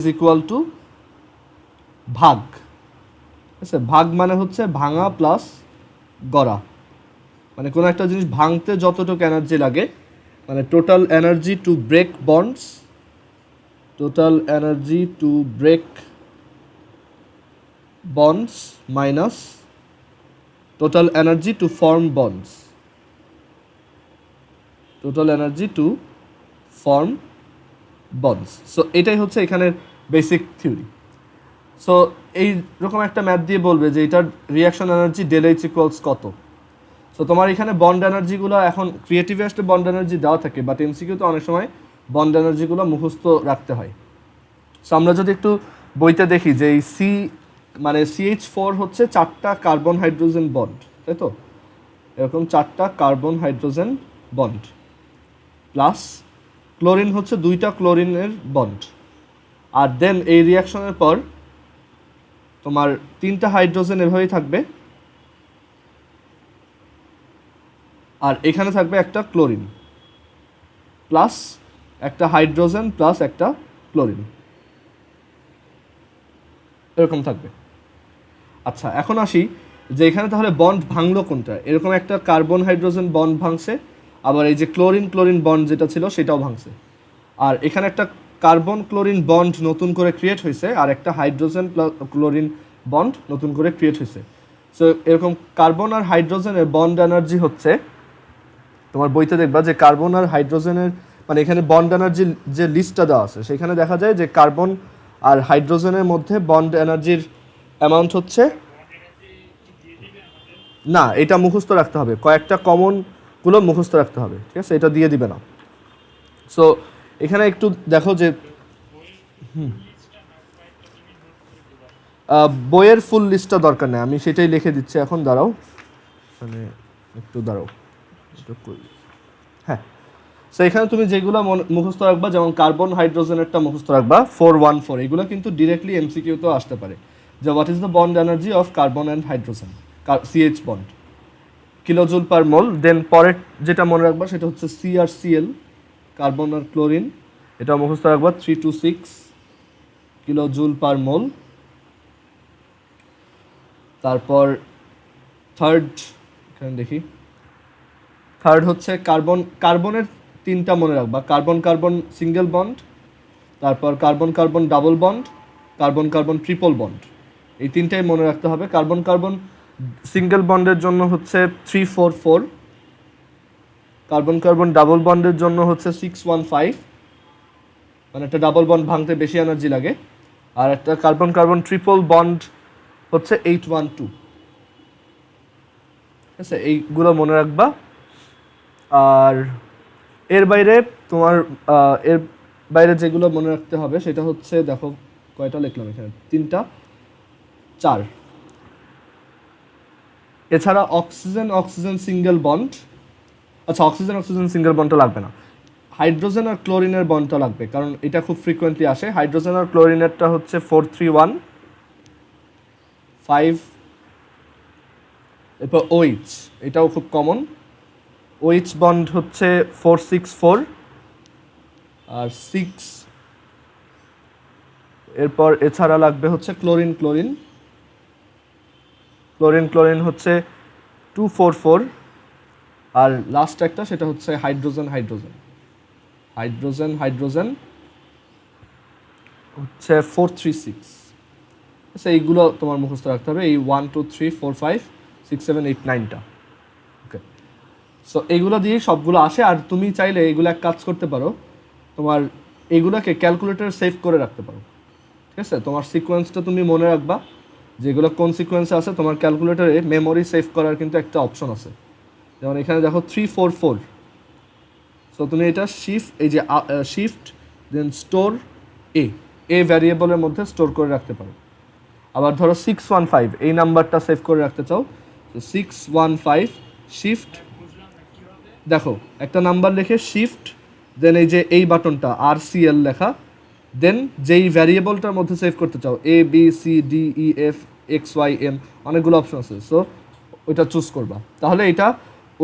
Is equal to ভাগ। ঠিক আছে, ভাগ মানে হচ্ছে ভাঙা প্লাস গড়া, মানে কোনো একটা জিনিস ভাঙতে যতটুকু এনার্জি লাগে, মানে total energy to break bonds, total energy to break bonds minus total energy to form bonds, total energy to form bonds. So এটাই হচ্ছে এখানের বেসিক থিওরি। সো এইরকম একটা ম্যাথ দিয়ে বলবে যে এটার reaction energy del H equals কত। সো তোমার এখানে বন্ড এনার্জিগুলো এখন ক্রিয়েটিভে আসলে বন্ড এনার্জি দেওয়া থাকে, বাট এমসিকিউতে অনেক সময় বন্ড এনার্জিগুলো মুখস্থ রাখতে হয়। সো আমরা যদি একটু বইতে দেখি যে এই মানে CH4 হচ্ছে 4টা কার্বন হাইড্রোজেন বন্ড, তাই তো, এরকম 4টা carbon hydrogen bond, plus chlorine হচ্ছে 2টা ক্লোরিনের বন্ড, আর দেন এই রিয়াকশনের পর তোমার 3টা হাইড্রোজেন এভাবেই থাকবে, আর এখানে থাকবে একটা ক্লোরিন প্লাস একটা হাইড্রোজেন প্লাস একটা ক্লোরিন, এরকম থাকবে। আচ্ছা, এখন আসি যে এখানে তাহলে বন্ড ভাঙলো কোনটা। এরকম একটা কার্বন হাইড্রোজেন বন্ড ভাঙছে, আবার এই যে ক্লোরিন ক্লোরিন বন্ড যেটা ছিল সেটাও ভাঙছে, আর এখানে একটা কার্বন ক্লোরিন বন্ড নতুন করে ক্রিয়েট হয়েছে, আর একটা হাইড্রোজেন ক্লোরিন বন্ড নতুন করে ক্রিয়েট হয়েছে। সো এরকম কার্বন আর হাইড্রোজেনের বন্ড এনার্জি হচ্ছে, তোমার বইতে দেখবা যে কার্বন আর হাইড্রোজেনের, মানে এখানে বন্ড এনার্জি যে লিস্টটা দেওয়া আছে সেখানে দেখা যায় যে কার্বন আর হাইড্রোজেনের মধ্যে বন্ড এনার্জির অ্যামাউন্ট হচ্ছে, না এটা মুখস্থ রাখতে হবে, কয়েকটা কমনগুলো মুখস্থ রাখতে হবে, ঠিক আছে, এটা দিয়ে দিবে না। সো এখানে একটু দেখো যে বইয়ের ফুল লিস্টটা দরকার নেই, আমি সেটাই লিখে দিচ্ছি এখন, দাঁড়াও, মানে একটু দাঁড়াও, হ্যাঁ। সো এখানে তুমি যেগুলো মুখস্থ রাখবা, যেমন কার্বন হাইড্রোজেনেরটা মুখস্থ রাখবা 414, এগুলো কিন্তু ডিরেক্টলি এমসিকিউতেও আসতে পারে, যে what is the bond energy of carbon and hydrogen, CH bond, kilojoule per mole. Then পরের যেটা মনে রাখবা সেটা হচ্ছে CrCl, কার্বন আর ক্লোরিন, এটা মুখস্থ রাখবা 326 কিলোজুল পার মোল। তারপর থার্ড, এখানে দেখি, থার্ড হচ্ছে কার্বনের 3টা মনে রাখবা, কার্বন কার্বন সিঙ্গেল বন্ড, তারপর carbon carbon double bond, carbon carbon triple bond, এই 3টাই মনে রাখতে হবে। কার্বন কার্বন সিঙ্গেল বন্ডের জন্য হচ্ছে 344, কার্বন কার্বন ডাবল বন্ডের জন্য হচ্ছে 615, মানে একটা ডাবল বন্ড ভাঙতে বেশি এনার্জি লাগে, আর একটা কার্বন কার্বন ট্রিপল বন্ড হচ্ছে 812, ঠিক আছে, এইগুলো মনে রাখবা। আর এর বাইরে তোমার এর বাইরে যেগুলো মনে রাখতে হবে সেটা হচ্ছে, দেখো কয়টা লিখলাম এখানে, 3টা 4, এছাড়া অক্সিজেন অক্সিজেন সিঙ্গেল বন্ড, আচ্ছা অক্সিজেন অক্সিজেন সিঙ্গেল বন্ডটা লাগবে না, হাইড্রোজেন আর ক্লোরিনের বন্ডটা লাগবে, কারণ এটা খুব ফ্রিকোয়েন্টলি আসে। হাইড্রোজেন আর ক্লোরিনেরটা হচ্ছে 431 5, এরপর OH, এটাও খুব কমন, OH বন্ড হচ্ছে 464 আর 6, এরপর এছাড়া লাগবে হচ্ছে ক্লোরিন ক্লোরিন, ক্লোরিন ক্লোরিন হচ্ছে 244, আর লাস্ট একটা সেটা হচ্ছে হাইড্রোজেন হাইড্রোজেন, হাইড্রোজেন হাইড্রোজেন হচ্ছে 436। আচ্ছা এইগুলো তোমার মুখস্থ রাখতে হবে, এই 1 2 3 4 5 6 7 8 9টা, ওকে। সো এইগুলো দিয়ে সবগুলো আসে, আর তুমি চাইলে এইগুলো এক কাজ করতে পারো, তোমার এইগুলোকে ক্যালকুলেটরে সেভ করে রাখতে পারো, ঠিক আছে, তোমার সিকোয়েন্সটা তুমি মনে রাখবা যেগুলো কোন সিকোয়েন্সে আছে, তোমার ক্যালকুলেটরে মেমোরি সেভ করার কিন্তু একটা অপশন আছে, যেমন এখানে দেখো 344, সো তুমি এটা শিফট দেন স্টোর এ ভ্যারিয়েবলের মধ্যে স্টোর করে রাখতে পারো। আবার ধরো 615 এই নাম্বারটা সেভ করে রাখতে চাও, তো 615 শিফট, দেখো একটা নাম্বার লিখে শিফট, দেন এই যে এই বাটনটা RCL লেখা, দেন যেই ভ্যারিয়েবলটার মধ্যে সেভ করতে চাও ABCDEFXYM, অনেকগুলো অপশন আছে, সো ওইটা চুজ করবা, তাহলে এটা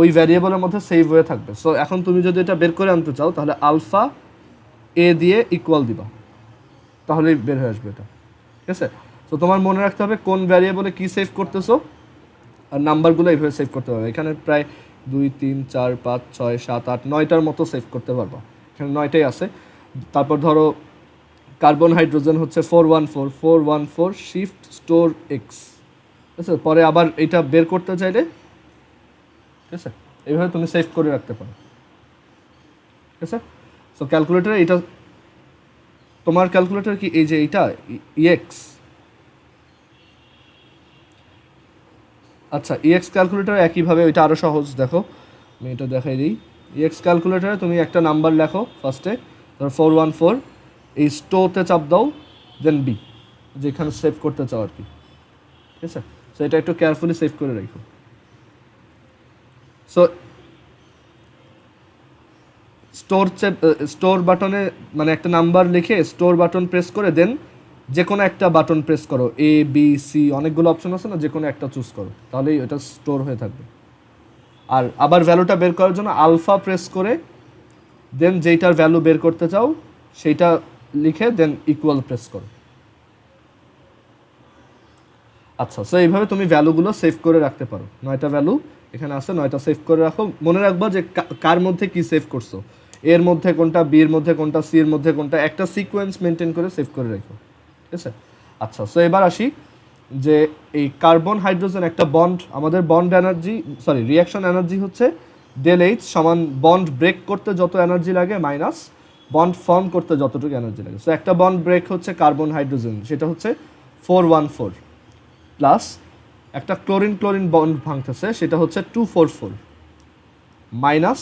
ওই ভ্যারিয়েবলের মধ্যে সেভ হয়ে থাকবে। সো এখন তুমি যদি এটা বের করে আনতে চাও তাহলে আলফা A দিয়ে ইকুয়াল দিবা, তাহলেই বের হয়ে আসবে এটা, ঠিক আছে? তো তোমার মনে রাখতে হবে কোন ভ্যারিয়েবলে কী সেভ করতেছো, আর নাম্বারগুলো এইভাবে সেভ করতে পারবে। এখানে প্রায় 2 3 4 5 6 7 8 9টার মতো সেভ করতে পারবা, এখানে 9টাই আছে। তারপর ধরো কার্বন হাইড্রোজেন হচ্ছে 414 শিফট স্টোর এক্স, ঠিক আছে? পরে আবার এটা বের করতে চাইলে, ঠিক আছে, এইভাবে তুমি সেভ করে রাখতে পারো, ঠিক আছে? সো ক্যালকুলেটারে এটা, তোমার ক্যালকুলেটর কি এই যে এইটা ইএক্স, আচ্ছা ইএক্স ক্যালকুলেটর একইভাবে ওইটা আরও সহজ, দেখো আমি এটা দেখাই দিই। ইএক্স ক্যালকুলেটারে তুমি একটা নাম্বার লেখো ফার্স্টে, ধরো 414, এই স্টোতে চাপ দাও, দেন বি, যেখানে সেভ করতে চাও আর কি, ঠিক আছে? সো এটা একটু কেয়ারফুলি সেভ করে রাখো। সো স্টোর বাটনে মানে একটা নাম্বার লিখে স্টোর বাটন প্রেস করে দেন যে কোনো একটা বাটন প্রেস করো, এ বি সি অনেকগুলো অপশন আছে না, যে কোনো একটা চুজ করো, তাহলেই এটা স্টোর হয়ে থাকবে। আর আবার ভ্যালুটা বের করার জন্য আলফা প্রেস করে দেন যেইটার ভ্যালু বের করতে চাও সেইটা লিখে দেন ইকুয়াল প্রেস করো। আচ্ছা, সো এইভাবে তুমি ভ্যালুগুলো সেভ করে রাখতে পারো। 9টা ভ্যালু এখানে আছে, 9টা সেভ করে রাখো। মনে রাখবা যে কার মধ্যে কি সেভ করছো, এর মধ্যে কোনটা, বির মধ্যে কোনটা, সির মধ্যে কোনটা, একটা সিকোয়েন্স মেনটেন করে সেভ করে রাখো, ঠিক আছে? আচ্ছা, সো এবার আসি যে এই কার্বন হাইড্রোজেন একটা বন্ড, আমাদের বন্ড এনার্জি রিয়াকশন এনার্জি হচ্ছে ডেল এইচ সমান বন্ড ব্রেক করতে যত এনার্জি লাগে মাইনাস বন্ড ফর্ম করতে যতটুকু এনার্জি লাগে। সো একটা বন্ড ব্রেক হচ্ছে কার্বন হাইড্রোজেন, সেটা হচ্ছে 414, প্লাস একটা ক্লোরিন বন্ড ভাঙতেছে সেটা হচ্ছে 244, মাইনাস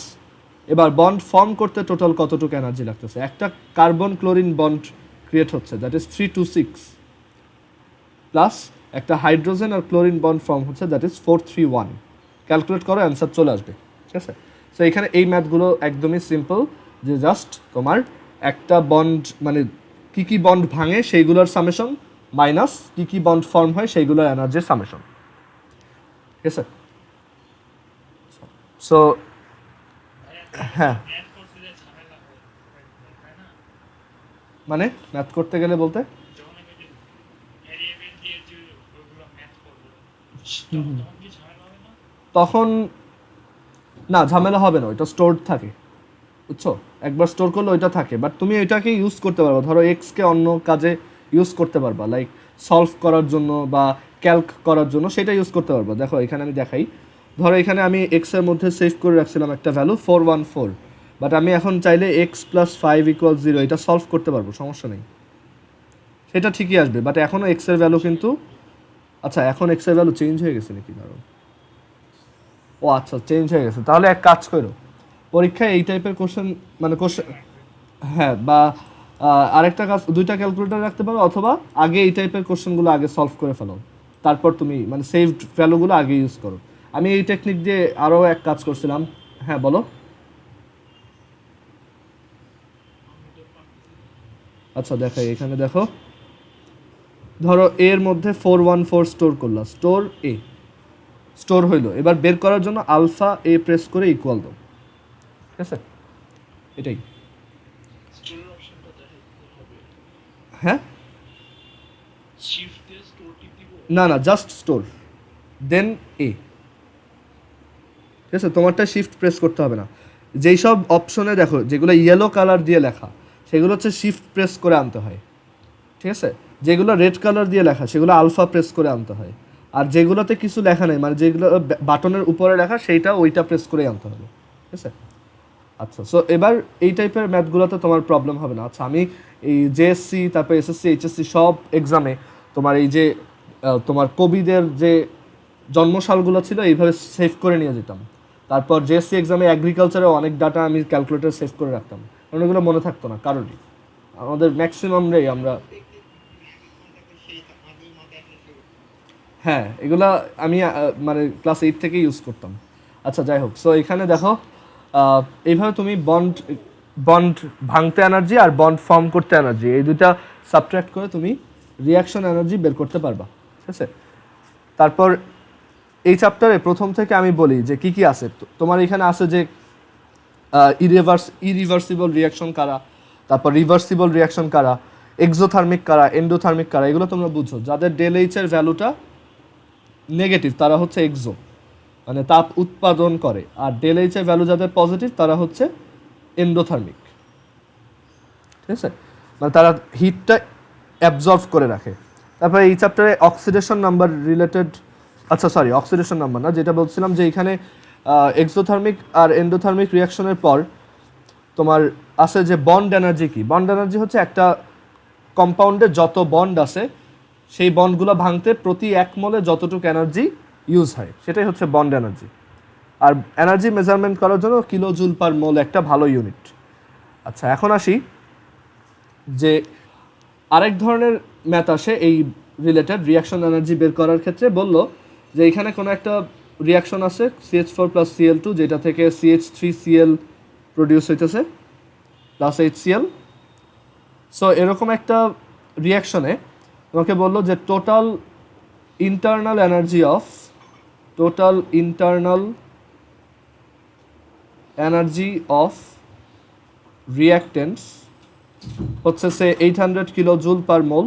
এবার বন্ড ফর্ম করতে টোটাল কতটুকু এনার্জি লাগতেছে, একটা কার্বন ক্লোরিন বন্ড ক্রিয়েট হচ্ছে, দ্যাট ইজ 326, প্লাস একটা হাইড্রোজেন আর ক্লোরিন বন্ড ফর্ম হচ্ছে, দ্যাট ইজ 431। ক্যালকুলেট করো, অ্যান্সার চলে আসবে, ঠিক আছে? সো এখানে এই ম্যাথগুলো একদমই সিম্পল, যে জাস্ট তোমার একটা বন্ড মানে কী কী বন্ড ভাঙে সেইগুলোর সামেশন মাইনাস কী কী বন্ড ফর্ম হয় সেইগুলোর এনার্জির সামেশন, ঠিক আছে? সো হ্যাঁ, মানে ম্যাথ করতে গেলে বলতে তখন না ঝামেলা হবে না, ওইটা স্টোরড থাকে, বুঝছো? একবার স্টোর করলে ওইটা থাকে, বাট তুমি এটাকে ইউজ করতে পারবা, ধরো এক্সকে অন্য কাজে ইউজ করতে পারবা, লাইক সলভ করার জন্য বা ক্যালক করার জন্য, সেটা ইউজ করতে পারবা। দেখো এখানে আমি দেখাই, ধরো এখানে আমি এক্সের মধ্যে সেভ করে রাখছিলাম একটা ভ্যালু 414, বাট আমি এখন চাইলে এক্স প্লাস 5 = 0 এটা সলভ করতে পারবো, সমস্যা নেই, সেটা ঠিকই আসবে। বাট এখনও এক্সের ভ্যালু কিন্তু, আচ্ছা এখন এক্সের ভ্যালু চেঞ্জ হয়ে গেছে নাকি, ধরো ও আচ্ছা চেঞ্জ হয়ে গেছে, তাহলে এক কাজ করো, পরীক্ষায় এই টাইপের কোশ্চেন মানে কোশ্চেন, হ্যাঁ, বা আরেকটা কাজ, দুইটা ক্যালকুলেটর রাখতে পারো, অথবা আগে এই টাইপের কোশ্চেনগুলো আগে সলভ করে ফেলো, তারপর তুমি মানে সেভড ভ্যালুগুলো আগে ইউজ করো। আমি এই টেকনিক দিয়ে আরও এক কাজ করছিলাম। হ্যাঁ বলো। আচ্ছা দেখাই, এখানে দেখো, ধরো এর মধ্যে 414 স্টোর করলাম, স্টোর এ স্টোর হইলো, এবার বের করার জন্য আলফা এ প্রেস করে ইকুয়াল দাও, ঠিক আছে? এটাই। হ্যাঁ, না না, জাস্ট স্টোর দেন এ, ঠিক আছে? তোমারটা শিফট প্রেস করতে হবে না। যেই সব অপশনে দেখো যেগুলো ইয়েলো কালার দিয়ে লেখা সেগুলো হচ্ছে শিফট প্রেস করে আনতে হয়, ঠিক আছে? যেগুলো রেড কালার দিয়ে লেখা সেগুলো আলফা প্রেস করে আনতে হয়, আর যেগুলোতে কিছু লেখা নেই মানে যেগুলো বাটনের উপরে লেখা সেইটা ওইটা প্রেস করে আনতে হবে, ঠিক আছে? আচ্ছা, সো এবার এই টাইপের ম্যাথগুলোতে তোমার প্রবলেম হবে না। আচ্ছা, আমি এই জেএসসি তারপর এসএসসি এইচএসসি সব এক্সামে তোমার এই যে তোমার কবিদের যে জন্মসালগুলো ছিল এইভাবে সেভ করে নিয়ে যেতাম। তারপর জেএসসি এক্সামে অ্যাগ্রিকালচারে অনেক ডাটা আমি ক্যালকুলেটর সেভ করে রাখতাম, কারণ এগুলো মনে থাকতো না কারোরই, আমাদের ম্যাক্সিমামটাই আমরা। হ্যাঁ, এগুলা আমি মানে ক্লাস 8 থেকে ইউজ করতাম। আচ্ছা যাই হোক, সো এখানে দেখো এইভাবে তুমি বন্ড বন্ড ভাঙতে এনার্জি আর বন্ড ফর্ম করতে এনার্জি এই দুইটা সাবট্রাক্ট করে তুমি রিয়াকশন এনার্জি বের করতে পারবা, ঠিক আছে? তারপর এই চ্যাপ্টারে প্রথম থেকে আমি বলি যে কি কি আছে। তোমার এখানে আছে যে ইরিভার্সিবল রিয়াকশন কারা, তারপর রিভার্সিবল রিয়াকশন কারা, এক্সোথার্মিক কারা, এন্ডোথার্মিক কারা, এগুলো তোমরা বুঝো। যাদের ডেল এইচ এর ভ্যালুটা নেগেটিভ তারা হচ্ছে এক্সো, মানে তাপ উৎপাদন করে, আর ডেল এইচ এর ভ্যালু যাদের পজিটিভ তারা হচ্ছে এন্ডোথার্মিক। ঠিক আছে, মানে তারা হিটটা অ্যাবজর্ব করে রাখে। তারপরে এই চ্যাপ্টারে অক্সিডেশন নাম্বার রিলেটেড, আচ্ছা সরি অক্সিডেশন নাম্বার না, যেটা বলছিলাম যে এখানে এক্সোথার্মিক আর এন্ডোথার্মিক রিয়াকশনের পর তোমার আছে যে বন্ড এনার্জি কি। বন্ড এনার্জি হচ্ছে একটা কম্পাউন্ডে যত বন্ড আছে সেই বন্ডগুলো ভাঙতে প্রতি এক মোলে যতটুকু এনার্জি ইউজ হয় সেটাই হচ্ছে বন্ড এনার্জি। আর এনার্জি মেজারমেন্ট করার জন্য কিলো জুল পার মোল একটা ভালো ইউনিট। আচ্ছা এখন আসি যে আরেক ধরনের ম্যাথ আসে এই রিলেটেড রিয়াকশন এনার্জি বের করার ক্ষেত্রে। বললো যে এখানে কোনো একটা রিয়াকশন আছে CH4 + Cl2, যেটা থেকে CH3Cl প্রডিউস হইতেছে প্লাস HCl। সো এরকম একটা রিয়াকশনে তোমাকে বললো যে total internal energy of reactants হচ্ছে সে 800 কিলো জুল পার মোল,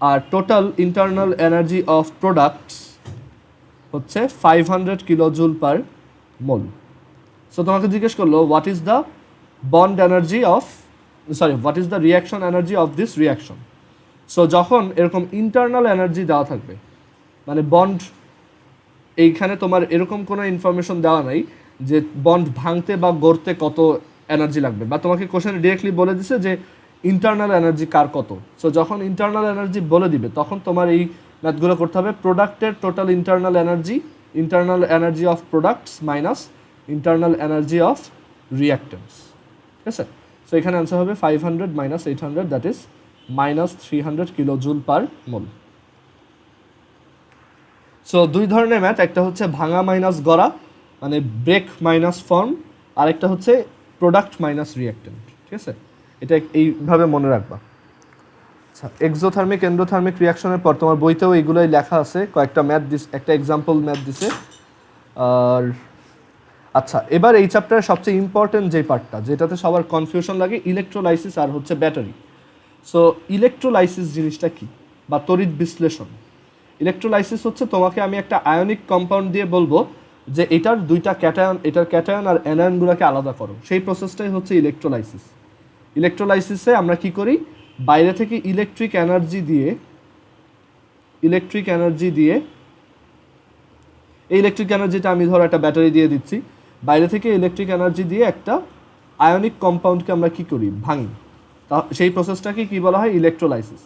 আর total internal energy of products হচ্ছে 500 kilo joule per mole. So তোমাকে জিজ্ঞেস করলো what is the reaction energy of this reaction. So যখন এরকম ইন্টারনাল এনার্জি দেওয়া থাকবে, মানে বন্ড, এইখানে তোমার এরকম কোনো ইনফরমেশন দেওয়া নাই যে বন্ড ভাঙতে বা গড়তে কত এনার্জি লাগবে, বা তোমাকে কোশ্চেনে ডিরেক্টলি বলে দিছে যে ইন্টারনাল এনার্জি কার কত। সো যখন ইন্টারনাল এনার্জি বলে দিবে তখন তোমার এই ম্যাথগুলো করতে হবে। প্রোডাক্টের total internal energy of products minus internal energy of reactants. ঠিক আছে, সো এখানে অ্যান্সার হবে 500 minus 800, that is -300 kilo joule per mole. So দুই ধরনের ম্যাথ, একটা হচ্ছে ভাঙা মাইনাস গড়া মানে ব্রেক মাইনাস ফর্ম, আর একটা হচ্ছে প্রোডাক্ট মাইনাস রিয়াক্টেন্ট। ঠিক আছে, এটা এইভাবে মনে রাখবা। আচ্ছা এক্সোথার্মিক এন্ডোথার্মিক রিয়াকশনের পর তোমার বইতেও এইগুলোই লেখা আছে, কয়েকটা ম্যাথ একটা এক্সাম্পল ম্যাথ দিছে। আর আচ্ছা এবার এই চ্যাপ্টারের সবচেয়ে ইম্পর্টেন্ট যে পার্টটা, যেটাতে সবার কনফিউশন লাগে, ইলেকট্রোলাইসিস আর হচ্ছে ব্যাটারি। সো ইলেকট্রোলাইসিস জিনিসটা কি, বা তড়িৎ বিশ্লেষণ। ইলেকট্রোলাইসিস হচ্ছে তোমাকে আমি একটা আয়নিক কম্পাউন্ড দিয়ে বলবো যে এটার দুইটা ক্যাটায়ন, এটার ক্যাটায়ন আর অ্যানায়নগুলোকে আলাদা করো, সেই প্রসেসটাই হচ্ছে ইলেকট্রোলাইসিস। ইলেকট্রোলাইসিসে আমরা কি করি, বাইরে থেকে ইলেকট্রিক এনার্জি দিয়ে এই ইলেকট্রিক এনার্জিটা আমি ধরো একটা ব্যাটারি দিয়ে দিচ্ছি, বাইরে থেকে ইলেকট্রিক এনার্জি দিয়ে একটা আয়নিক কম্পাউন্ডকে আমরা কি করি, ভাঙি। তা সেই প্রসেসটাকে কি বলা হয়, ইলেকট্রোলাইসিস।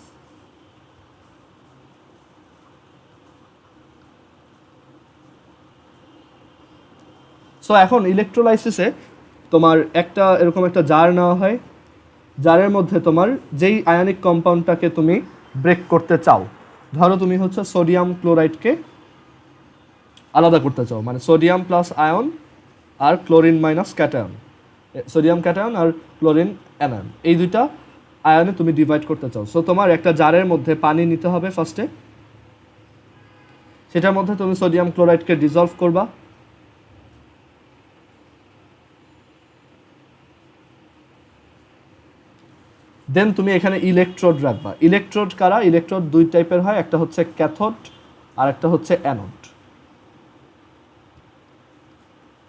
সো এখন ইলেকট্রোলাইসিসে তোমার এরকম একটা জার নেওয়া হয়, জারের মধ্যে তোমার যেই আয়নিক কম্পাউন্ডটাকে তুমি ব্রেক করতে চাও, ধরো তুমি হচ্ছে সোডিয়াম ক্লোরাইডকে আলাদা করতে চাও, মানে সোডিয়াম প্লাস আয়ন আর chlorine minus cation, sodium cation আর ক্লোরিন অ্যানায়ন, এই দুইটা আয়নে তুমি ডিভাইড করতে চাও। সো তোমার একটা জারের মধ্যে পানি নিতে হবে ফার্স্টে, সেটার মধ্যে তুমি সোডিয়াম ক্লোরাইডকে ডিজলভ করবা, দেন তুমি এখানে ইলেকট্রোড রাখবা। ইলেকট্রোড কারা, ইলেকট্রোড দুই টাইপের হয়, একটা হচ্ছে ক্যাথোড আর একটা হচ্ছে অ্যানোড।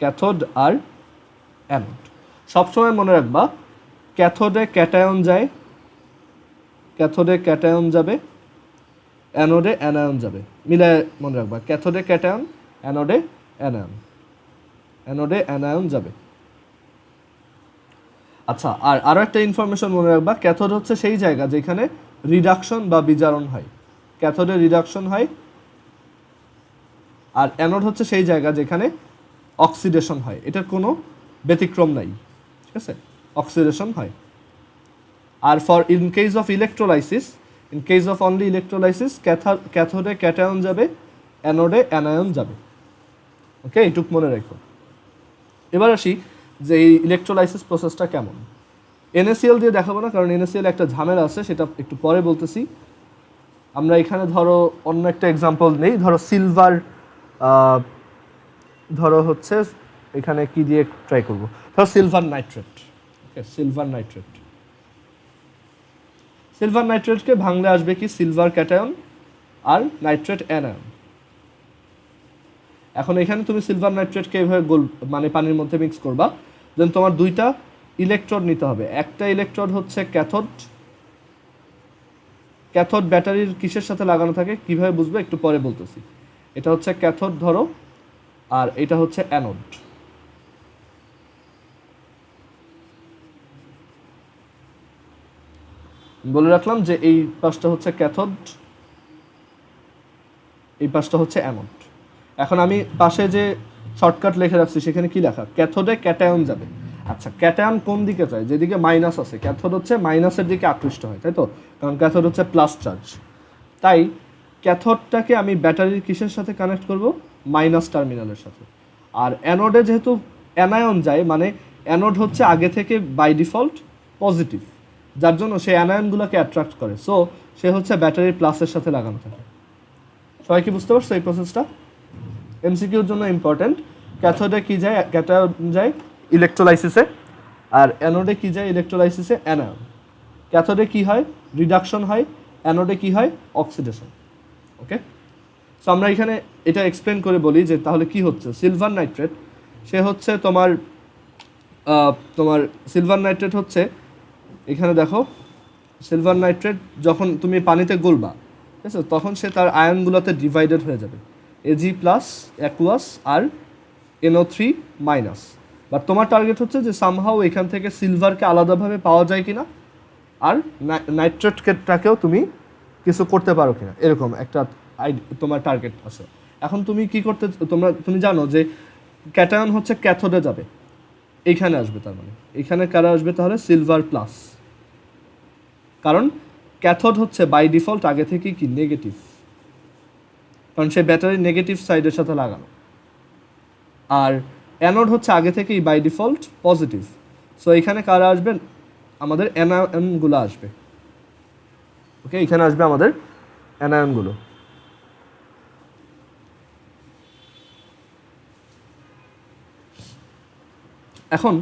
ক্যাথোড আর অ্যানোড সবসময় মনে রাখবা, ক্যাথোডে ক্যাটায়ন যাবে, অ্যানোডে অ্যানায়ন যাবে, মিলায় মনে রাখবা, ক্যাথোডে ক্যাটায়ন, অ্যানোডে অ্যানায়ন যাবে। আচ্ছা আর আরও একটা ইনফরমেশন মনে রাখবা, ক্যাথোড হচ্ছে সেই জায়গা যেখানে রিডাকশন বা বিজারণ হয়, ক্যাথোডে রিডাকশন হয়, আর অ্যানোড হচ্ছে সেই জায়গা যেখানে অক্সিডেশন হয়, এটার কোনো ব্যতিক্রম নাই। ঠিক আছে, অক্সিডেশন হয়। আর in case of only electrolysis ক্যাথোডে ক্যাটায়ন যাবে, অ্যানোডে অ্যানায়ন যাবে। ওকে, এইটুক মনে রেখো। এবার আসি যে এই ইলেকট্রোলাইসিস প্রসেসটা কেমন। NaCl দিয়ে দেখাবো না, কারণ NaCl একটা ঝামেলা আছে, সেটা একটু পরে বলতেছি। আমরা এখানে ধরো অন্য একটা এক্সাম্পল নেই, ধরো সিলভার, ধরো হচ্ছে এখানে কি দিয়ে ট্রাই করবো, ধরো সিলভার নাইট্রেট। ওকে, সিলভার নাইট্রেট। সিলভার নাইট্রেটকে ভাঙলে আসবে কি সিলভার ক্যাটায়ন আর নাইট্রেট অ্যানায়ন। এখন এখানে তুমি সিলভার নাইট্রেটকে এইভাবে মানে পানির মধ্যে মিক্স করবা, দেন তোমার দুইটা ইলেকট্রোড নিতে হবে। একটা ইলেকট্রোড হচ্ছে ক্যাথোড। ক্যাথোড ব্যাটারির কিসের সাথে লাগানো থাকে কিভাবে বুঝবে একটু পরে বলতেছি। এটা হচ্ছে ক্যাথোড ধরো, আর এটা হচ্ছে অ্যানোড। বলে রাখলাম যে এই পাশটা হচ্ছে ক্যাথোড, এই পাশটা হচ্ছে অ্যানোড। এখন আমি পাশে যে শর্টকাট লিখে রাখছি সেখানে কি লেখা, ক্যাথোডে ক্যাটায়ন যাবে। আচ্ছা, ক্যাটায়ন কোন দিকে যায়? যেদিকে মাইনাস আছে, ক্যাথোড হচ্ছে মাইনাসের দিকে আকৃষ্ট হয়, তাই তো, কারণ ক্যাথোড হচ্ছে প্লাস চার্জ। তাই ক্যাথোডটাকে আমি ব্যাটারির কিসের সাথে কানেক্ট করব? মাইনাস টার্মিনালের সাথে। আর অ্যানোডে যেহেতু অ্যানায়ন যায়, মানে অ্যানোড হচ্ছে আগে থেকে বাই ডিফল্ট পজিটিভ, যার জন্য সে অ্যানায়নগুলোকে অ্যাট্রাক্ট করে, সো সে হচ্ছে ব্যাটারির প্লাসের সাথে লাগানো থাকে। সবাই কি বুঝতে পারছো এই প্রসেসটা? এমসিকিউর জন্য ইম্পর্টেন্ট। ক্যাথোডে কি যায়? ক্যাটায়ন যায় ইলেকট্রোলাইসিসে, আর অ্যানোডে কি যায় ইলেকট্রোলাইসিসে? অ্যানায়ন। ক্যাথোডে কি হয়? রিডাকশন হয়। অ্যানোডে কি হয়? অক্সিডেশন। ওকে, সো আমরা এখানে এটা এক্সপ্লেন করে বলি যে তাহলে কি হচ্ছে। সিলভার নাইট্রেট সে হচ্ছে তোমার সিলভার নাইট্রেট হচ্ছে, এখানে দেখো, সিলভার নাইট্রেট যখন তুমি পানিতে গলবা, ঠিক আছে, তখন সে তার আয়নগুলোতে ডিভাইডেড হয়ে যাবে, এজি প্লাস অ্যাকুয়াস আর NO3 মাইনাস। বাট তোমার টার্গেট হচ্ছে যে সামহাও এখান থেকে সিলভারকে আলাদাভাবে পাওয়া যায় কিনা, আর নাইট্রেটটাকেও তুমি কিছু করতে পারো কিনা, এরকম একটা তোমার টার্গেট আছে। এখন তুমি কি করতে, তুমি জানো যে ক্যাটায়ন হচ্ছে ক্যাথোডে যাবে, এইখানে আসবে, তার মানে এখানে কারা আসবে তাহলে? সিলভার প্লাস, কারণ ক্যাথোড হচ্ছে বাই ডিফল্ট আগে থেকেই কি নেগেটিভ, কারণ সে ব্যাটারির নেগেটিভ সাইডের সাথে লাগানো। আর অ্যানোড হচ্ছে আগে থেকেই বাই ডিফল্ট পজিটিভ, সো এখানে কারা আসবেন? আমাদের অ্যানায়নগুলো আসবে। ওকে, এখানে আসবে আমাদের অ্যানায়নগুলো। এখন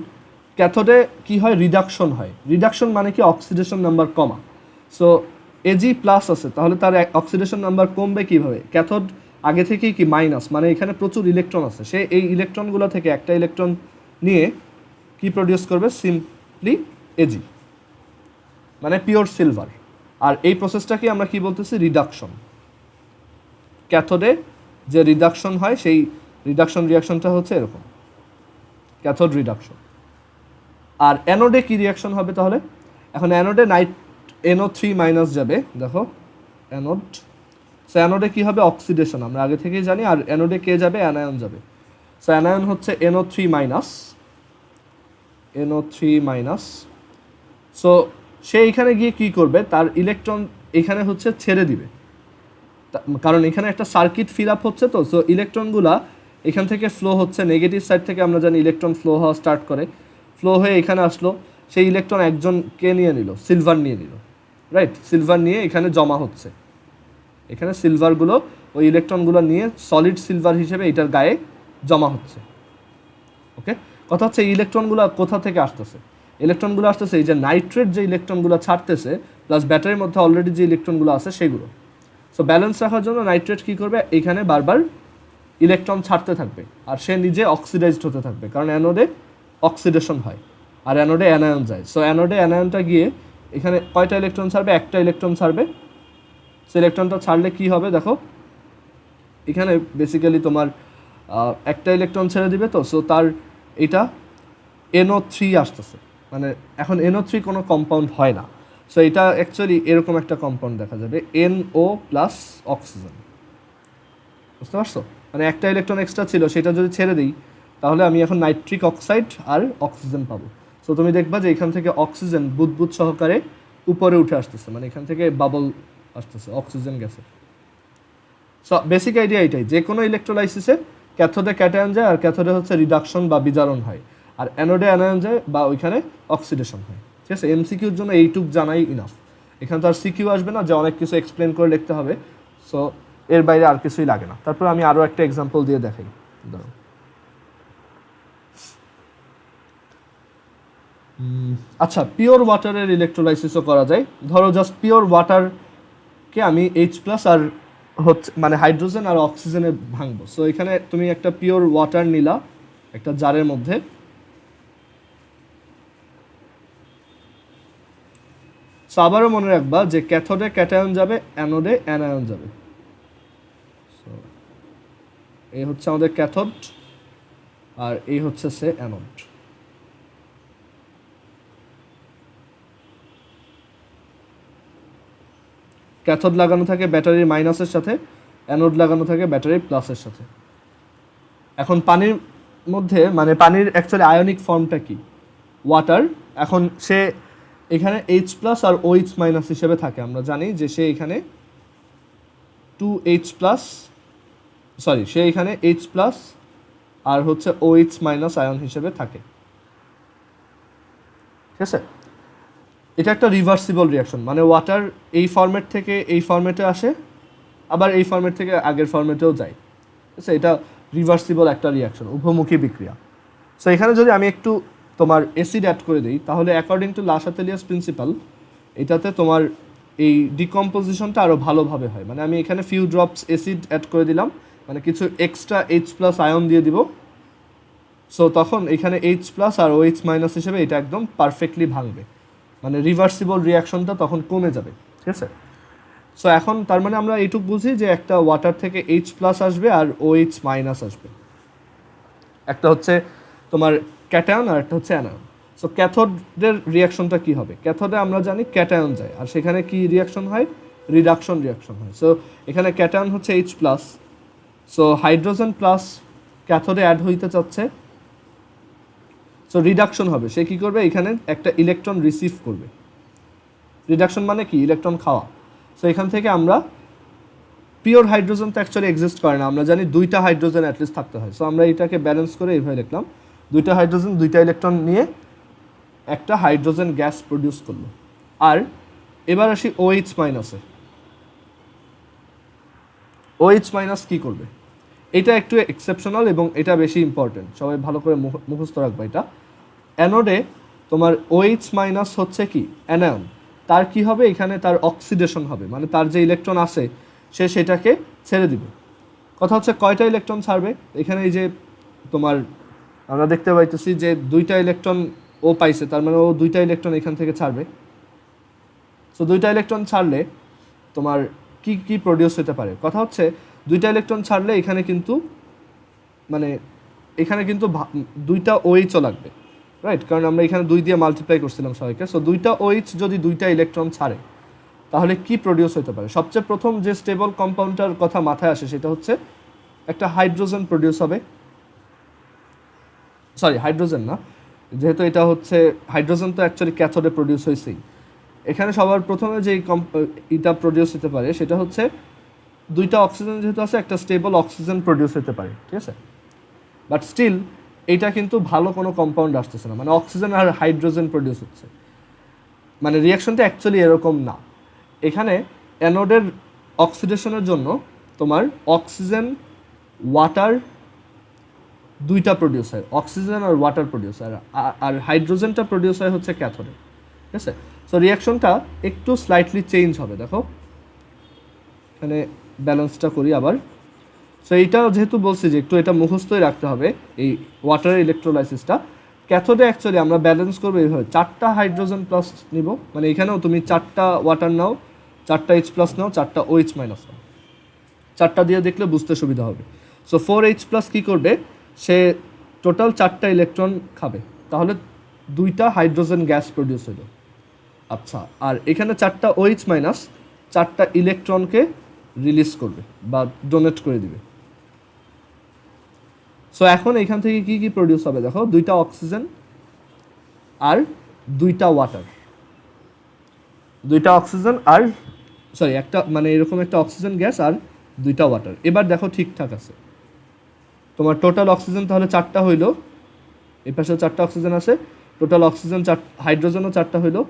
ক্যাথোডে কি হয়? রিডাকশন হয়। রিডাকশন মানে কি? অক্সিডেশন নাম্বার কমা। সো এজি প্লাস আছে, তাহলে তার অক্সিডেশন নাম্বার কমবে কিভাবে? ক্যাথোড আগে থেকেই কি মাইনাস, মানে এখানে প্রচুর ইলেকট্রন আছে, সে এই ইলেকট্রনগুলো থেকে একটা ইলেকট্রন নিয়ে কি প্রডিউস করবে? সিম্পলি এজি, মানে পিওর সিলভার। আর এই প্রসেসটাকে আমরা কি বলতেছি? রিডাকশন। ক্যাথোডে যে রিডাকশন হয় সেই রিডাকশন রিয়াকশনটা হচ্ছে এরকম, ক্যাথোড রিডাকশন। আর অ্যানোডে কি রিয়াকশন হবে তাহলে? এখন অ্যানোডে NO3 মাইনাস যাবে, দেখো অ্যানোড। সো অ্যানোডে কি হবে? অক্সিডেশন, আমরা আগে থেকেই জানি। আর অ্যানোডে কে যাবে? অ্যানায়ন যাবে। সো অ্যানায়ন হচ্ছে NO3 minus, NO3 minus. So সে এখানে গিয়ে কি করবে? তার ইলেকট্রন এখানে হচ্ছে ছেড়ে দিবে, কারণ এখানে একটা সার্কিট ফিল আপ হচ্ছে, তো সো ইলেকট্রনগুলা এখান থেকে ফ্লো হচ্ছে, নেগেটিভ সাইড থেকে আমরা জানি ইলেকট্রন ফ্লো হওয়া স্টার্ট করে, ফ্লো হয়ে এখানে আসলো, সেই ইলেকট্রন একজনকে নিয়ে নিল, সিলভার নিয়ে নিল, রাইট? সিলভার নিয়ে এখানে জমা হচ্ছে, এখানে সিলভারগুলো ওই ইলেকট্রনগুলো নিয়ে সলিড সিলভার হিসেবে এটার গায়ে জমা হচ্ছে। ওকে, কথা হচ্ছে এই ইলেকট্রনগুলো কোথা থেকে আসতেছে? ইলেকট্রনগুলো আসতেছে এই যে নাইট্রেট যে ইলেকট্রনগুলো ছাড়তেছে, প্লাস ব্যাটারির মধ্যে অলরেডি যে ইলেকট্রনগুলো আছে সেগুলো। সো ব্যালেন্স রাখার জন্য নাইট্রেট কী করবে? এখানে বারবার ইলেকট্রন ছাড়তে থাকবে, আর সে নিজে অক্সিডাইজড হতে থাকবে, কারণ অ্যানোডে অক্সিডেশন হয় আর অ্যানোডে অ্যানায়ন যায়। সো অ্যানোডে অ্যানায়নটা গিয়ে এখানে কয়টা ইলেকট্রন ছাড়বে? একটা ইলেকট্রন ছাড়বে। সে ইলেকট্রনটা ছাড়লে কি হবে দেখো, এখানে বেসিক্যালি তোমার একটা ইলেকট্রন ছেড়ে দিবে, তো সো তার এটা NO3 আসতেছে, মানে এখন NO3 কোনো কম্পাউন্ড হয় না, সো এটা অ্যাকচুয়ালি এরকম একটা কম্পাউন্ড দেখা যাবে, NO প্লাস অক্সিজেন। বুঝতে পারছো? মানে একটা ইলেকট্রন এক্সট্রা ছিল, সেটা যদি ছেড়ে দিই তাহলে আমি এখন নাইট্রিক অক্সাইড আর অক্সিজেন পাবো। সো তুমি দেখবা যে এখান থেকে অক্সিজেন বুদবুদ সহকারে উপরে উঠে আসতেছে, মানে এখান থেকে বাবল আসতেছে অক্সিজেন গ্যাসের। সো বেসিক আইডিয়া এটাই, যে কোনো ইলেকট্রোলাইসিসে ক্যাথোডে ক্যাটায়ন যায়, আর ক্যাথোডে হচ্ছে রিডাকশন বা বিজারণ হয়, আর অ্যানোডে অ্যানায়ন যায় বা ওইখানে অক্সিডেশন হয়। ঠিক আছে, এমসিকিউর জন্য এইটুক জানাই ইনাফ। এখানে তো আর সিকিউ আসবে না যে অনেক কিছু এক্সপ্লেন করে লিখতে হবে, সো এর বাইরে আর কিছুই লাগে না। তারপর আমি আরও একটা এক্সাম্পল দিয়ে দেখাই। ধরো আচ্ছা, পিওর ওয়াটারের ইলেকট্রোলাইসিসও করা যায়। ধরো জাস্ট পিওর ওয়াটারকে আমি এইচ প্লাস আর হচ্ছে মানে হাইড্রোজেন আর অক্সিজেনে ভাঙবো। সো এখানে তুমি একটা পিওর ওয়াটার নিলা একটা জারের মধ্যে, সো আবারও মনে রাখবা যে ক্যাথোডে ক্যাটায়ন যাবে, অ্যানোডে অ্যানায়ন যাবে। সো এই হচ্ছে আমাদের ক্যাথোড আর এই হচ্ছে সে অ্যানোড। ক্যাথোড লাগানো থাকে ব্যাটারির মাইনাসের সাথে, অ্যানোড লাগানো থাকে ব্যাটারির প্লাসের সাথে। এখন পানির মধ্যে মানে পানির অ্যাকচুয়ালি আয়নিক ফর্মটা কি? ওয়াটার। এখন সে এখানে এইচ প্লাস আর ওইচ মাইনাস হিসেবে থাকে। আমরা জানি যে সে এখানে 2H প্লাস, সরি সে এখানে H প্লাস আর হচ্ছে OH মাইনাস আয়ন হিসেবে থাকে। ঠিক আছে, এটা একটা রিভার্সিবল রিয়াকশন, মানে ওয়াটার এই ফরম্যাট থেকে এই ফরম্যাটে আসে, আবার এই ফরম্যাট থেকে আগের ফরম্যাটেও যায়। ঠিক আছে, এটা রিভার্সিবল একটা রিয়াকশন, উভমুখী বিক্রিয়া। সো এখানে যদি আমি একটু তোমার অ্যাসিড অ্যাড করে দিই, তাহলে অ্যাকর্ডিং টু লাশাতেলিয়াস প্রিন্সিপাল এটাতে তোমার এই ডিকম্পোজিশনটা আরও ভালোভাবে হয়। মানে আমি এখানে ফিউ ড্রপস অ্যাসিড অ্যাড করে দিলাম, মানে কিছু এক্সট্রা H প্লাস আয়ন দিয়ে দিব। সো তখন এখানে H প্লাস আর OH মাইনাস হিসেবে এটা একদম পারফেক্টলি ভাঙবে, মানে রিভার্সিবল রিয়াকশনটা তখন কমে যাবে। ঠিক আছে, সো এখন তার মানে আমরা এইটুকু বুঝি যে একটা ওয়াটার থেকে H প্লাস আসবে আর OH মাইনাস আসবে, একটা হচ্ছে তোমার ক্যাটায়ন আর একটা হচ্ছে অ্যানায়ন। সো ক্যাথোডের রিয়াকশনটা কি হবে? ক্যাথোডে আমরা জানি ক্যাটায়ন যায়, আর সেখানে কি রিয়াকশন হয়? রিডাকশন রিয়াকশন হয়। সো এখানে ক্যাটায়ন হচ্ছে H plus, so hydrogen plus ক্যাথোডে অ্যাড হইতে চাচ্ছে, সো রিডাকশন হবে। সে কী করবে? এখানে একটা ইলেকট্রন রিসিভ করবে। রিডাকশন মানে কি? ইলেকট্রন খাওয়া। সো এখান থেকে আমরা পিওর হাইড্রোজেন তো অ্যাকচুয়ালি এক্সিস্ট করে না, আমরা জানি দুইটা হাইড্রোজেন অ্যাটলিস্ট থাকতে হয়। সো আমরা এটাকে ব্যালেন্স করে এইভাবে লিখলাম, দুইটা হাইড্রোজেন দুইটা ইলেকট্রন নিয়ে একটা হাইড্রোজেন গ্যাস প্রডিউস করলো। আর এবার আসি OH মাইনাসে। OH মাইনাস কী করবে? এটা একটু এক্সেপশনাল এবং এটা বেশি ইম্পর্টেন্ট, সবাই ভালো করে মুখস্থ রাখবে এটা। অ্যানোডে তোমার OH মাইনাস হচ্ছে কি? অ্যানায়ন। তার কি হবে? এখানে তার অক্সিডেশন হবে, মানে তার যে ইলেকট্রন আছে সে সেটাকে ছেড়ে দিবে। কথা হচ্ছে কয়টা ইলেকট্রন ছাড়বে? এখানে এই যে তোমার আমরা দেখতে পাইতেছি যে দুইটা ইলেকট্রন ও পাইছে, তার মানে ও দুইটা ইলেকট্রন এখান থেকে ছাড়বে। সো দুইটা ইলেকট্রন ছাড়লে তোমার কি কি প্রডিউস হতে পারে? কথা হচ্ছে দুইটা ইলেকট্রন ছাড়লে এখানে কিন্তু মানে এখানে কিন্তু দুইটা OH লাগবে, রাইট? কারণ আমরা এখানে 2 দিয়ে মাল্টিপ্লাই করছিলাম সবাইকে। সো দুইটা OH যদি দুইটা ইলেকট্রন ছাড়ে তাহলে কি প্রডিউস হতে পারে? সবচেয়ে প্রথম যে স্টেবল কম্পাউন্ডটার কথা মাথায় আসে সেটা হচ্ছে একটা হাইড্রোজেন প্রডিউস হবে। সরি, হাইড্রোজেন না, যেহেতু এটা হচ্ছে হাইড্রোজেন তো অ্যাকচুয়ালি ক্যাথোডে প্রডিউস হয়েছেই। এখানে সবার প্রথমে যেই এটা প্রডিউস হতে পারে সেটা হচ্ছে দুইটা অক্সিজেন যেহেতু আছে, একটা স্টেবল অক্সিজেন প্রডিউস হতে পারে। ঠিক আছে, বাট স্টিল এটা কিন্তু ভালো কোনো কম্পাউন্ড আসতেছে না, মানে অক্সিজেন আর হাইড্রোজেন প্রডিউস হচ্ছে, মানে রিয়াকশনটা অ্যাকচুয়ালি এরকম না। এখানে অ্যানোডের অক্সিডেশনের জন্য তোমার অক্সিজেন ওয়াটার দুইটা প্রডিউস হয়, অক্সিজেন আর ওয়াটার প্রডিউস হয়, আর হাইড্রোজেনটা প্রডিউস হয় হচ্ছে ক্যাথোডে। ঠিক আছে, সো রিয়াকশনটা একটু স্লাইটলি চেঞ্জ হবে। দেখো এখানে ব্যালেন্সটা করি আবার। সো এইটা যেহেতু বলছি যে একটু এটা মুখস্থই রাখতে হবে, এই ওয়াটারের ইলেকট্রোলাইসিসটা। ক্যাথোডে অ্যাকচুয়ালি আমরা ব্যালেন্স করবো এইভাবে, 4টা হাইড্রোজেন প্লাস নিব, মানে এখানেও তুমি 4টা ওয়াটার নাও, 4টা H প্লাস নাও, 4টা OH মাইনাস নাও, 4টা দিয়ে দেখলে বুঝতে সুবিধা হবে। সো 4H প্লাস কী করবে? সে টোটাল 4টা ইলেকট্রন খাবে, তাহলে 2টা হাইড্রোজেন গ্যাস প্রডিউস হলো। আচ্ছা, আর এখানে 4টা OH মাইনাস 4টা ইলেকট্রনকে রিলিজ করবে বা ডোনেট করে দিবে। সো এখন এখান থেকে কি কি প্রডিউস হবে? দেখো, 2টা অক্সিজেন আর 2টা ওয়াটার, 2টা অক্সিজেন আর সরি একটা মানে এরকম একটা অক্সিজেন গ্যাস আর 2টা ওয়াটার। এবার দেখো ঠিকঠাক আছে, তোমার টোটাল অক্সিজেন তাহলে 4টা হইলো, এই পাশেও 4টা অক্সিজেন আছে, টোটাল অক্সিজেন হাইড্রোজেনও 4টা হইলো,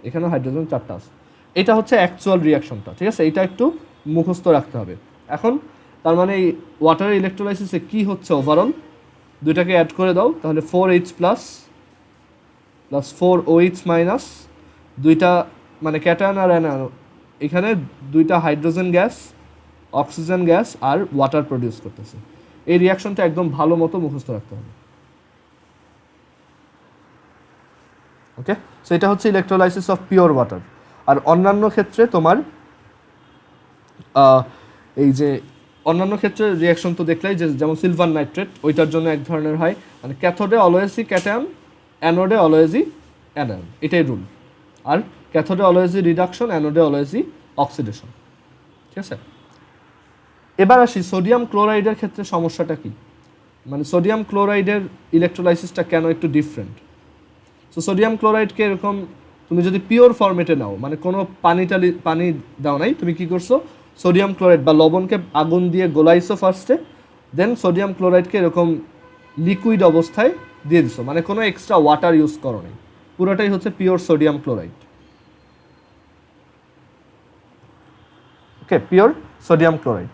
এখানেও হাইড্রোজেন 4টা আছে। এটা হচ্ছে অ্যাকচুয়াল রিয়াকশনটা। ঠিক আছে, এটা একটু মুখস্থ রাখতে হবে। এখন তার মানে এই ওয়াটারের ইলেকট্রোলাইসিসে কী হচ্ছে ওভারঅল? দুইটাকে অ্যাড করে দাও, তাহলে 4H plus plus 4OH minus, দুইটা মানে ক্যাটায়ন আর অ্যানায়ন, এখানে দুইটা হাইড্রোজেন গ্যাস, অক্সিজেন গ্যাস আর ওয়াটার প্রডিউস করতেছে। এই রিয়াকশনটা একদম ভালো মতো মুখস্থ রাখতে হবে। ওকে, সো এটা হচ্ছে ইলেকট্রোলাইসিস অফ পিওর ওয়াটার। আর অন্যান্য ক্ষেত্রে তোমার এই যে অন্যান্য ক্ষেত্রে রিয়াকশন তো দেখলেই, যে যেমন সিলভার নাইট্রেট, ওইটার জন্য এক ধরনের হয়, মানে ক্যাথোডে অলওয়েজই ক্যাটায়ন, অ্যানোডে অলওয়েজই অ্যানায়ন, এটাই রুল। আর ক্যাথোডে অলওয়েজই রিডাকশন, অ্যানোডে অলওয়েজই অক্সিডেশন। ঠিক আছে, এবার আসি সোডিয়াম ক্লোরাইডের ক্ষেত্রে সমস্যাটা কি, মানে সোডিয়াম ক্লোরাইডের ইলেকট্রোলাইসিসটা কেন একটু ডিফারেন্ট। সো সোডিয়াম ক্লোরাইডকে এরকম তুমি যদি পিওর ফরম্যাটে নাও, মানে কোনো পানি দাও নাই, তুমি কি করছো, সোডিয়াম ক্লোরাইড বা লবণকে আগুন দিয়ে গোলাইছো ফার্স্টে, দেন সোডিয়াম ক্লোরাইডকে এরকম লিকুইড অবস্থায় দিয়ে দিছো, মানে কোনো এক্সট্রা ওয়াটার ইউজ করো নাই, পুরোটাই হচ্ছে পিওর সোডিয়াম ক্লোরাইড। ওকে, পিওর সোডিয়াম ক্লোরাইড।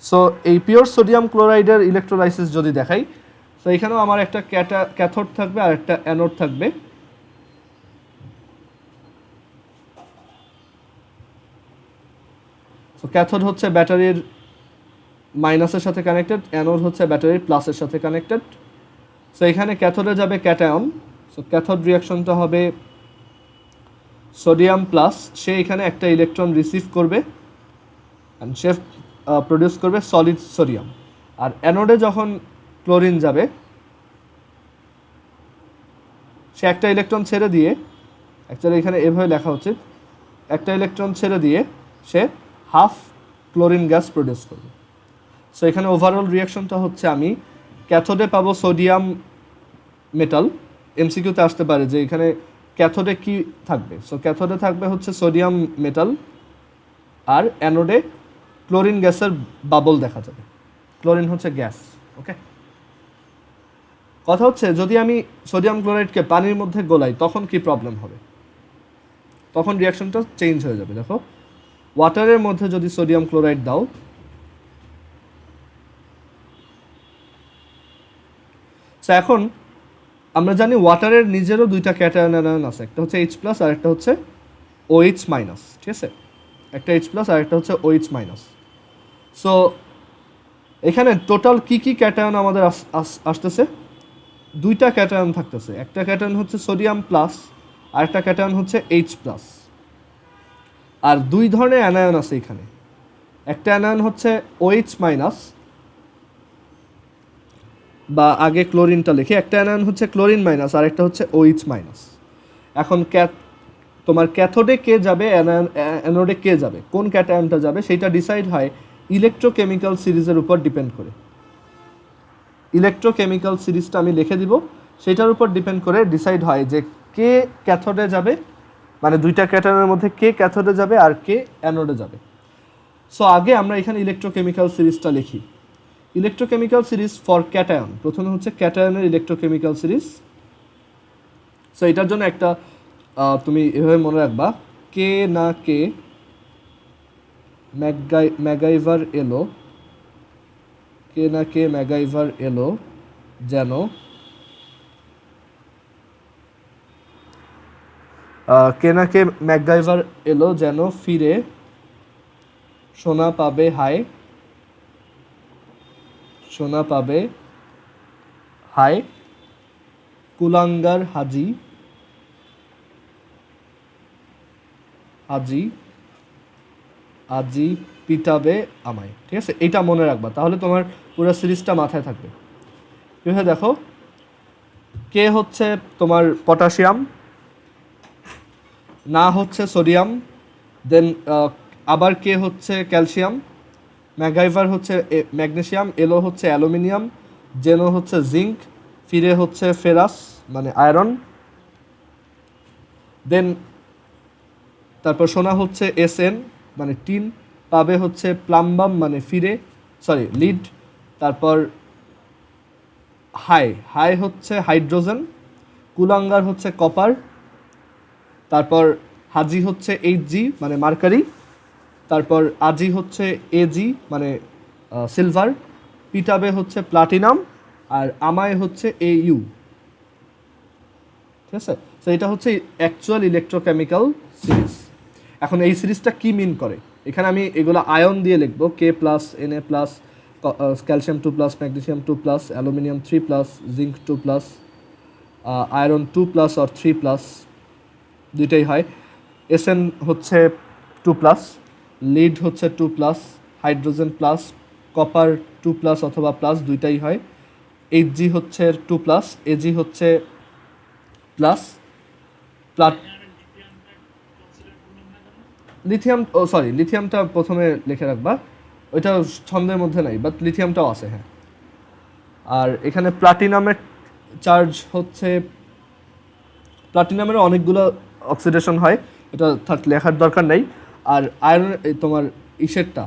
সো এই পিওর সোডিয়াম ক্লোরাইডের ইলেকট্রোলাইসিস যদি দেখাই, তো এখানেও আমার একটা ক্যাথোড থাকবে আর একটা অ্যানোড থাকবে। সো ক্যাথোড হচ্ছে ব্যাটারির মাইনাসের সাথে কানেক্টেড, অ্যানোড হচ্ছে ব্যাটারির প্লাসের সাথে কানেক্টেড। সো এখানে ক্যাথোডে যাবে ক্যাটায়ন, সো ক্যাথোড রিয়াকশনটা হবে সোডিয়াম প্লাস, সে এখানে একটা ইলেকট্রন রিসিভ করবে অ্যান্ড সে প্রডিউস করবে সলিড সোডিয়াম। আর অ্যানোডে যখন ক্লোরিন যাবে, সে একটা ইলেকট্রন ছেড়ে দিয়ে, অ্যাকচুয়ালি এখানে এভাবে লেখা উচিত, একটা ইলেকট্রন ছেড়ে দিয়ে সে হাফ ক্লোরিন গ্যাস প্রডিউস করবে। সো এখানে ওভারঅল রিয়াকশনটা হচ্ছে, আমি ক্যাথোডে পাবো সোডিয়াম মেটাল, এমসিকিউতে আসতে পারে যে এখানে ক্যাথোডে কি থাকবে। সো ক্যাথোডে থাকবে হচ্ছে সোডিয়াম মেটাল, আর অ্যানোডে ক্লোরিন গ্যাসের বাবল দেখা যাবে, ক্লোরিন হচ্ছে গ্যাস। ওকে, কথা হচ্ছে যদি আমি সোডিয়াম ক্লোরাইডকে পানির মধ্যে গোলাই তখন কি প্রবলেম হবে, তখন রিয়াকশনটা চেঞ্জ হয়ে যাবে। দেখো, ওয়াটারের মধ্যে যদি সোডিয়াম ক্লোরাইড দাও, সো এখন আমরা জানি ওয়াটারের নিজেরও দুইটা ক্যাটায়ন অ্যানায়ন আছে, একটা হচ্ছে H প্লাস আর একটা হচ্ছে OH মাইনাস। ঠিক আছে, একটা H প্লাস আর একটা হচ্ছে OH মাইনাস। সো এখানে টোটাল কি কি ক্যাটায়ন আমাদের আসতেছে, দুইটা ক্যাটায়ন থাকতেছে, একটা ক্যাটায়ন হচ্ছে সোডিয়াম প্লাস আর একটা ক্যাটায়ন হচ্ছে H প্লাস। আর দুই ধরনের অ্যানায়ন আছে এখানে, একটা অ্যানায়ন হচ্ছে OH মাইনাস, বা আগে ক্লোরিনটা লিখি, একটা অ্যানায়ন হচ্ছে ক্লোরিন মাইনাস আর একটা হচ্ছে OH মাইনাস। এখন তোমার ক্যাথোডে কে যাবে, অ্যানোডে কে যাবে, কোন ক্যাটায়নটা যাবে, সেটা ডিসাইড হয় ইলেকট্রোকেমিক্যাল সিরিজের উপর ডিপেন্ড করে। ইলেকট্রোকেমিক্যাল সিরিজটা আমি লিখে দিব, সেটার উপর ডিপেন্ড করে ডিসাইড হয় যে কে ক্যাথোডে যাবে, মানে দুইটা ক্যাটায়নের মধ্যে কে ক্যাথোডে যাবে আর কে অ্যানোডে যাবে। সো আগে আমরা এখানে ইলেকট্রোকেমিক্যাল সিরিজটা লিখি। ইলেকট্রোকেমিক্যাল সিরিজ ফর ক্যাটায়ন, প্রথমে হচ্ছে ক্যাটায়নের ইলেকট্রোকেমিক্যাল সিরিজ। সো এটার জন্য একটা তুমি এভাবে মনে রাখবা, কে না কে ম্যাগাইভার এলো, কে না কে ম্যাগাইভার এলো যেন কে না কে ম্যাগাইভার এলো যেন ফিরে সোনা পাবে হায়, সোনা পাবে হায় কুলাঙ্গার হাজি, আজি আজি পিটাবে আমায়। ঠিক আছে, এইটা মনে রাখবা, তাহলে তোমার পুরো সিরিজটা মাথায় থাকবে। এভাবে দেখো, কে হচ্ছে তোমার পটাশিয়াম, না হচ্ছে সোডিয়াম, দেন আবার কে হচ্ছে ক্যালসিয়াম, ম্যাগাইভার হচ্ছে ম্যাগনেসিয়াম, এলো হচ্ছে অ্যালুমিনিয়াম, জেনো হচ্ছে জিঙ্ক, ফিরে হচ্ছে ফেরাস মানে আয়রন, দেন তারপর সোনা হচ্ছে SN মানে টিন, পাবে হচ্ছে প্লাম্বাম মানে ফিরে লিড, তারপর হাই হচ্ছে হাইড্রোজেন, কুলাঙ্গার হচ্ছে কপার, তারপর হাজি হচ্ছে Hg মানে মার্কারি, তারপর আজি হচ্ছে Ag মানে সিলভার, পিটাবে হচ্ছে প্লাটিনাম, আর আমায় হচ্ছে Au। ঠিক আছে? সো এটা হচ্ছে অ্যাকচুয়াল ইলেকট্রোকেমিক্যাল সিরিজ। এখন এই সিরিজটা কি মিন করে, এখানে আমি এগুলো আয়ন দিয়ে লিখবো, K plus, Na plus, calcium 2 plus, magnesium 2 plus, aluminium 3 plus, zinc 2 plus, iron 2 plus or 3 plus, দুইটাই হয়। Sn হচ্ছে 2 প্লাস, লিড হচ্ছে 2 plus, hydrogen plus, copper 2 plus অথবা প্লাস, দুইটাই হয়। Hg হচ্ছে 2 প্লাস, Ag হচ্ছে প্লাস, লিথিয়াম, ও সরি, লিথিয়ামটা প্রথমে লিখে রাখবা, ওইটা ছন্দের মধ্যে নাই, বাট লিথিয়ামটাও আছে, হ্যাঁ। আর এখানে প্লাটিনামের চার্জ হচ্ছে, প্লাটিনামের অনেকগুলো অক্সিডেশন হয়, এটা লেখার দরকার নেই। আর আয়রন তোমার ইসেরটা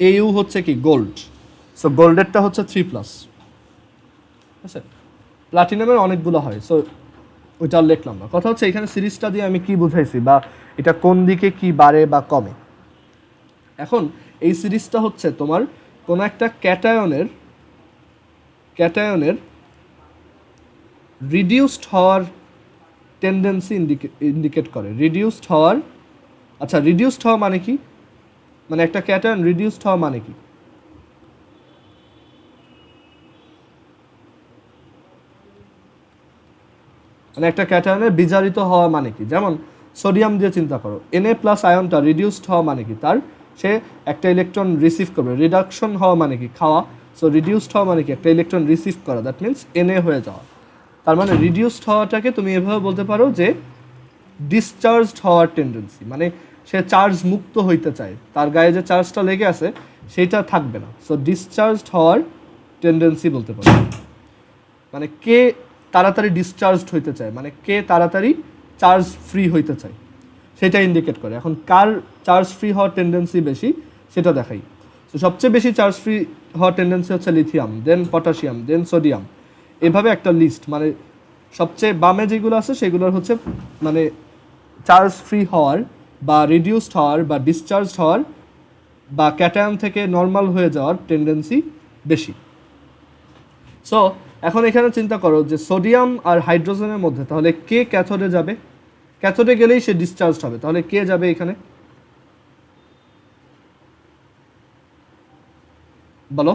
Au হচ্ছে কি গোল্ড, সো গোল্ডেরটা হচ্ছে 3 প্লাস, ঠিক আছে? প্লাটিনামের অনেকগুলো হয়, সো ওইটা লিখলাম না। কথা হচ্ছে এখানে সিরিজটা দিয়ে আমি কি বুঝাইছি বা এটা কোন দিকে কি বাড়ে বা কমে। এখন এই সিরিজটা হচ্ছে তোমার কোনো একটা ক্যাটায়নের রিডিউসড হওয়ার টেন্ডেন্সি ইন্ডিকেট করে। রিডিউসড হওয়ার, আচ্ছা রিডিউসড হওয়া মানে কি, মানে একটা ক্যাটায়ন রিডিউসড হওয়া মানে কি? মানে একটা ক্যাটায়নের বিজারিত হওয়া মানে কি? যেমন সোডিয়াম দিয়ে চিন্তা করো, Na প্লাস আয়নটা রিডিউসড হওয়া মানে কি? তার সে একটা ইলেকট্রন রিসিভ করবে। রিডাকশন হওয়া মানে কি? খাওয়া। সো রিডিউসড হওয়া মানে কি? একটা ইলেকট্রন রিসিভ করা, দ্যাট মিনস Na হয়ে যাওয়া। তার মানে রিডিউসড হওয়াটাকে তুমি এভাবে বলতে পারো যে ডিসচার্জড হওয়ার টেন্ডেন্সি, মানে সে চার্জ মুক্ত হইতে চায়, তার গায়ে যে চার্জটা লেগে আছে সেইটা থাকবে না। সো ডিসচার্জড হওয়ার টেন্ডেন্সি বলতে পারো, মানে কে তাড়াতাড়ি ডিসচার্জড হইতে চায়, মানে কে তাড়াতাড়ি চার্জ ফ্রি হইতে চায়, সেটা ইন্ডিকেট করে। এখন কার চার্জ ফ্রি হওয়ার টেন্ডেন্সি বেশি সেটা দেখাই। তো সবচেয়ে বেশি চার্জ ফ্রি হওয়ার টেন্ডেন্সি হচ্ছে লিথিয়াম, দেন পটাশিয়াম, দেন সোডিয়াম, এভাবে একটা লিস্ট। মানে সবচেয়ে বামে যেগুলো আছে সেগুলোর হচ্ছে মানে চার্জ ফ্রি হওয়ার বা রিডিউসড হওয়ার বা ডিসচার্জড হওয়ার বা ক্যাটায়ন থেকে নর্মাল হয়ে যাওয়ার টেন্ডেন্সি বেশি। সো এখন এখানে চিন্তা করো যে সোডিয়াম আর হাইড্রোজেনের মধ্যে তাহলে কে ক্যাথোডে যাবে? ক্যাথোডে গেলেই সে ডিসচার্জ হবে, তাহলে কে যাবে এখানে বলো?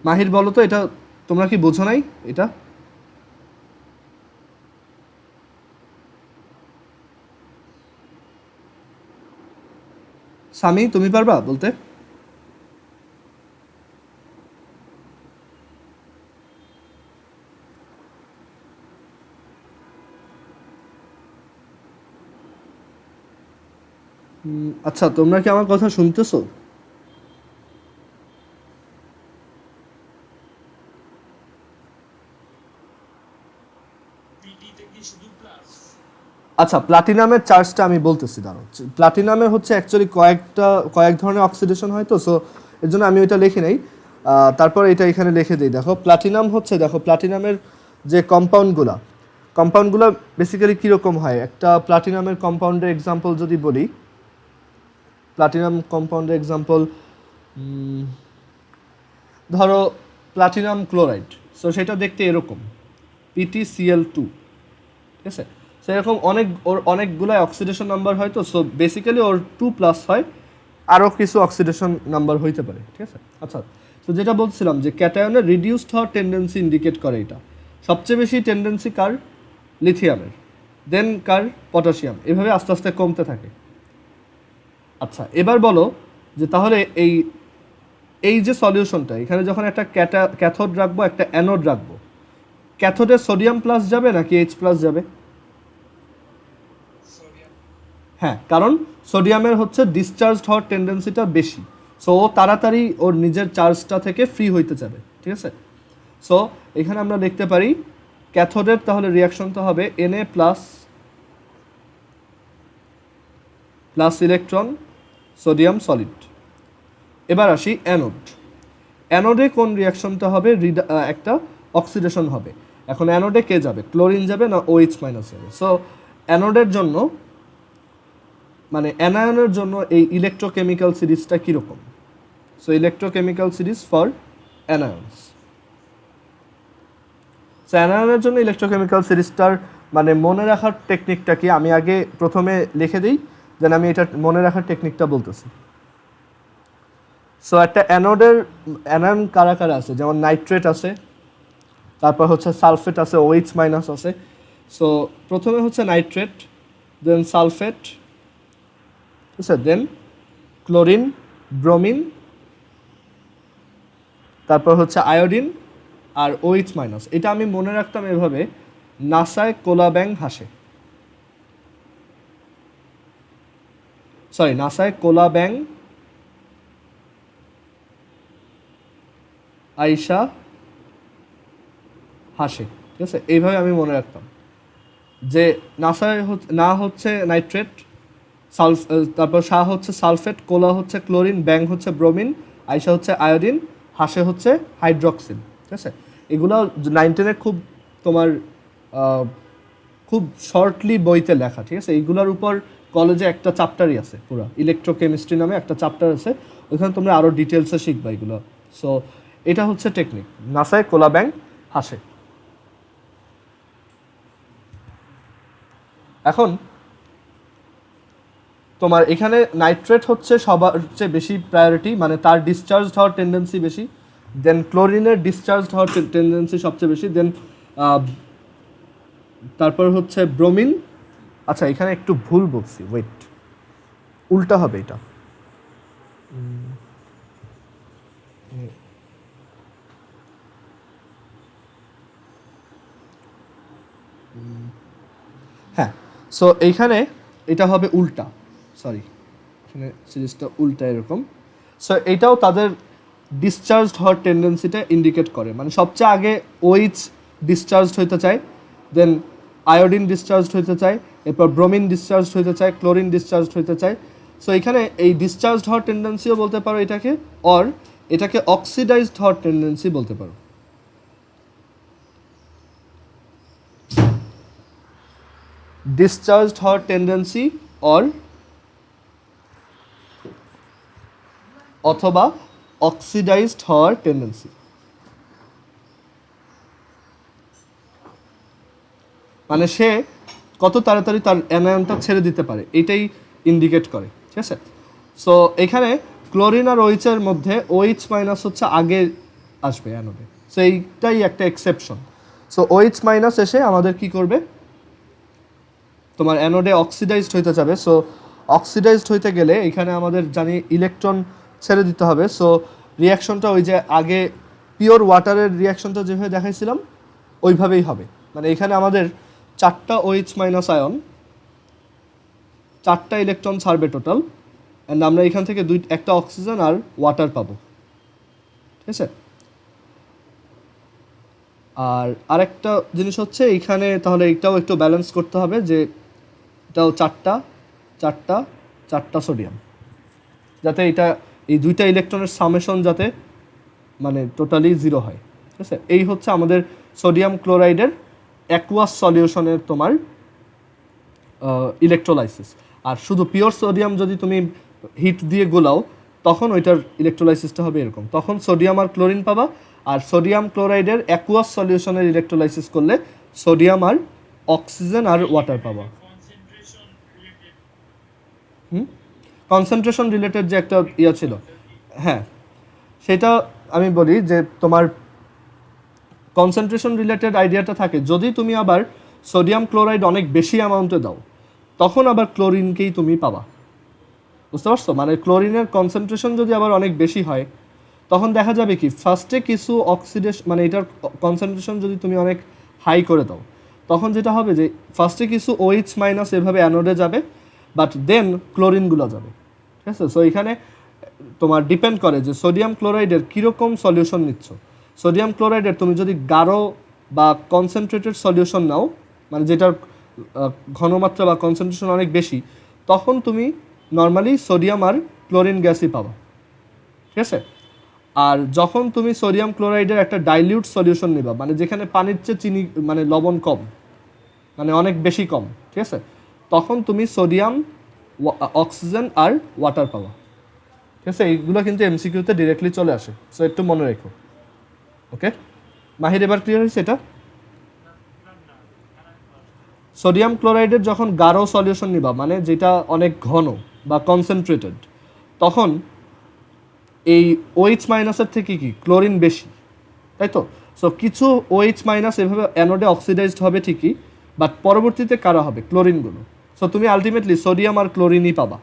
মাহির বলো তো, এটা তোমরা কি বোঝো নাই এটা? সামি তুমি পারবা বলতে? আচ্ছা, তোমরা কি আমার কথা শুনতেছো? আচ্ছা, প্লাটিনামের চার্জটা আমি বলতেছি, দাঁড়ো। প্লাটিনামের হচ্ছে অ্যাকচুয়ালি কয়েক ধরনের অক্সিডেশন হয়, তো সো এর জন্য আমি ওইটা লিখে নেই। তারপর এটা এখানে লিখে দিই। দেখো প্লাটিনাম হচ্ছে, দেখো প্লাটিনামের যে কম্পাউন্ডগুলো বেসিক্যালি কীরকম হয়। একটা প্লাটিনামের কম্পাউন্ডের এক্সাম্পল যদি বলি, প্লাটিনাম কম্পাউন্ডের এক্সাম্পল ধরো প্লাটিনাম ক্লোরাইড, সো সেটা দেখতে এরকম PtCl2, ঠিক আছে? সেরকম অনেকগুলো অক্সিডেশন নাম্বার হয়, তো সো বেসিক্যালি ওর 2 প্লাস হয়, আরও কিছু অক্সিডেশন নাম্বার হইতে পারে, ঠিক আছে? আচ্ছা, তো যেটা বলছিলাম যে ক্যাটায়নের রিডিউসড হওয়ার টেন্ডেন্সি ইন্ডিকেট করে এটা। সবচেয়ে বেশি টেন্ডেন্সি কার? লিথিয়ামের, দেন কার? পটাশিয়াম, এভাবে আস্তে আস্তে কমতে থাকে। আচ্ছা, এবার বলো যে তাহলে এই যে সলিউশনটা, এখানে যখন একটা ক্যাথোড রাখবো, একটা অ্যানোড রাখবো, ক্যাথোডে সোডিয়াম প্লাস যাবে নাকি H প্লাস যাবে? হ্যাঁ, কারণ সোডিয়ামের হচ্ছে ডিসচার্জড হওয়ার টেন্ডেন্সিটা বেশি, সো ও তাড়াতাড়ি ওর নিজের চার্জটা থেকে ফ্রি হইতে যাবে, ঠিক আছে? সো এখানে আমরা লিখতে পারি ক্যাথোডের তাহলে রিয়াকশনটা হবে Na plus electron, sodium solid. এবার আসি অ্যানোডে কোন রিয়াকশনটা হবে? একটা অক্সিডেশন হবে। এখন অ্যানোডে কে যাবে? ক্লোরিন যাবে না OH মাইনাস যাবে? সো অ্যানোডের জন্য মানে অ্যানায়নের জন্য এই ইলেকট্রোকেমিক্যাল সিরিজটা কীরকম। So electrochemical series for anions. So অ্যানায়নের জন্য ইলেকট্রোকেমিক্যাল সিরিজটার মানে মনে রাখার টেকনিকটা কি আমি আগে প্রথমে লিখে দিই, দেন আমি এটা মনে রাখার টেকনিকটা বলতেছি। সো একটা অ্যানোডের অ্যানায়ন কারা কারা আছে, যেমন নাইট্রেট আছে, তারপর হচ্ছে সালফেট আছে, OH মাইনাস আছে। সো প্রথমে হচ্ছে নাইট্রেট, দেন সালফেট, ঠিক আছে, দেন ক্লোরিন, ব্রোমিন, তারপর হচ্ছে আয়োডিন আর OH মাইনাস। এটা আমি মনে রাখতাম এভাবে, নাসায় কোলা ব্যাং হাসে, নাসায় কোলা ব্যাং আইসা হাসে, ঠিক আছে, এইভাবে আমি মনে রাখতাম যে নাসায় না হচ্ছে নাইট্রেট, তারপর শাহ হচ্ছে সালফেট, কোলা হচ্ছে ক্লোরিন, ব্যাং হচ্ছে ব্রোমিন, আইসা হচ্ছে আয়োডিন, হাসে হচ্ছে হাইড্রক্সিল, ঠিক আছে। এগুলো 9-10 খুব তোমার খুব শর্টলি বইতে লেখা, ঠিক আছে। এইগুলোর উপর কলেজে একটা চ্যাপ্টারই আছে, পুরো ইলেকট্রোকেমিস্ট্রি নামে একটা চ্যাপ্টার আছে, ওইখানে তোমরা আরও ডিটেলসে শিখবা এগুলো। সো এটা হচ্ছে টেকনিক, নাসায় কোলা ব্যাং হাসে। এখন তোমার এখানে নাইট্রেট হচ্ছে সবার চেয়ে বেশি প্রায়োরিটি, মানে তার ডিসচার্জ হওয়ার টেন্ডেন্সি বেশি, দেন ক্লোরিনের ডিসচার্জ হওয়ার টেন্ডেন্সি সবচেয়ে বেশি, দেন তারপর হচ্ছে ব্রোমিন। আচ্ছা এখানে একটু ভুল বলছি, ওয়েট, উল্টা হবে এটা। হ্যাঁ, সো এইখানে এটা হবে উল্টা, সরি এখানে সিরিজটা উল্টা এরকম। সো এটাও তাদের ডিসচার্জ হওয়ার টেন্ডেন্সিটা ইন্ডিকেট করে, মানে সবচেয়ে আগে OH ডিসচার্জ হইতে চায়, দেন আয়োডিন ডিসচার্জ হইতে চায়, এরপর ব্রোমিন ডিসচার্জ হইতে চায়, ক্লোরিন ডিসচার্জ হইতে চায়। সো এখানে এই ডিসচার্জ হওয়ার টেন্ডেন্সিও বলতে পারো এটাকে, অর এটাকে অক্সিডাইজড হওয়ার টেন্ডেন্সি বলতে পারো। ডিসচার্জড হওয়ার টেন্ডেন্সি অথবা অক্সিডাইজড হওয়ার টেন্ডেন্সি, মানে সে কত তাড়াতাড়ি তার অ্যানায়নটা ছেড়ে দিতে পারে এটাই ইন্ডিকেট করে, ঠিক আছে। সো এখানে ক্লোরিন আর OH এর মধ্যে OH মাইনাস হচ্ছে আগে আসবে অ্যানোডে, সো এইটাই একটা এক্সেপশন। সো OH মাইনাস এসে আমাদের কি করবে, তোমার অ্যানোডে অক্সিডাইজড হইতে যাবে। সো অক্সিডাইজড হইতে গেলে এখানে আমাদের জানি ইলেকট্রন ছেড়ে দিতে হবে। সো রিয়াকশনটা ওই যে আগে পিওর ওয়াটারের রিয়াকশনটা যেভাবে দেখাইছিলাম ওইভাবেই হবে, মানে এখানে আমাদের 4টা OH মাইনাস আয়ন, 4টা ইলেকট্রন ছাড়বে টোটাল, অ্যান্ড আমরা এখান থেকে একটা অক্সিজেন আর ওয়াটার পাবো, ঠিক আছে। আর আরেকটা জিনিস হচ্ছে এইখানে তাহলে এইটাও একটু ব্যালেন্স করতে হবে, যে এটাও 4টা সোডিয়াম, যাতে এটা এই 2টা ইলেকট্রনের সামেশন যাতে মানে টোটালি 0 হয়, ঠিক আছে। এই হচ্ছে আমাদের সোডিয়াম ক্লোরাইডের অ্যাকুয়াস সলিউশনের তোমার ইলেকট্রোলাইসিস। আর শুধু পিওর সোডিয়াম যদি তুমি হিট দিয়ে গোলাও তখন ওইটার ইলেকট্রোলাইসিসটা হবে এরকম, তখন সোডিয়াম আর ক্লোরিন পাবা। আর সোডিয়াম ক্লোরাইডের অ্যাকুয়াস সলিউশনের ইলেকট্রোলাইসিস করলে সোডিয়াম আর অক্সিজেন আর ওয়াটার পাবা। কনসেন্ট্রেশন রিলেটেড যে একটা ইয়ে ছিল, হ্যাঁ সেটা আমি বলি যে তোমার কনসেন্ট্রেশন রিলেটেড আইডিয়াটা থাকে যদি তুমি আবার সোডিয়াম ক্লোরাইড অনেক বেশি অ্যামাউন্টে দাও তখন আবার ক্লোরিনকেই তুমি পাবা, বুঝতে পারছো। মানে ক্লোরিনের কনসেন্ট্রেশন যদি আবার অনেক বেশি হয় তখন দেখা যাবে কি ফার্স্টে কিছু অক্সিডেশন, মানে এটার কনসেন্ট্রেশন যদি তুমি অনেক হাই করে দাও তখন যেটা হবে যে ফার্স্টে কিছু OH মাইনাস এভাবে অ্যানোডে যাবে, বাট দেন ক্লোরিনগুলো যাবে, ঠিক আছে। সো এখানে তোমার ডিপেন্ড করে যে সোডিয়াম ক্লোরাইডের কীরকম সলিউশন নিচ্ছ। সোডিয়াম ক্লোরাইডের তুমি যদি গাঢ় বা কনসেন্ট্রেটেড সলিউশন নাও, মানে যেটার ঘনমাত্রা বা কনসেন্ট্রেশন অনেক বেশি, তখন তুমি নর্মালি সোডিয়াম আর ক্লোরিন গ্যাসই পাবা, ঠিক আছে। আর যখন তুমি সোডিয়াম ক্লোরাইডের একটা ডাইলিউট সলিউশন নিবা, মানে যেখানে পানির চেয়ে চিনি মানে লবণ কম, মানে অনেক বেশি কম, ঠিক আছে, তখন তুমি সোডিয়াম অক্সিজেন আর ওয়াটার পাওয়া। ঠিক আছে, এইগুলো কিন্তু এমসিকিউতে ডিরেক্টলি চলে আসে, সো একটু মনে রেখো। ওকে মাহির, এবার ক্লিয়ার হয়েছে এটা? সোডিয়াম ক্লোরাইডের যখন গাঢ় সলিউশন নিবা, মানে যেটা অনেক ঘন বা কনসেন্ট্রেটেড, তখন এই OH মাইনাসের থেকে কি ক্লোরিন বেশি, তাই তো? সো কিছু OH মাইনাস এভাবে অ্যানোডে অক্সিডাইজড হবে ঠিকই, বাট পরবর্তীতে কারা হবে? ক্লোরিনগুলো। সো তুমি আলটিমেটলি সোডিয়াম আর ক্লোরিনই পাবা।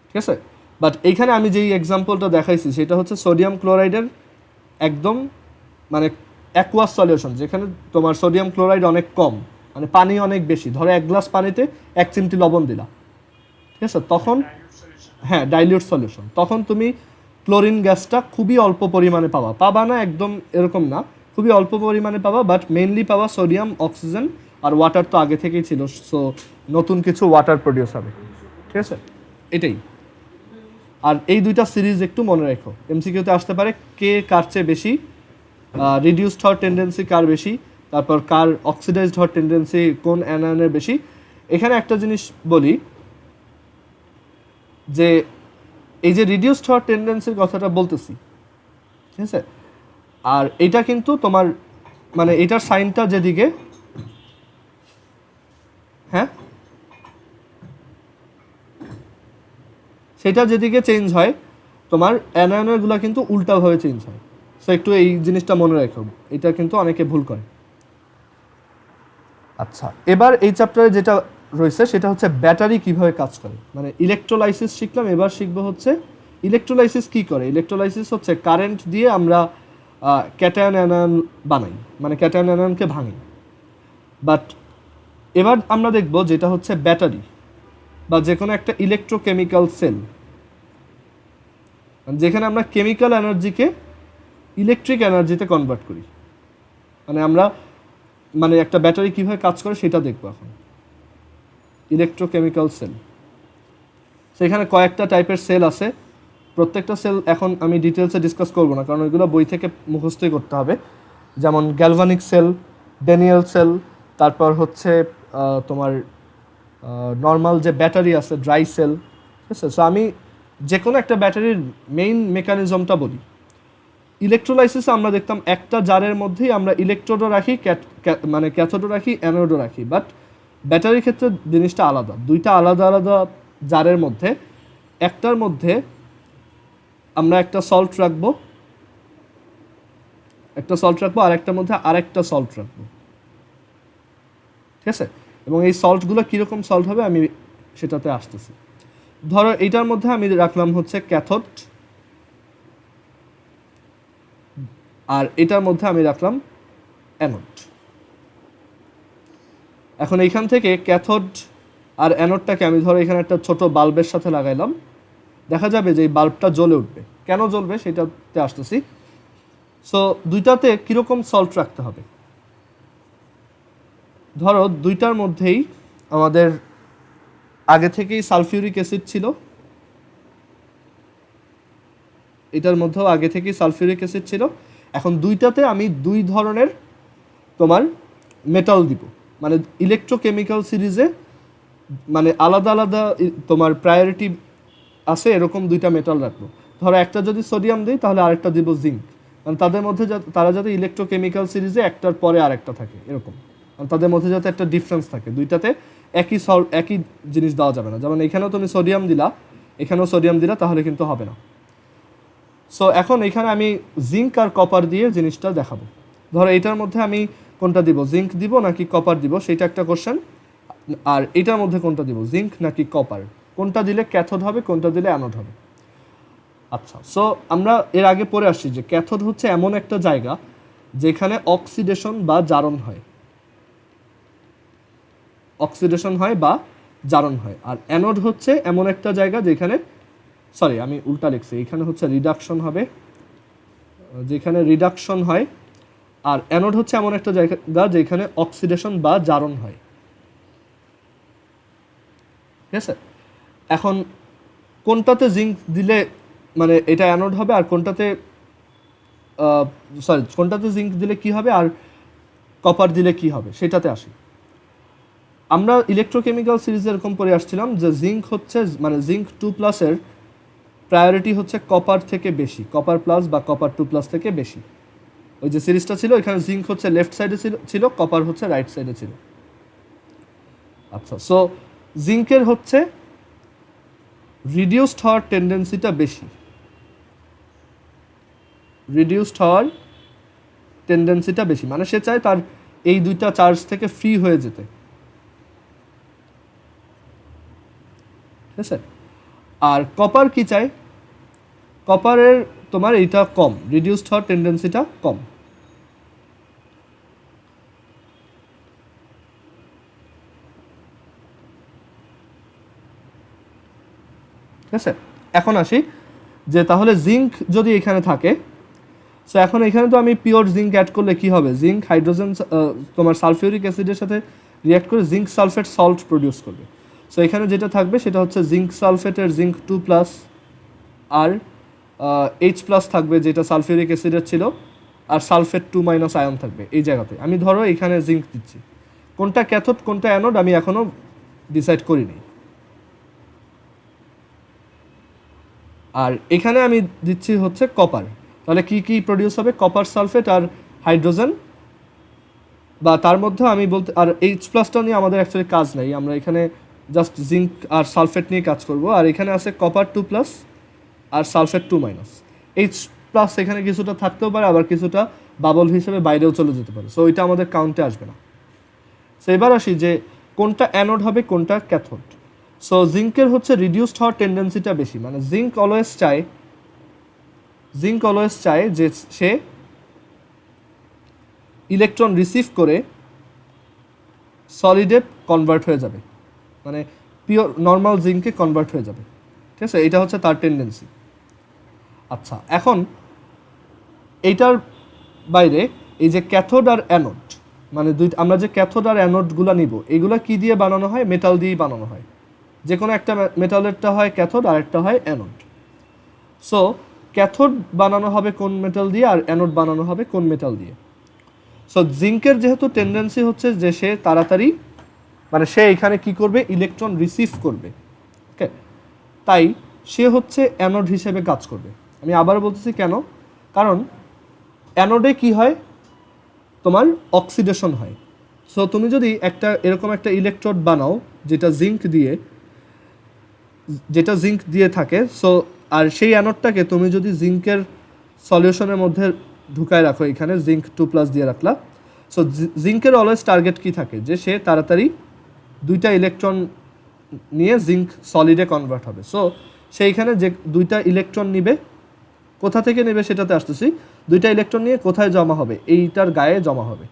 ঠিক আছে, বাট এইখানে আমি যেই এক্সাম্পলটা দেখাইছি সেটা হচ্ছে সোডিয়াম ক্লোরাইডের একদম মানে অ্যাকুয়াস সলিউশন, যেখানে তোমার সোডিয়াম ক্লোরাইড অনেক কম, মানে পানি অনেক বেশি। ধরো 1 গ্লাস পানিতে 1 চিমটি লবণ দিলা, ঠিক আছে, তখন হ্যাঁ ডাইলিউট সলিউশন, তখন তুমি ক্লোরিন গ্যাসটা খুবই অল্প পরিমাণে পাবা না একদম এরকম না, খুবই অল্প পরিমাণে পাবা, বাট মেইনলি পাবা সোডিয়াম, অক্সিজেন আর ওয়াটার তো আগে থেকেই ছিল, সো নতুন কিছু ওয়াটার প্রডিউস হবে। ঠিক আছে, এটাই। আর এই দুইটা সিরিজ একটু মনে রেখো, এমসিকিউতে আসতে পারে কে কার চেয়ে বেশি রিডিউসড হওয়ার টেন্ডেন্সি কার বেশি, তারপর কার অক্সিডাইজড হওয়ার টেন্ডেন্সি কোন অ্যানায়নের বেশি। এখানে একটা জিনিস বলি যে এই যে রিডিউসড হওয়ার টেন্ডেন্সির কথাটা বলতেছি, ঠিক আছে, আর এটা কিন্তু তোমার মানে এটার সাইনটা যেদিকে, হ্যাঁ সেটা যেদিকে চেঞ্জ হয় তোমার অ্যানায়নগুলো কিন্তু উল্টাভাবে চেঞ্জ হয়। সো একটু এই জিনিসটা মনে রাখো, এটা কিন্তু অনেকে ভুল করে। আচ্ছা, এবার এই চ্যাপ্টারে যেটা রয়েছে সেটা হচ্ছে ব্যাটারি কিভাবে কাজ করে, মানে ইলেকট্রোলাইসিস শিখলাম, এবার শিখবো হচ্ছে ইলেকট্রোলাইসিস কি করে। ইলেকট্রোলাইসিস হচ্ছে কারেন্ট দিয়ে আমরা ক্যাটায়ন অ্যানায়ন বানাই, মানে ক্যাটায়ন অ্যানায়নকে ভাঙি। বাট এবার আমরা দেখব যেটা হচ্ছে ব্যাটারি বা যে কোনো একটা ইলেকট্রোকেমিক্যাল সেল, যেখানে আমরা কেমিক্যাল এনার্জিকে ইলেকট্রিক এনার্জিতে কনভার্ট করি, মানে আমরা মানে একটা ব্যাটারি কীভাবে কাজ করে সেটা দেখবো এখন। ইলেকট্রোকেমিক্যাল সেল, সেখানে কয়েকটা টাইপের সেল আছে, প্রত্যেকটা সেল এখন আমি ডিটেলসে ডিসকাস করবো না, কারণ ওইগুলো বই থেকে মুখস্থই করতে হবে। যেমন গ্যালভানিক সেল, ড্যানিয়েল সেল, তারপর হচ্ছে তোমার নর্মাল যে ব্যাটারি আছে ড্রাই সেল, ঠিক আছে। সো আমি যে কোনো একটা ব্যাটারির মেইন মেকানিজমটা বলি। ইলেকট্রোলাইসিসে আমরা দেখতাম একটা জারের মধ্যেই আমরা ইলেকট্রোডও রাখি, মানে ক্যাথোডও রাখি, অ্যানোডও রাখি, বাট ব্যাটারির ক্ষেত্রে জিনিসটা আলাদা। দুইটা আলাদা আলাদা জারের মধ্যে একটার মধ্যে আমরা একটা সল্ট রাখবো, আর একটার মধ্যে আরেকটা সল্ট রাখবো, ঠিক আছে। এবং এই সল্টগুলো কীরকম সল্ট হবে আমি সেটাতে আসতেছি। ধরো এইটার মধ্যে আমি রাখলাম হচ্ছে ক্যাথোড, আর এটার মধ্যে আমি রাখলাম অ্যানোড। এখন এইখান থেকে ক্যাথোড আর অ্যানোডটাকে আমি ধরো এখানে একটা ছোট বাল্বের সাথে লাগাইলাম, দেখা যাবে যে এই বাল্বটা জ্বলে উঠবে। কেন জ্বলবে সেটাতে আসতেছি। সো দুইটাতে কীরকম সল্ট রাখতে হবে, ধরো দুইটার মধ্যেই আমাদের আগে থেকেই সালফিউরিক অ্যাসিড ছিল, এটার মধ্যেও আগে থেকেই সালফিউরিক অ্যাসিড ছিল। এখন দুইটাতে আমি দুই ধরনের তোমার মেটাল দিব, মানে ইলেকট্রোকেমিক্যাল সিরিজে মানে আলাদা আলাদা তোমার প্রায়োরিটি আছে, এরকম দুইটা মেটাল রাখবো। ধরো একটা যদি সোডিয়াম দিই তাহলে আরেকটা দিব জিঙ্ক, মানে তাদের মধ্যে তারা যাতে ইলেকট্রোকেমিক্যাল সিরিজে একটার পরে আরেকটা থাকে এরকম, মানে তাদের মধ্যে যাতে একটা ডিফারেন্স থাকে। দুইটাতে একই জিনিস দেওয়া যাবে না, যেমন এখানেও তুমি সোডিয়াম দিলা, এখানেও সোডিয়াম দিলা, তাহলে কিন্তু হবে না। সো এখন এখানে আমি জিঙ্ক আর কপার দিয়ে জিনিসটা দেখাবো। ধরো এটার মধ্যে আমি কোনটা দিব, জিঙ্ক দিব নাকি কপার দিব, সেটা একটা কোশ্চেন। আর এটার মধ্যে কোনটা দিব, জিঙ্ক নাকি কপার, কোনটা দিলে ক্যাথোড হবে, কোনটা দিলে অ্যানোড হবে। আচ্ছা, সো আমরা এর আগে পড়ে আসছি যে ক্যাথোড হচ্ছে এমন একটা জায়গা যেখানে অক্সিডেশন বা জারণ হয়, বা জারণ হয়। আর অ্যানোড হচ্ছে এমন একটা জায়গা যেখানে, সরি আমি উল্টা লিখছি, এখানে হচ্ছে রিডাকশন হবে, যেখানে রিডাকশন হয়। আর অ্যানোড হচ্ছে এমন একটা জায়গা যেখানে অক্সিডেশন বা জারণ হয়, ঠিক আছে। এখন কোনটাতে জিঙ্ক দিলে মানে এটা অ্যানোড হবে, আর কোনটাতে কোনটাতে জিঙ্ক দিলে কি হবে আর কপার দিলে কি হবে সেটাতে আসি। আমরা ইলেকট্রোকেমিক্যাল সিরিজে এরকম পড়ে আসছিলাম যে জিঙ্ক হচ্ছে মানে জিঙ্ক 2+-এর প্রায়োরিটি হচ্ছে কপার থেকে বেশি, কপার প্লাস বা কপার 2+ থেকে বেশি। ওই যে সিরিজটা ছিল এখানে জিঙ্ক হচ্ছে লেফট সাইডে ছিল, কপার হচ্ছে রাইট সাইডে ছিল। আচ্ছা, সো জিঙ্কের হচ্ছে রিডিউসড হওয়ার টেন্ডেন্সিটা বেশি, রিডিউসড হওয়ার টেন্ডেন্সিটা বেশি, মানে সে চায় তার এই দুইটা চার্জ থেকে ফ্রি হয়ে যেতে, ঠিক আছে। আর কপার কি চায়, কপারের তোমার এইটা কম, রিডিউসড হওয়ার টেন্ডেন্সিটা কম। ঠিক আছে, এখন আসি যে তাহলে জিঙ্ক যদি এখানে থাকে, সো এখন এখানে তো আমি পিওর জিঙ্ক অ্যাড করলে কি হবে, জিঙ্ক হাইড্রোজেন তোমার সালফিউরিক অ্যাসিডের সাথে রিঅ্যাক্ট করে জিঙ্ক সালফেট সল্ট প্রডিউস করবে। সো এখানে যেটা থাকবে সেটা হচ্ছে জিঙ্ক সালফেটের জিঙ্ক 2+ আর H+ থাকবে যেটা সালফিউরিক অ্যাসিডের ছিল, আর সালফেট 2- আয়ন থাকবে এই জায়গাতে। আমি ধরো এখানে জিঙ্ক দিচ্ছি, কোনটা ক্যাথোড কোনটা অ্যানোড আমি এখনও ডিসাইড করিনি। আর এখানে আমি দিচ্ছি হচ্ছে কপার, তাহলে কি কি প্রডিউস হবে, কপার সালফেট আর হাইড্রোজেন, বা তার মধ্যে আমি বলতে, আর H+টা নিয়ে আমাদের অ্যাকচুয়ালি কাজ নেই, আমরা এখানে জাস্ট জিঙ্ক আর সালফেট নিয়ে কাজ করব। আর এখানে আছে কপার 2+ আর সালফেট 2-। H+ এখানে কিছুটা থাকতেও পারে, আবার কিছুটা বাবল হিসেবে বাইরেও চলে যেতে পারে, সো ওইটা আমাদের কাউন্টে আসবে না। সো এবার আসি যে কোনটা অ্যানোড হবে কোনটা ক্যাথোড। সো জিঙ্কের হচ্ছে রিডিউসড হওয়ার টেন্ডেন্সিটা বেশি, মানে জিঙ্ক অলওয়েজ চায় যে সে ইলেকট্রন রিসিভ করে সলিডে কনভার্ট হয়ে যাবে, মানে পিওর নর্মাল জিঙ্কে কনভার্ট হয়ে যাবে, ঠিক আছে, এটা হচ্ছে তার টেন্ডেন্সি। আচ্ছা, এখন এইটার বাইরে এই যে ক্যাথোড আর অ্যানোড, মানে আমরা যে ক্যাথোড আর অ্যানোডগুলো নিব এগুলো কি দিয়ে বানানো হয়, মেটাল দিয়েই বানানো হয়, যে কোনো একটা মেটালেরটা হয় ক্যাথোড আর একটা হয় অ্যানোড। সো ক্যাথোড বানানো হবে কোন মেটাল দিয়ে আর অ্যানোড বানানো হবে কোন মেটাল দিয়ে। সো জিঙ্কের যেহেতু টেন্ডেন্সি হচ্ছে যে সে তাড়াতাড়ি, মানে সে এখানে কি করবে, ইলেকট্রন রিসিভ করবে, ওকে, তাই সে হচ্ছে অ্যানোড হিসেবে কাজ করবে। আমি আবার বলতেছি কেন, কারণ অ্যানোডে কি হয়, তোমার অক্সিডেশন হয়। সো তুমি যদি এরকম একটা ইলেকট্রোড বানাও যেটা জিঙ্ক দিয়ে থাকে, সো আর সেই অ্যানোডটাকে তুমি যদি জিঙ্কের সলিউশনের মধ্যে ঢুকায় রাখো, এখানে জিঙ্ক 2+ দিয়ে রাখলা, সো জিঙ্কের অলওয়েজ টার্গেট কি থাকে, যে সে তাড়াতাড়ি দুইটা ইলেকট্রন নিয়ে জিঙ্ক সলিডে কনভার্ট হবে। সো সেইখানে যে দুইটা ইলেকট্রন নিবে, কোথা থেকে নেবে সেটাতে আসতেছি, দুইটা ইলেকট্রন নিয়ে কোথায় জমা হবে, এইটার গায়ে জমা হবে।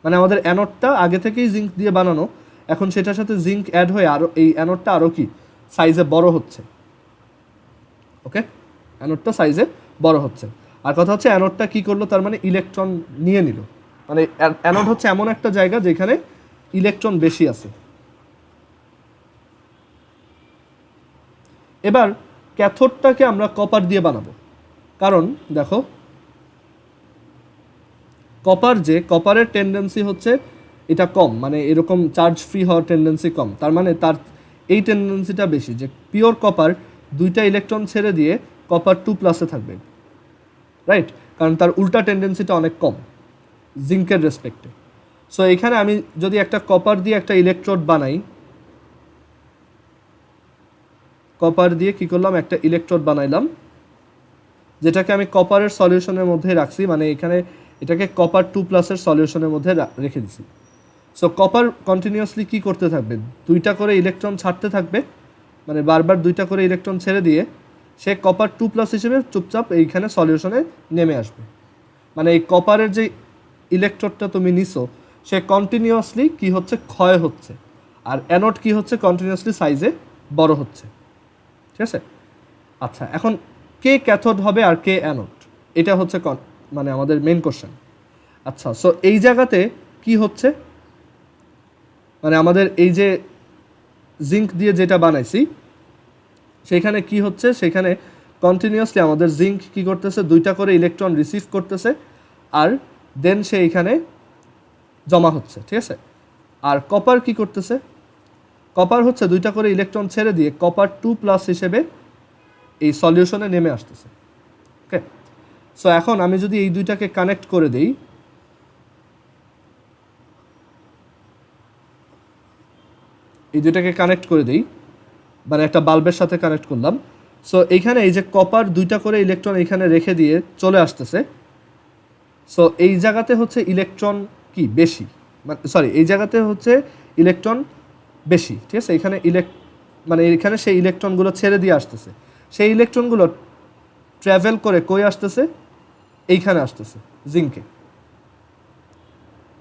মানে আমাদের অ্যানোডটা আগে থেকেই জিঙ্ক দিয়ে বানানো, এখন সেটার সাথে জিঙ্ক অ্যাড হয়ে আরও এই অ্যানোডটা আরও কি সাইজে বড় হচ্ছে, ওকে, অ্যানোডটা সাইজে বড় হচ্ছে। আর কথা হচ্ছে অ্যানোডটা কি করলো, তার মানে ইলেকট্রন নিয়ে নিল, মানে অ্যানোড হচ্ছে এমন একটা জায়গা যেখানে ইলেকট্রন বেশি আছে। এবার ক্যাথোডটাকে আমরা কপার দিয়ে বানাবো, কারণ দেখো কপারের টেন্ডেন্সি হচ্ছে এটা কম, মানে এরকম চার্জ ফ্রি হওয়ার টেন্ডেন্সি কম, তার মানে তার এই টেন্ডেন্সিটা বেশি যে পিওর কপার দুইটা ইলেকট্রন ছেড়ে দিয়ে কপার 2+ থাকবে, রাইট, কারণ তার উল্টা টেন্ডেন্সিটা অনেক কম জিঙ্কের রেসপেক্টে। সো এখানে আমি যদি একটা কপার দিয়ে একটা ইলেকট্রোড বানাই, কপার দিয়ে কি করলাম, একটা ইলেকট্রোড বানাইলাম, যেটাকে আমি কপারের সলিউশনের মধ্যে রাখছি, মানে এখানে এটাকে কপার 2+-এর সলিউশনের মধ্যে রেখে দিছি। সো কপার কন্টিনিউয়াসলি কি করতে থাকবে, দুইটা করে ইলেকট্রন ছাড়তে থাকবে, মানে বারবার দুইটা করে ইলেকট্রন ছেড়ে দিয়ে সে কপার 2+ হিসেবে চুপচাপ এইখানে সলিউশনে নেমে আসবে। মানে এই কপারের যে ইলেকট্রোডটা তুমি নিছো সে কন্টিনিউয়াসলি কি হচ্ছে, ক্ষয় হচ্ছে, আর অ্যানোড কি হচ্ছে, কন্টিনিউয়াসলি সাইজে বড় হচ্ছে, ঠিক আছে। আচ্ছা, এখন কে ক্যাথোড হবে আর কে অ্যানোড, এটা হচ্ছে মানে আমাদের মেইন কোশ্চেন। আচ্ছা, সো এই জায়গাতে কি হচ্ছে, মানে আমাদের এই যে জিঙ্ক দিয়ে যেটা বানাইছি সেখানে কি হচ্ছে, সেখানে কন্টিনিউয়াসলি আমাদের জিঙ্ক কি করতেছে, দুইটা করে ইলেকট্রন রিসিভ করতেছে আর দেন সে এখানে জমা হচ্ছে, ঠিক আছে। আর কপার কি করতেছে, কপার হচ্ছে দুইটা করে ইলেকট্রন ছেড়ে দিয়ে কপার 2+ হিসেবে এই সলিউশনে নেমে আসতেছে। ওকে, সো এখন আমি যদি এই দুইটাকে কানেক্ট করে দেই, এই দুইটাকে কানেক্ট করে দেই, মানে একটা বাল্বের সাথে কানেক্ট করলাম। সো এইখানে এই যে কপার দুইটা করে ইলেকট্রন এইখানে রেখে দিয়ে চলে আসতেছে। সো এই জায়গাতে হচ্ছে ইলেকট্রন কি বেশি, মানে সরি এই জায়গাতে হচ্ছে ইলেকট্রন বেশি, ঠিক আছে। এখানে মানে এখানে সেই ইলেকট্রনগুলো ছেড়ে দিয়ে আসতেছে, সেই ইলেকট্রনগুলো ট্রাভেল করে কই আসতেছে, এইখানে আসতেছে জিঙ্কে,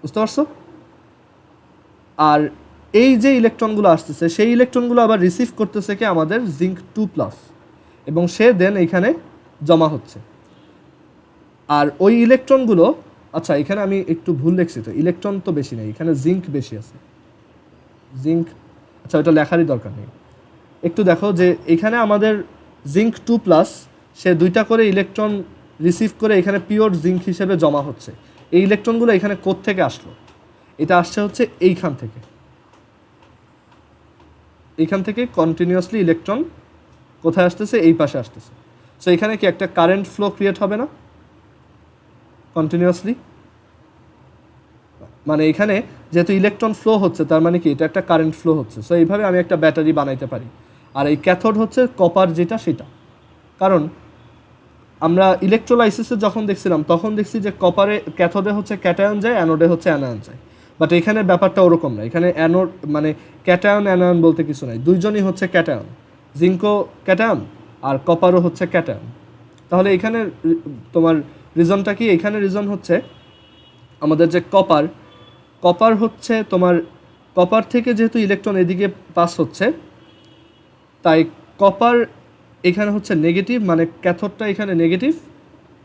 বুঝতে পারছো। আর এই যে ইলেকট্রনগুলো আসতেছে সেই ইলেকট্রনগুলো আবার রিসিভ করতেছে কি আমাদের জিঙ্ক 2+, এবং সে দেন এইখানে জমা হচ্ছে। আর ওই ইলেকট্রনগুলো, আচ্ছা এখানে আমি একটু ভুল লিখছি, তো ইলেকট্রন তো বেশি নেই, এখানে জিঙ্ক বেশি আছে, জিঙ্ক, আচ্ছা ওটা লেখারই দরকার নেই। একটু দেখো যে এখানে আমাদের জিঙ্ক 2+, সে দুইটা করে ইলেকট্রন রিসিভ করে এখানে পিওর জিঙ্ক হিসেবে জমা হচ্ছে। এই ইলেকট্রনগুলো এখানে কোত্থেকে আসলো, এটা আসছে হচ্ছে এইখান থেকে, এইখান থেকে কন্টিনিউয়াসলি ইলেকট্রন কোথায় আসতেছে, এই পাশে আসতেছে। সো এখানে কি একটা কারেন্ট ফ্লো ক্রিয়েট হবে না কন্টিনিউয়াসলি, মানে এখানে যেহেতু ইলেকট্রন ফ্লো হচ্ছে তার মানে কি এটা একটা কারেন্ট ফ্লো হচ্ছে। সো এইভাবে আমি একটা ব্যাটারি বানাইতে পারি। আর এই ক্যাথোড হচ্ছে কপার যেটা সেটা, কারণ আমরা ইলেকট্রোলাইসিসে যখন দেখছিলাম তখন দেখছি যে কপারে ক্যাথোডে হচ্ছে ক্যাটায়ন যায়, অ্যানোডে হচ্ছে অ্যানায়ন যায়। বাট এখানে ব্যাপারটা ওরকম না, এখানে অ্যানোড মানে ক্যাটায়ন অ্যানায়ন বলতে কিছু নাই, দুইজনই হচ্ছে ক্যাটায়ন, জিঙ্কও ক্যাটায়ন আর কপারও হচ্ছে ক্যাটায়ন। তাহলে এখানে তোমার রিজনটা কি, এখানে রিজন হচ্ছে আমাদের যে কপার হচ্ছে তোমার, কপার থেকে যেহেতু ইলেকট্রন এদিকে পাস হচ্ছে, তাই কপার এখানে হচ্ছে নেগেটিভ, মানে ক্যাথোডটা এখানে নেগেটিভ,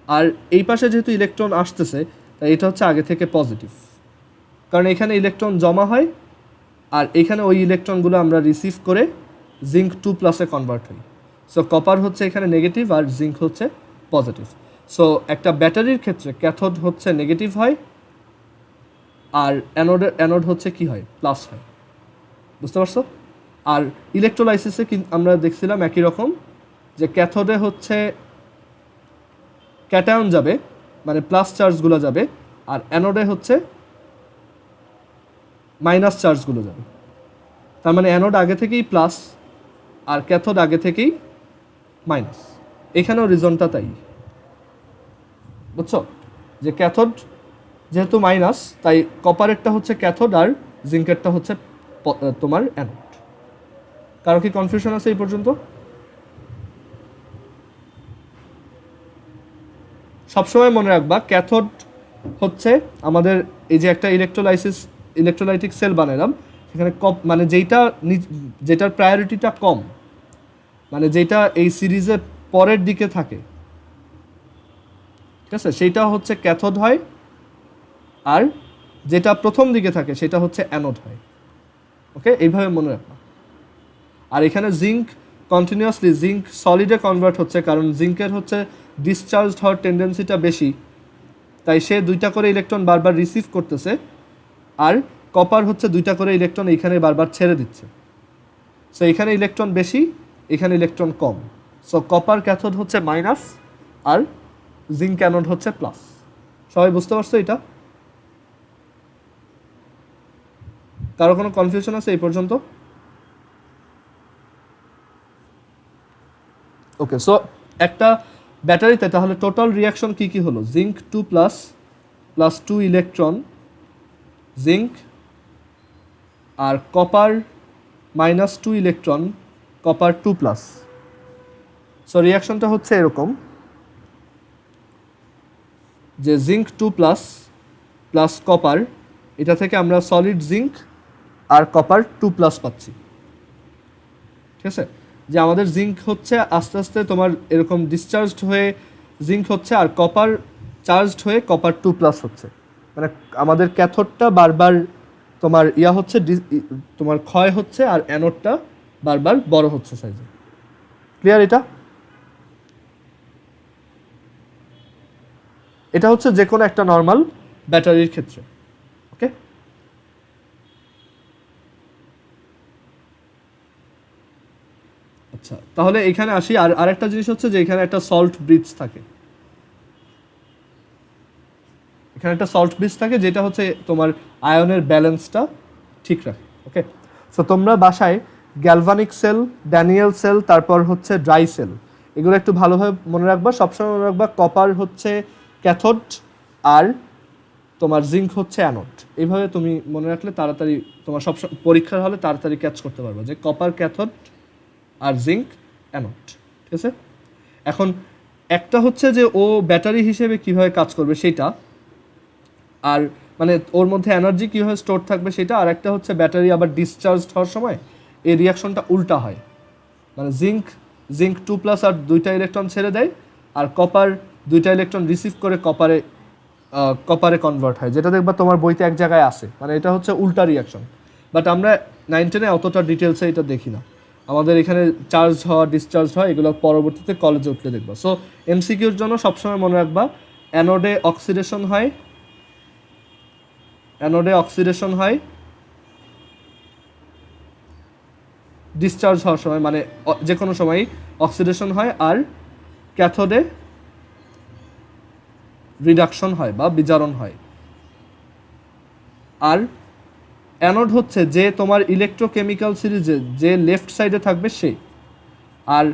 আর এই পাশে যেহেতু ইলেকট্রন আসতেছে তাই এটা হচ্ছে আগে থেকে পজিটিভ, কারণ এখানে ইলেকট্রন জমা হয় আর এখানে ওই ইলেকট্রনগুলো আমরা রিসিভ করে জিঙ্ক 2+-এ কনভার্ট হই। সো কপার হচ্ছে এখানে নেগেটিভ আর জিঙ্ক হচ্ছে পজিটিভ। সো একটা ব্যাটারির ক্ষেত্রে ক্যাথোড হচ্ছে নেগেটিভ হয় আর অ্যানোড হচ্ছে কি হয়, প্লাস হয়, বুঝতে পারছো। আর ইলেকট্রোলাইসিসে আমরা দেখছিলাম একই রকম, যে ক্যাথোডে হচ্ছে ক্যাটায়ন যাবে, মানে প্লাস চার্জগুলো যাবে, আর অ্যানোডে হচ্ছে মাইনাস চার্জগুলো যাবে। তার মানে অ্যানোড আগে থেকেই প্লাস আর ক্যাথোড আগে থেকেই মাইনাস। এখানেও রিজনটা তাই, বুঝছো, যে ক্যাথোড যেহেতু মাইনাস তাই কপারেরটা হচ্ছে ক্যাথোড আর জিঙ্কেরটা হচ্ছে তোমার অ্যানোড। কারো কি কনফিউশন আছে এই পর্যন্ত? সবসময় মনে রাখবা ক্যাথোড হচ্ছে আমাদের এই যে একটা ইলেকট্রোলাইটিক সেল বানালাম, সেখানে মানে যেটার প্রায়োরিটিটা কম, মানে যেটা এই সিরিজের পরের দিকে থাকে, ঠিক আছে, সেইটা হচ্ছে ক্যাথোড হয়, আর যেটা প্রথম দিকে থাকে সেটা হচ্ছে অ্যানোড হয়। ওকে, এইভাবে মনে রাখবা। আর এখানে জিঙ্ক কন্টিনিউয়াসলি জিঙ্ক সলিডে কনভার্ট হচ্ছে, কারণ জিঙ্কের হচ্ছে ডিসচার্জ হওয়ার টেন্ডেন্সিটা বেশি, তাই সে দুইটা করে ইলেকট্রন বারবার রিসিভ করতেছে, আর কপার হচ্ছে দুইটা করে ইলেকট্রন এইখানে বারবার ছেড়ে দিচ্ছে। সো এখানে ইলেকট্রন বেশি, এখানে ইলেকট্রন কম। সো কপার ক্যাথোড হচ্ছে মাইনাস আর জিঙ্ক অ্যানোড হচ্ছে প্লাস। সবাই বুঝতে পারছো এটা? কারো কোনো কনফিউশন আছে এই পর্যন্ত? ওকে, সো একটা ব্যাটারিতে তাহলে টোটাল রিয়াকশন কি কি হলো, জিঙ্ক 2+ প্লাস 2 ইলেকট্রন জিঙ্ক, আর কপার -2 ইলেকট্রন কপার 2+। সো রিয়াকশনটা হচ্ছে এরকম যে জিঙ্ক 2+ প্লাস কপার, এটা থেকে আমরা সলিড জিঙ্ক আর কপার 2+ পাচ্ছি, ঠিক আছে। যে আমাদের জিঙ্ক হচ্ছে আস্তে আস্তে তোমার এরকম ডিসচার্জড হয়ে জিঙ্ক হচ্ছে, আর কপার চার্জড হয়ে কপার 2+ হচ্ছে, মানে আমাদের ক্যাথোডটা বারবার তোমার হচ্ছে তোমার ক্ষয় হচ্ছে, আর অ্যানোডটা বারবার বড় হচ্ছে সাইজে। ক্লিয়ার এটা? এটা হচ্ছে যে কোনো একটা নর্মাল ব্যাটারির ক্ষেত্রে। ওকে, আচ্ছা, তাহলে এখানে আসি। আর আরেকটা জিনিস হচ্ছে যে এখানে একটা সল্ট ব্রিজ থাকে, এখানে একটা সল্ট ব্রিজ থাকে যেটা হচ্ছে তোমার আয়নের ব্যালেন্সটা ঠিক রাখে। ওকে, সো তোমরা বাসায় গ্যালভানিক সেল, ড্যানিয়েল সেল, তারপর হচ্ছে ড্রাই সেল, এগুলো একটু ভালোভাবে মনে রাখবা। সবসময় মনে রাখবা কপার হচ্ছে ক্যাথোড আর তোমার জিঙ্ক হচ্ছে অ্যানোড। এইভাবে তুমি মনে রাখলে তাড়াতাড়ি তোমার সব পরীক্ষার হলে তাড়াতাড়ি ক্যাচ করতে পারবে যে কপার ক্যাথোড আর জিঙ্ক অ্যানোড। ঠিক আছে, এখন একটা হচ্ছে যে ও ব্যাটারি হিসেবে কিভাবে কাজ করবে সেটা, আর মানে ওর মধ্যে এনার্জি কীভাবে স্টোর থাকবে সেটা। আর একটা হচ্ছে ব্যাটারি আবার ডিসচার্জ হওয়ার সময় এই রিয়াকশনটা উল্টা হয়, মানে জিঙ্ক 2+ আর 2টা ইলেকট্রন ছেড়ে দেয়, আর কপার 2টা ইলেকট্রন রিসিভ করে কপারে কনভার্ট হয়, যেটা দেখবা তোমার বইতে এক জায়গায় আছে। মানে এটা হচ্ছে উল্টা রিয়াকশন, বাট আমরা 9-10-এ অতটা ডিটেলসে এটা দেখি না। আমাদের এখানে চার্জ হওয়া, ডিসচার্জ হয়, এগুলো পরবর্তীতে কলেজে উঠলে দেখবা। সো এমসিকিউর জন্য সবসময় মনে রাখবা অ্যানোডে অক্সিডেশন হয়, ডিসচার্জ হওয়ার সময়, মানে যে কোনো সময়ই অক্সিডেশন হয়, আর ক্যাথোডে রিডাকশন হয় বা বিজারণ হয়। আর অ্যানোড হচ্ছে যে তোমার ইলেকট্রোকেমিক্যাল সিরিজে যে লেফট সাইডে থাকবে সে, আর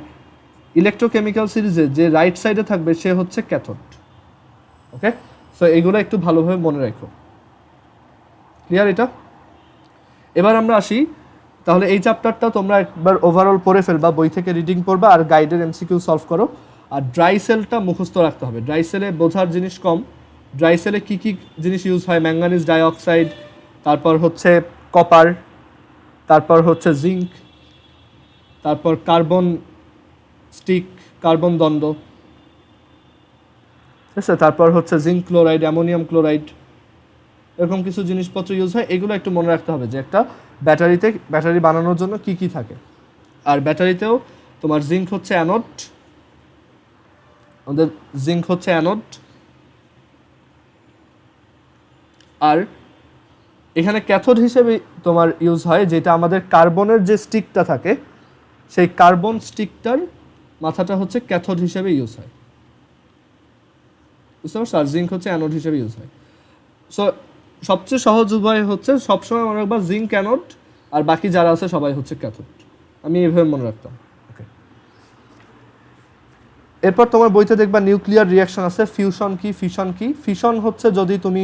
ইলেকট্রোকেমিক্যাল সিরিজে যে রাইট সাইডে থাকবে সে হচ্ছে ক্যাথোড। ওকে, সো এগুলো একটু ভালোভাবে মনে রাখো। ক্লিয়ার এটা? এবার আমরা আসি, তাহলে এই চ্যাপ্টারটা তোমরা একবার ওভারঅল পড়ে ফেলবা, বই থেকে রিডিং পড়বা আর গাইডের এমসিকিউ সলভ করো। আর ড্রাই সেলটা মুখস্থ রাখতে হবে। ড্রাই সেলে বোঝার জিনিস কম। ড্রাই সেলে কী কী জিনিস ইউজ হয়, ম্যাঙ্গানিজ ডাইঅক্সাইড, তারপর হচ্ছে কপার, তারপর হচ্ছে জিঙ্ক, তারপর কার্বন স্টিক, কার্বন দণ্ড, ঠিক আছে, তারপর হচ্ছে জিঙ্ক ক্লোরাইড, অ্যামোনিয়াম ক্লোরাইড, এরকম কিছু জিনিসপত্র ইউজ হয়। এগুলো একটু মনে রাখতে হবে যে একটা ব্যাটারি বানানোর জন্য কি কি থাকে। আর ব্যাটারিতেও তোমার জিঙ্ক হচ্ছে অ্যানোড, আর এখানে ক্যাথোড হিসেবে তোমার ইউজ হয় যেটা আমাদের কার্বনের যে স্টিকটা থাকে সেই কার্বন স্টিকটার মাথাটা হচ্ছে ক্যাথোড হিসেবে ইউজ হয়, বুঝতে পারছো? আর জিঙ্ক হচ্ছে অ্যানোড হিসেবে ইউজ হয়। সো সবচেয়ে সহজ উপায় হচ্ছে সবসময় মনে রাখবা জিঙ্ক অ্যানোড, আর বাকি যারা আছে সবাই হচ্ছে ক্যাথোড। আমি এইভাবে মনে রাখতাম। ওকে, এরপর তোমার বইতে দেখবা নিউক্লিয়ার রিয়াকশন আছে। ফিউশন কি, ফিশন কি? ফিশন হচ্ছে যদি তুমি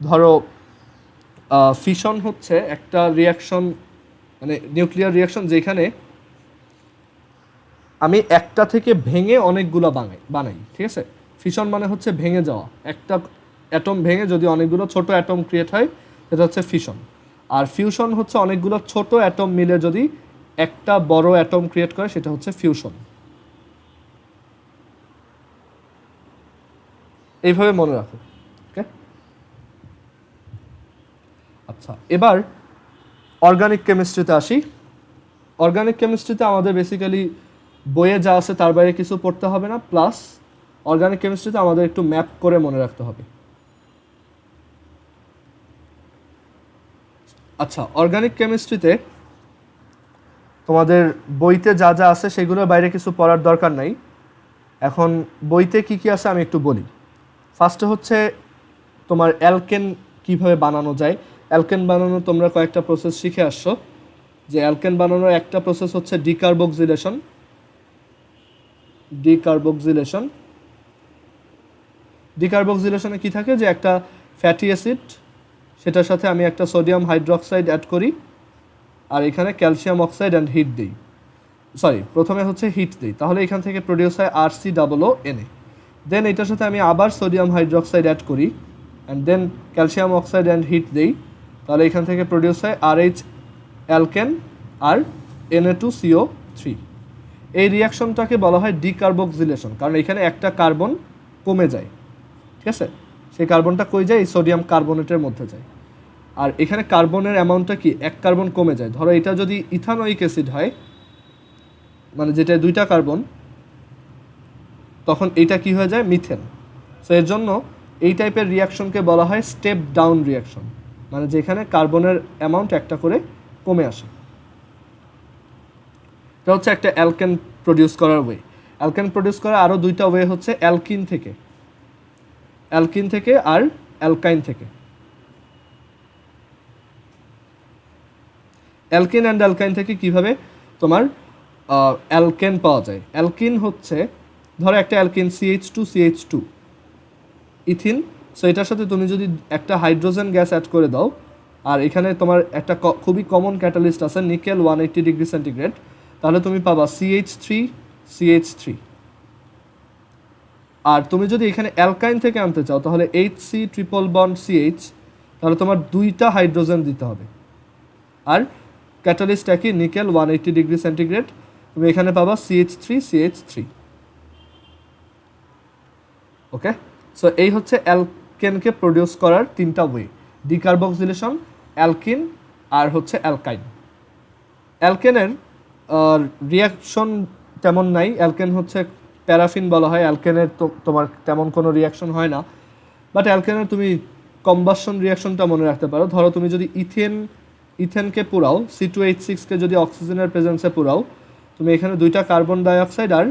ধরো ফিশন হচ্ছে একটা রিয়াকশন, মানে নিউক্লিয়ার রিয়াকশন যেখানে আমি একটা থেকে ভেঙে অনেকগুলো বানাই। ঠিক আছে, ফিশন মানে হচ্ছে ভেঙে যাওয়া, একটা অ্যাটম ভেঙে যদি অনেকগুলো ছোট অ্যাটম ক্রিয়েট হয় সেটা হচ্ছে ফিশন। আর ফিউশন হচ্ছে অনেকগুলো ছোট অ্যাটম মিলে যদি একটা বড় অ্যাটম ক্রিয়েট করে সেটা হচ্ছে ফিউশন। এইভাবে মনে রাখো। ওকে, আচ্ছা, এবার অর্গানিক কেমিস্ট্রিতে আসি। অর্গানিক কেমিস্ট্রিতে আমাদের বেসিক্যালি বইয়ে যা আছে তার বাইরে কিছু পড়তে হবে না, প্লাস অর্গানিক কেমিস্ট্রিতে আমাদের একটু ম্যাপ করে মনে রাখতে হবে। আচ্ছা, অর্গানিক কেমিস্ট্রিতে তোমাদের বইতে যা যা আছে সেগুলোর বাইরে কিছু পড়ার দরকার নাই। এখন বইতে কি কি আছে আমি একটু বলি। ফার্স্টে হচ্ছে তোমার অ্যালকেন কিভাবে বানানো যায়। অ্যালকেন বানানো তোমরা কয়েকটা প্রসেস শিখে আসছো, যে অ্যালকেন বানানোর একটা প্রসেস হচ্ছে ডিকার্বক্সিলেশন। ডিকার্বক্সিলেশনে কি থাকে, যে একটা ফ্যাটি অ্যাসিড, সেটার সাথে আমি একটা সোডিয়াম হাইড্রোক্সাইড অ্যাড করি, আর এখানে ক্যালসিয়াম অক্সাইড অ্যান্ড হিট দিই। প্রথমে হচ্ছে হিট দিই, তাহলে এখান থেকে প্রডিউস হয় RCOO। দেন এটার সাথে আমি আবার সোডিয়াম হাইড্রোক্সাইড অ্যাড করি, and then calcium oxide and heat দিই, তাহলে এখান থেকে প্রডিউস হয় RH অ্যালকেন আর Na2CO3। এই রিয়াকশনটাকে বলা হয় ডিকার্বক্সিলেশন, কারণ এখানে একটা কার্বন কমে যায়। ঠিক আছে, সেই কার্বনটা কই যায়, এই সোডিয়াম কার্বনেটের মধ্যে যায়। আর এখানে কার্বনের অ্যামাউন্টটা কি, এক কার্বন কমে যায়। ধরো এটা যদি ইথানোয়িক অ্যাসিড হয়, মানে যেটা 2টা কার্বন, তখন এইটা কি হয়ে যায়, মিথেন। সো এর জন্য এই টাইপের রিয়াকশনকে বলা হয় স্টেপ ডাউন রিয়াকশন, মানে যেখানে কার্বনের অ্যামাউন্ট একটা করে কমে আসে। এটা হচ্ছে একটা অ্যালকেন প্রডিউস করার ওয়ে। অ্যালকেন প্রডিউস করার আরও দুইটা ওয়ে হচ্ছে অ্যালকিন থেকে আর অ্যালকাইন থেকে। অ্যালকিন অ্যান্ড অ্যালকাইন থেকে কিভাবে তোমার অ্যালকেন পাওয়া যায়? অ্যালকিন হচ্ছে ধরো একটা অ্যালকিন CH2 ইথিন। সো এটার সাথে তুমি যদি একটা হাইড্রোজেন গ্যাস অ্যাড করে দাও, আর এখানে তোমার একটা খুবই কমন ক্যাটালিস্ট আছে নিকেল 180 ডিগ্রি সেন্টিগ্রেড, তাহলে তুমি পাবা CH3। আর তুমি যদি এখানে অ্যালকাইন থেকে আনতে চাও তাহলে HC ট্রিপল বন্ড CH, তাহলে তোমার দুইটা হাইড্রোজেন দিতে হবে। আর ক্যাটালিস্ট একই নিকেল 180 ডিগ্রি সেন্টিগ্রেড, তুমি এখানে পাবা CH3। ওকে, সো এই হচ্ছে অ্যালকেনকে প্রডিউস করার তিনটা ওয়ে: ডিকার্বক্সিলেশন, অ্যালকিন, আর হচ্ছে অ্যালকাইন। অ্যালকেনের রিয়াকশন তেমন নাই। অ্যালকেন হচ্ছে প্যারাফিন বলা হয়। অ্যালকেনের তো তোমার তেমন কোনো রিয়াকশন হয় না, বাট অ্যালকেনের তুমি কম্বাসন রিয়াকশনটা মনে রাখতে পারো। ধরো তুমি যদি ইথেনকে পুরাও, C2H6কে যদি অক্সিজেনের প্রেজেন্সে পুরাও, তুমি এখানে 2টা কার্বন ডাইঅক্সাইড আর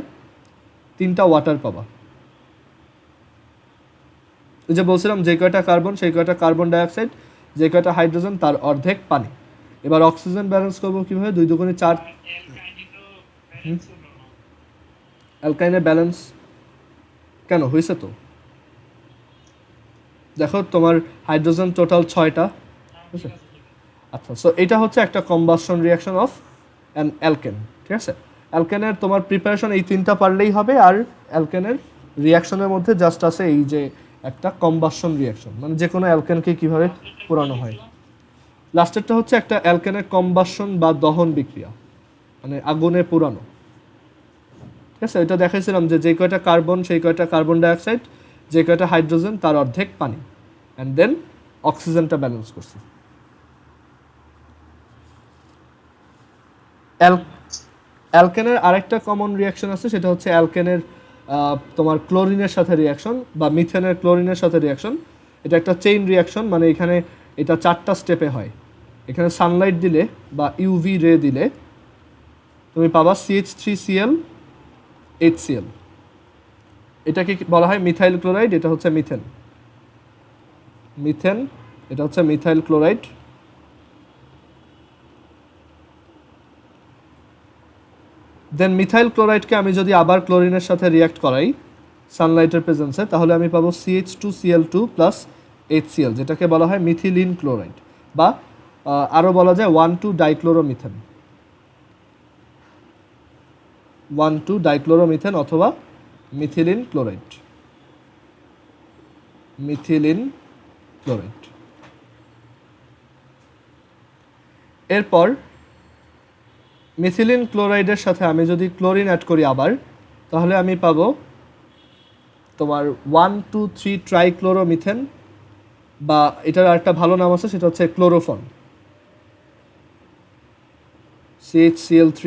3টা ওয়াটার পাবা। ওই যে বলছিলাম যে কয়টা কার্বন সেই কয়টা কার্বন ডাইঅক্সাইড, যে কয়টা হাইড্রোজেন তার অর্ধেক পানি। এবার অক্সিজেন ব্যালেন্স করবো কীভাবে? 2 দুগুণে 4। অ্যালকাইনের ব্যালেন্স কেন হয়েছে? তো দেখো তোমার হাইড্রোজেন টোটাল 6টা। আচ্ছা, সো এটা হচ্ছে একটা combustion reaction of an alkane. ঠিক আছে, অ্যালকেনের তোমার প্রিপারেশন এই 3টা পারলেই হবে। আর অ্যালকেনের রিয়াকশনের মধ্যে জাস্ট আছে এই যে একটা কম্বাসন রিয়াকশন, মানে যে কোনো অ্যালকেনকে কীভাবে পোড়ানো হয়। লাস্টেরটা হচ্ছে একটা অ্যালকেনের কম্বাসন বা দহন বিক্রিয়া, মানে আগুনে পোড়ানো। ঠিক আছে, এটা দেখাইছিলাম যে কয়টা কার্বন সেই কয়টা কার্বন ডাইঅক্সাইড, যে কয়টা হাইড্রোজেন তার অর্ধেক পানি, অ্যান্ড দেন অক্সিজেনটা ব্যালেন্স করছি। অ্যালকেনের আরেকটা কমন রিয়াকশন আছে, সেটা হচ্ছে অ্যালকেনের তোমার ক্লোরিনের সাথে রিয়াকশন বা মিথেনের ক্লোরিনের সাথে রিয়াকশন। এটা একটা চেইন রিয়াকশন, মানে এখানে এটা 4টা স্টেপে হয়। এখানে সানলাইট দিলে বা ইউভি রে দিলে তুমি পাবা CH3Cl HCl। এটাকে বলা হয় মিথাইল ক্লোরাইড। এটা হচ্ছে মিথেন, এটা হচ্ছে মিথাইল ক্লোরাইড। দেন মিথাইল ক্লোরাইডকে আমি যদি আবার ক্লোরিনের সাথে রিয়াক্ট করাই সানলাইটের প্রেজেন্সে, তাহলে আমি পাবো CH2Cl2 প্লাস HCl, যেটাকে বলা হয় মিথিলিন ক্লোরাইড, বা আরও বলা যায় 1,2-ডাইক্লোরোমিথেন, 1,2-ডাইক্লোরোমিথেন অথবা মিথিলিন ক্লোরাইড। এরপর মিথিলিন ক্লোরাইডের সাথে আমি যদি ক্লোরিন অ্যাড করি আবার, তাহলে আমি পাবো তোমার 1,2,3-ট্রাইক্লোরোমিথেন, বা এটার আরেকটা ভালো নাম আছে, সেটা হচ্ছে ক্লোরোফর্ম, CHCl3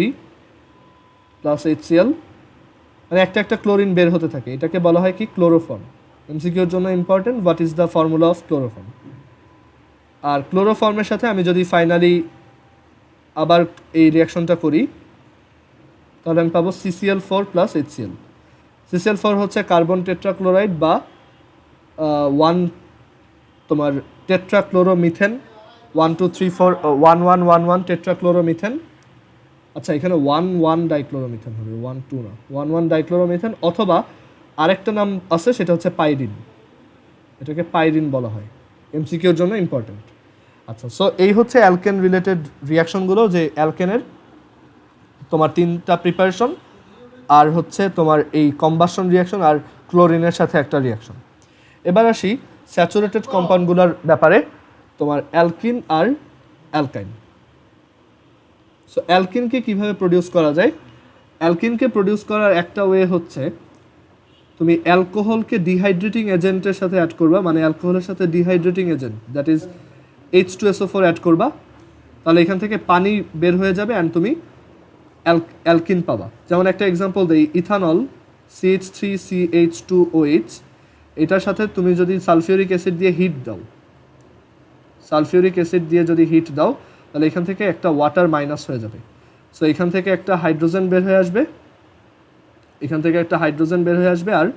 প্লাস HCl, মানে একটা ক্লোরিন বের হতে থাকে। এটাকে বলা হয় কি? ক্লোরোফর্ম। এমসিকিউর জন্য important, what is the formula of chloroform. আর ক্লোরোফর্মের সাথে আমি যদি ফাইনালি আবার এই রিয়াকশনটা করি, তাহলে আমি পাবো CCl4 প্লাস HCl। CCl4 হচ্ছে কার্বন টেট্রাক্লোরাইড বা তোমার টেট্রাক্লোরোমিথেন, 1,2,3,4 11 টেট্রাক্লোরোমিথেন। আচ্ছা, এখানে 1,1-ডাইক্লোরোমিথেন হবে, 1,2 না, 1,1-ডাইক্লোরোমিথেন। অথবা আরেকটা নাম আছে, সেটা হচ্ছে পাইরিন। এটাকে পাইরিন বলা হয়, এমসিকিউর জন্য ইম্পর্টেন্ট। আচ্ছা, সো এই হচ্ছে অ্যালকেন রিলেটেড রিয়াকশনগুলো, যে অ্যালকেনের তোমার 3টা প্রিপারেশন, আর হচ্ছে তোমার এই কম্বাসন রিয়াকশন, আর ক্লোরিনের সাথে একটা রিয়াকশন। এবার আসি স্যাচুরেটেড কম্পাউন্ডগুলোর ব্যাপারে, তোমার অ্যালকিন আর অ্যালকাইন। সো অ্যালকিনকে কীভাবে প্রডিউস করা যায়? অ্যালকিনকে প্রডিউস করার একটা ওয়ে হচ্ছে তুমি অ্যালকোহলকে ডিহাইড্রেটিং এজেন্টের সাথে অ্যাড করবা, মানে অ্যালকোহলের সাথে dehydrating agent, that is H2SO4 add করবা, তাহলে এখান থেকে পানি বের হয়ে যাবে অ্যান্ড তুমি অ্যালকিন পাবা। যেমন একটা এক্সাম্পল দিই, ইথানল CH3CH2OH, এটার সাথে তুমি যদি সালফিউরিক অ্যাসিড দিয়ে হিট দাও, তাহলে এখান থেকে একটা ওয়াটার মাইনাস হয়ে যাবে। সো এখান থেকে একটা হাইড্রোজেন বের হয়ে আসবে, এখান থেকে একটা হাইড্রোজেন বের হয়ে আসবে, আর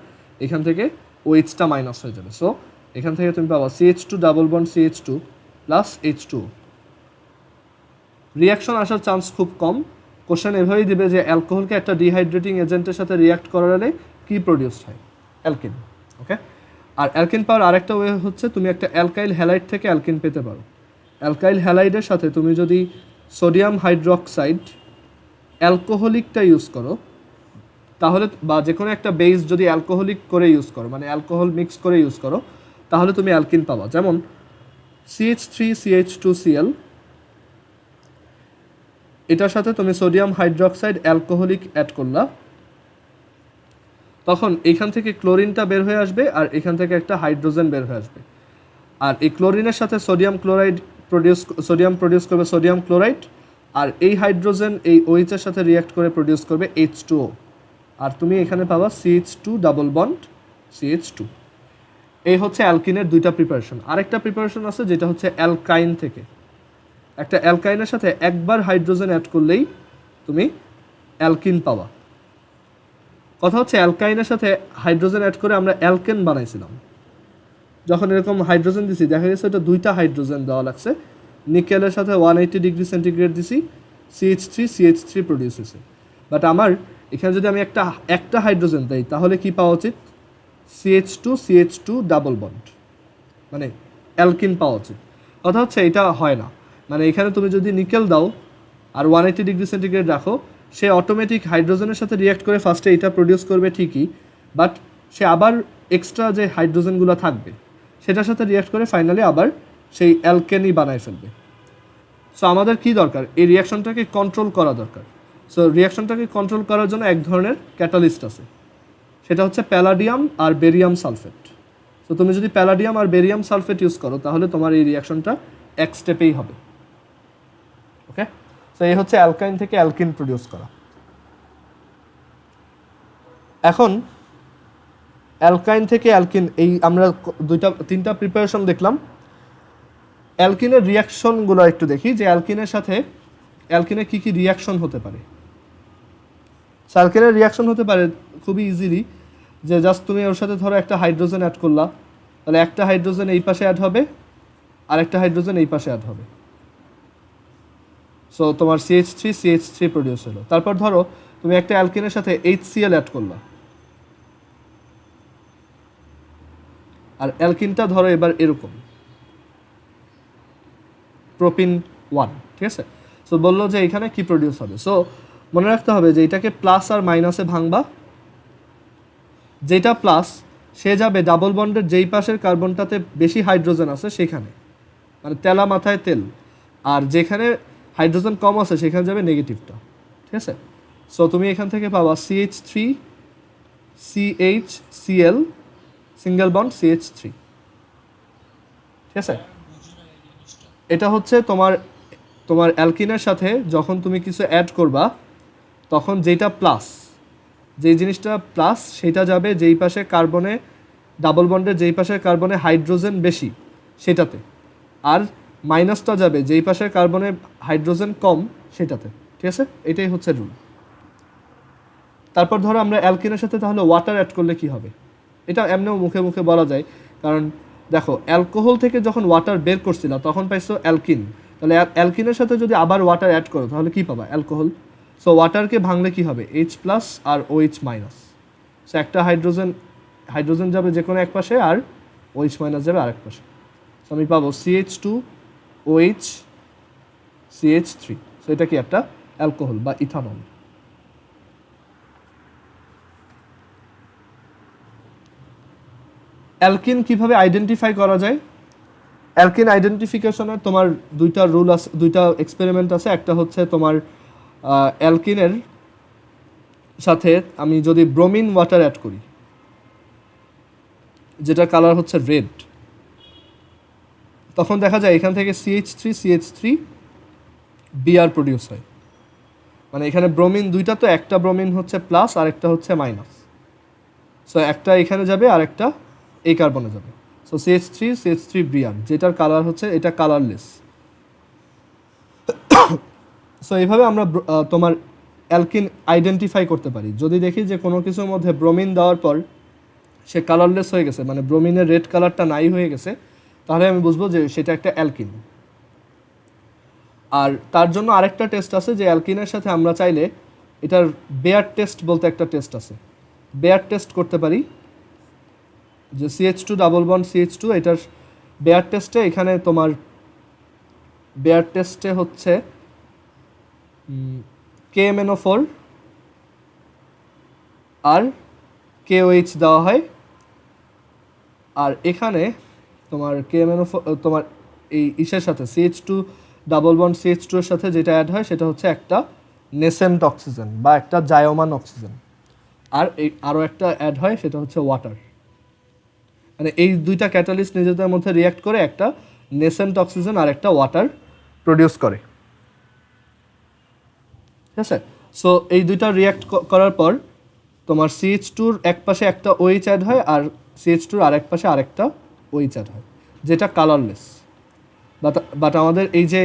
এখান থেকে OH-টা মাইনাস হয়ে যাবে। সো এখান থেকে তুমি পাবা CH2 double bond CH2 plus H2। Reaction আসার চান্স খুব কম। কোশ্চেন এভাবেই দিবে যে অ্যালকোহলকে একটা ডিহাইড্রেটিং এজেন্টের সাথে রিয়াক্ট করালে কি প্রডিউসড হয়? অ্যালকিন। ওকে, আর অ্যালকিন পাওয়ার আরেকটা ওয়ে হচ্ছে তুমি একটা অ্যালকাইল হ্যালাইড থেকে অ্যালকিন পেতে পারো। অ্যালকাইল হ্যালাইডের সাথে তুমি যদি সোডিয়াম হাইড্রোক্সাইড অ্যালকোহলিকটা ইউজ করো তাহলে, বা যে কোনো একটা বেস যদি অ্যালকোহলিক করে ইউজ করো, মানে অ্যালকোহল মিক্স করে ইউজ করো, তাহলে তুমি অ্যালকিন পাবা। যেমন CH3CH2Cl, এটার সাথে তুমি সোডিয়াম হাইড্রোক্সাইড অ্যালকোহলিক অ্যাড করলা, তখন এখান থেকে ক্লোরিনটা বের হয়ে আসবে আর এখান থেকে একটা হাইড্রোজেন বের হয়ে আসবে। আর এই ক্লোরিনের সাথে সোডিয়াম প্রডিউস করবে সোডিয়াম ক্লোরাইড, আর এই হাইড্রোজেন এই OH-এর সাথে রিয়াক্ট করে প্রডিউস করবে H2O, আর তুমি এখানে পাবা CH2 ডাবল বন্ড CH2। এই হচ্ছে অ্যালকিনের দুইটা প্রিপারেশন। আরেকটা প্রিপারেশন আছে যেটা হচ্ছে অ্যালকাইন থেকে। একটা অ্যালকাইনের সাথে একবার হাইড্রোজেন অ্যাড করলেই তুমি অ্যালকিন পাবা। কথা হচ্ছে অ্যালকাইনের সাথে হাইড্রোজেন অ্যাড করে আমরা অ্যালকেন বানাইছিলাম, যখন এরকম হাইড্রোজেন দিছি দেখা গেছে এটা দুইটা হাইড্রোজেন দেওয়া লাগছে, নিকেলের সাথে 180 ডিগ্রি সেন্টিগ্রেড দিছি, CH3 প্রডিউস হয়েছে। বাট আমার এখানে যদি আমি একটা হাইড্রোজেন দেই তাহলে কি পাওয়া উচিত? CH2 ডাবল বন্ড, মানে অ্যালকিন পাওয়া উচিত। কথা হচ্ছে এটা হয় না, মানে এখানে তুমি যদি নিকেল দাও আর 180 ডিগ্রি সেন্টিগ্রেড রাখো, সে অটোমেটিক হাইড্রোজেনের সাথে রিয়াক্ট করে ফার্স্টে এটা প্রডিউস করবে ঠিকই, বাট সে আবার এক্সট্রা যে হাইড্রোজেনগুলো থাকবে সেটার সাথে রিয়াক্ট করে ফাইনালি আবার সেই অ্যালকেনই বানায় ফেলবে। সো আমাদের কি দরকার? এই রিয়াকশনটাকে কন্ট্রোল করা দরকার। সো রিয়াকশনটাকে কন্ট্রোল করার জন্য এক ধরনের ক্যাটালিস্ট আছে, সেটা হচ্ছে প্যালাডিয়াম আর বেরিয়াম সালফেট। সো তুমি যদি প্যালাডিয়াম আর বেরিয়াম সালফেট ইউজ করো তাহলে তোমার এই রিয়াকশনটা এক স্টেপেই হবে। ওকে, সো এই হচ্ছে অ্যালকাইন থেকে অ্যালকিন প্রডিউস করা। এখন অ্যালকাইন থেকে অ্যালকিন, এই আমরা তিনটা প্রিপারেশন দেখলাম। অ্যালকিনের রিয়াকশনগুলো একটু দেখি যে অ্যালকিনের সাথে অ্যালকিনের কী কী রিয়াকশন হতে পারে। অ্যালকিনের রিয়াকশন হতে পারে খুবই ইজিলি, যে জাস্ট তুমি ওর সাথে ধরো একটা হাইড্রোজেন অ্যাড করলা, তাহলে একটা হাইড্রোজেন এই পাশে অ্যাড হবে আর একটা হাইড্রোজেন এই পাশে অ্যাড হবে। সো তোমার CH3 প্রডিউস হলো। তারপর ধরো তুমি একটা অ্যালকিনের সাথে HCl অ্যাড করলা, আর অ্যালকিনটা ধরো এবার এরকম প্রোপিন 1, ঠিক আছে? সো বললো যে এখানে কি প্রডিউস হবে। সো মনে রাখতে হবে যে এটাকে প্লাস আর মাইনাসে ভাঙবা, যেটা প্লাস সে যাবে ডাবল বন্ডের যেই পাশের কার্বনটাতে বেশি হাইড্রোজেন আছে সেখানে, মানে তেলা মাথায় তেল, আর যেখানে হাইড্রোজেন কম আছে সেখানে যাবে নেগেটিভটা, ঠিক আছে? সো তুমি এখান থেকে পাবা CH3CHCl সিঙ্গেল বন্ড CH3, ঠিক আছে? এটা হচ্ছে তোমার অ্যালকিনের সাথে যখন তুমি কিছু অ্যাড করবা তখন যেটা প্লাস, যেই জিনিসটা প্লাস সেটা যাবে যেই পাশে কার্বনে ডাবল বন্ডের যেই পাশের কার্বনে হাইড্রোজেন বেশি সেটাতে, আর মাইনাসটা যাবে যেই পাশের কার্বনে হাইড্রোজেন কম সেটাতে, ঠিক আছে? এটাই হচ্ছে রুল। তারপর ধরো আমরা অ্যালকিনের সাথে তাহলে ওয়াটার অ্যাড করলে কি হবে? এটা এমনিও মুখে মুখে বলা যায়, কারণ দেখো অ্যালকোহল থেকে যখন ওয়াটার বের করছিলা তখন পাইছো অ্যালকিন, তাহলে অ্যালকিনের সাথে যদি আবার ওয়াটার অ্যাড করো তাহলে কি পাবা? অ্যালকোহল। সো ওয়াটারকে ভাঙলে কি হবে? H+ আর OH-। সো একটা হাইড্রোজেন যাবে যে কোনো এক পাশে আর OH- যাবে আরেক পাশে। সো আমি পাবো CH2OH CH3। সো এটা কি একটা অ্যালকোহল বা ইথানল। অ্যালকিন কিভাবে আইডেন্টিফাই করা যায়? অ্যালকিন আইডেন্টিফিকেশনের তোমার দুইটা রুল আছে, দুইটা এক্সপেরিমেন্ট আছে। একটা হচ্ছে তোমার অ্যালকিনের সাথে আমি যদি ব্রোমিন ওয়াটার অ্যাড করি, যেটা কালার হচ্ছে রেড, তখন দেখা যায় এখান থেকে CH3 Br প্রডিউস হয়। মানে এখানে ব্রোমিন দুইটা, তো একটা ব্রোমিন হচ্ছে প্লাস আর একটা হচ্ছে মাইনাস। সো একটা এখানে যাবে আর একটা এই কার্বনে যাবে। সো CH3 Br, যেটার কালার হচ্ছে এটা কালারলেস। সো এইভাবে আমরা তোমার অ্যালকিন আইডেন্টিফাই করতে পারি। যদি দেখি যে কোনো কিছুর মধ্যে ব্রোমিন দেওয়ার পর সে কালারলেস হয়ে গেছে, মানে ব্রোমিনের রেড কালারটা নাই হয়ে গেছে, তাহলে আমি বুঝবো যে সেটা একটা অ্যালকিন। আর তার জন্য আরেকটা টেস্ট আছে যে অ্যালকিনের সাথে আমরা চাইলে এটার বেয়ার টেস্ট বলতে একটা টেস্ট আছে, বেয়ার টেস্ট করতে পারি। যে CH2 ডাবল বন্ড CH2, এটার বেয়ার টেস্টে এখানে তোমার বেয়ার টেস্টে হচ্ছে KMnO4 আর KOH দেওয়া হয়। আর এখানে তোমার KMnO4 তোমার এই ইসের সাথে CH2 ডাবল বন্ড CH2 এর সাথে যেটা অ্যাড হয় সেটা হচ্ছে একটা নেসেন্ট অক্সিজেন বা একটা জায়োমান অক্সিজেন। আর এই আরও একটা অ্যাড হয় সেটা হচ্ছে ওয়াটার। মানে এই দুইটা ক্যাটালিস্ট নিজেদের মধ্যে রিয়্যাক্ট করে একটা নেসেন্ট অক্সিজেন আর একটা ওয়াটার প্রডিউস করে। ঠিক আছে? সো এই দুইটা রিয়্যাক্ট করার পর তোমার CH2-র এক পাশে একটা OH অ্যাড হয় আর CH2-র আরেক পাশে আরেকটা OH অ্যাড হয়, যেটা কালারলেস। বাট আমাদের এই যে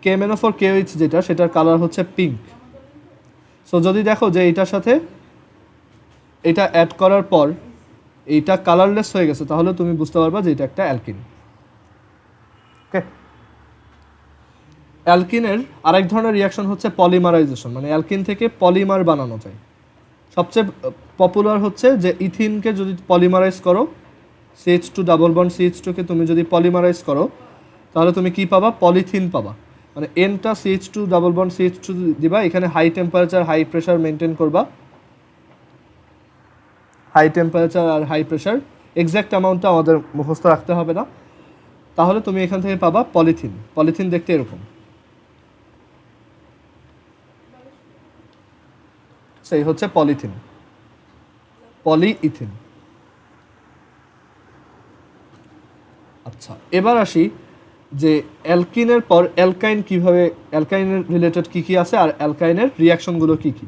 KMnO4 KOH যেটা, সেটার কালার হচ্ছে পিঙ্ক। সো যদি দেখো যে এইটার সাথে এটা অ্যাড করার পর এইটা কালারলেস হয়ে গেছে, তাহলে তুমি বুঝতে পারবা যে এটা একটা অ্যালকিন। ওকে, অ্যালকিনের আরেক ধরনের রিয়াকশন হচ্ছে পলিমারাইজেশন, মানে অ্যালকিন থেকে পলিমার বানানো যায়। সবচেয়ে পপুলার হচ্ছে যে ইথিনকে যদি পলিমারাইজ করো, CH2 ডাবল বন্ড CH2-কে তুমি যদি পলিমারাইজ করো, তাহলে তুমি কি পাবা? পলিথিন পাবা। মানে এনটা CH2 ডাবল বন্ড CH2 দিবা, এখানে high temperature high pressure maintain করবা, হাই টেম্পারেচার আর হাই প্রেশার, এক্স্যাক্ট অ্যামাউন্টটা আমাদের মুখস্থ রাখতে হবে না। তাহলে তুমি এখান থেকে পাবা পলিথিন। পলিথিন দেখতে এরকম, সেই হচ্ছে পলিথিন, পলিইথিন। আচ্ছা, এবার আসি যে অ্যালকিনের পর অ্যালকাইন কিভাবে, অ্যালকাইনের রিলেটেড কী কী আছে আর অ্যালকাইনের রিয়াকশনগুলো কী কী।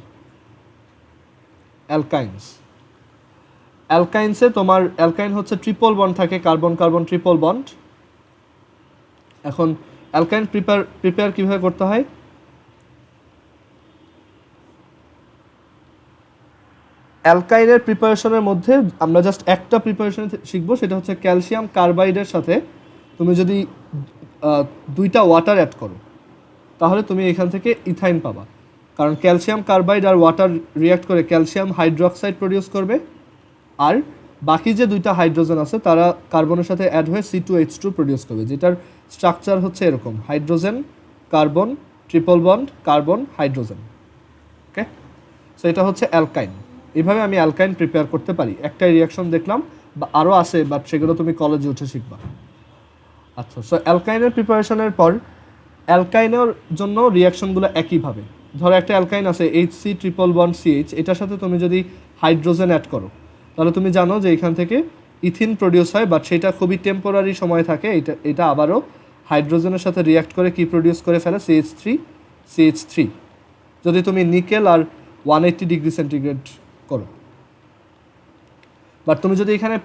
অ্যালকাইন্সে তোমার অ্যালকাইন হচ্ছে ট্রিপল বন্ড থাকে, কার্বন কার্বন ট্রিপল বন্ড। এখন অ্যালকাইন প্রিপেয়ার কীভাবে করতে হয়? অ্যালকাইনের প্রিপারেশনের মধ্যে আমরা জাস্ট একটা প্রিপারেশন শিখবো, সেটা হচ্ছে ক্যালসিয়াম কার্বাইডের সাথে তুমি যদি দুইটা ওয়াটার অ্যাড করো, তাহলে তুমি এখান থেকে ইথাইন পাবা। কারণ ক্যালসিয়াম কার্বাইড আর ওয়াটার রিয়াক্ট করে ক্যালসিয়াম হাইড্রোক্সাইড প্রডিউস করবে, আর বাকি যে দুইটা হাইড্রোজেন আছে তারা কার্বনের সাথে অ্যাড হয়ে C2H2 প্রডিউস করবে, যেটার স্ট্রাকচার হচ্ছে এরকম: hydrogen carbon triple bond carbon hydrogen. Okay, so এটা হচ্ছে অ্যালকাইন। এইভাবে আমি অ্যালকাইন প্রিপেয়ার করতে পারি। একটা রিয়াকশন দেখলাম, বা আরও আছে, বাট সেগুলো তুমি কলেজে উঠে শিখবা। আচ্ছা, সো অ্যালকাইনের প্রিপারেশনের পর অ্যালকাইনের জন্য রিয়াকশনগুলো একইভাবে। ধরো একটা অ্যালকাইন আছে HC ট্রিপল বন্ড CH, এটার সাথে তুমি যদি হাইড্রোজেন অ্যাড করো, তাহলে তুমি জানো যে এখান থেকে ইথিন প্রডিউস হয়, বাট সেটা খুবই টেম্পোরারি সময় থাকে। এটা আবারও হাইড্রোজেনের সাথে রিয়াক্ট করে কি প্রডিউস করে ফেলে? CH3 যদি তুমি নিকেল আর 180 ডিগ্রি সেন্টিগ্রেড করো। বাট তুমি যদি এখানে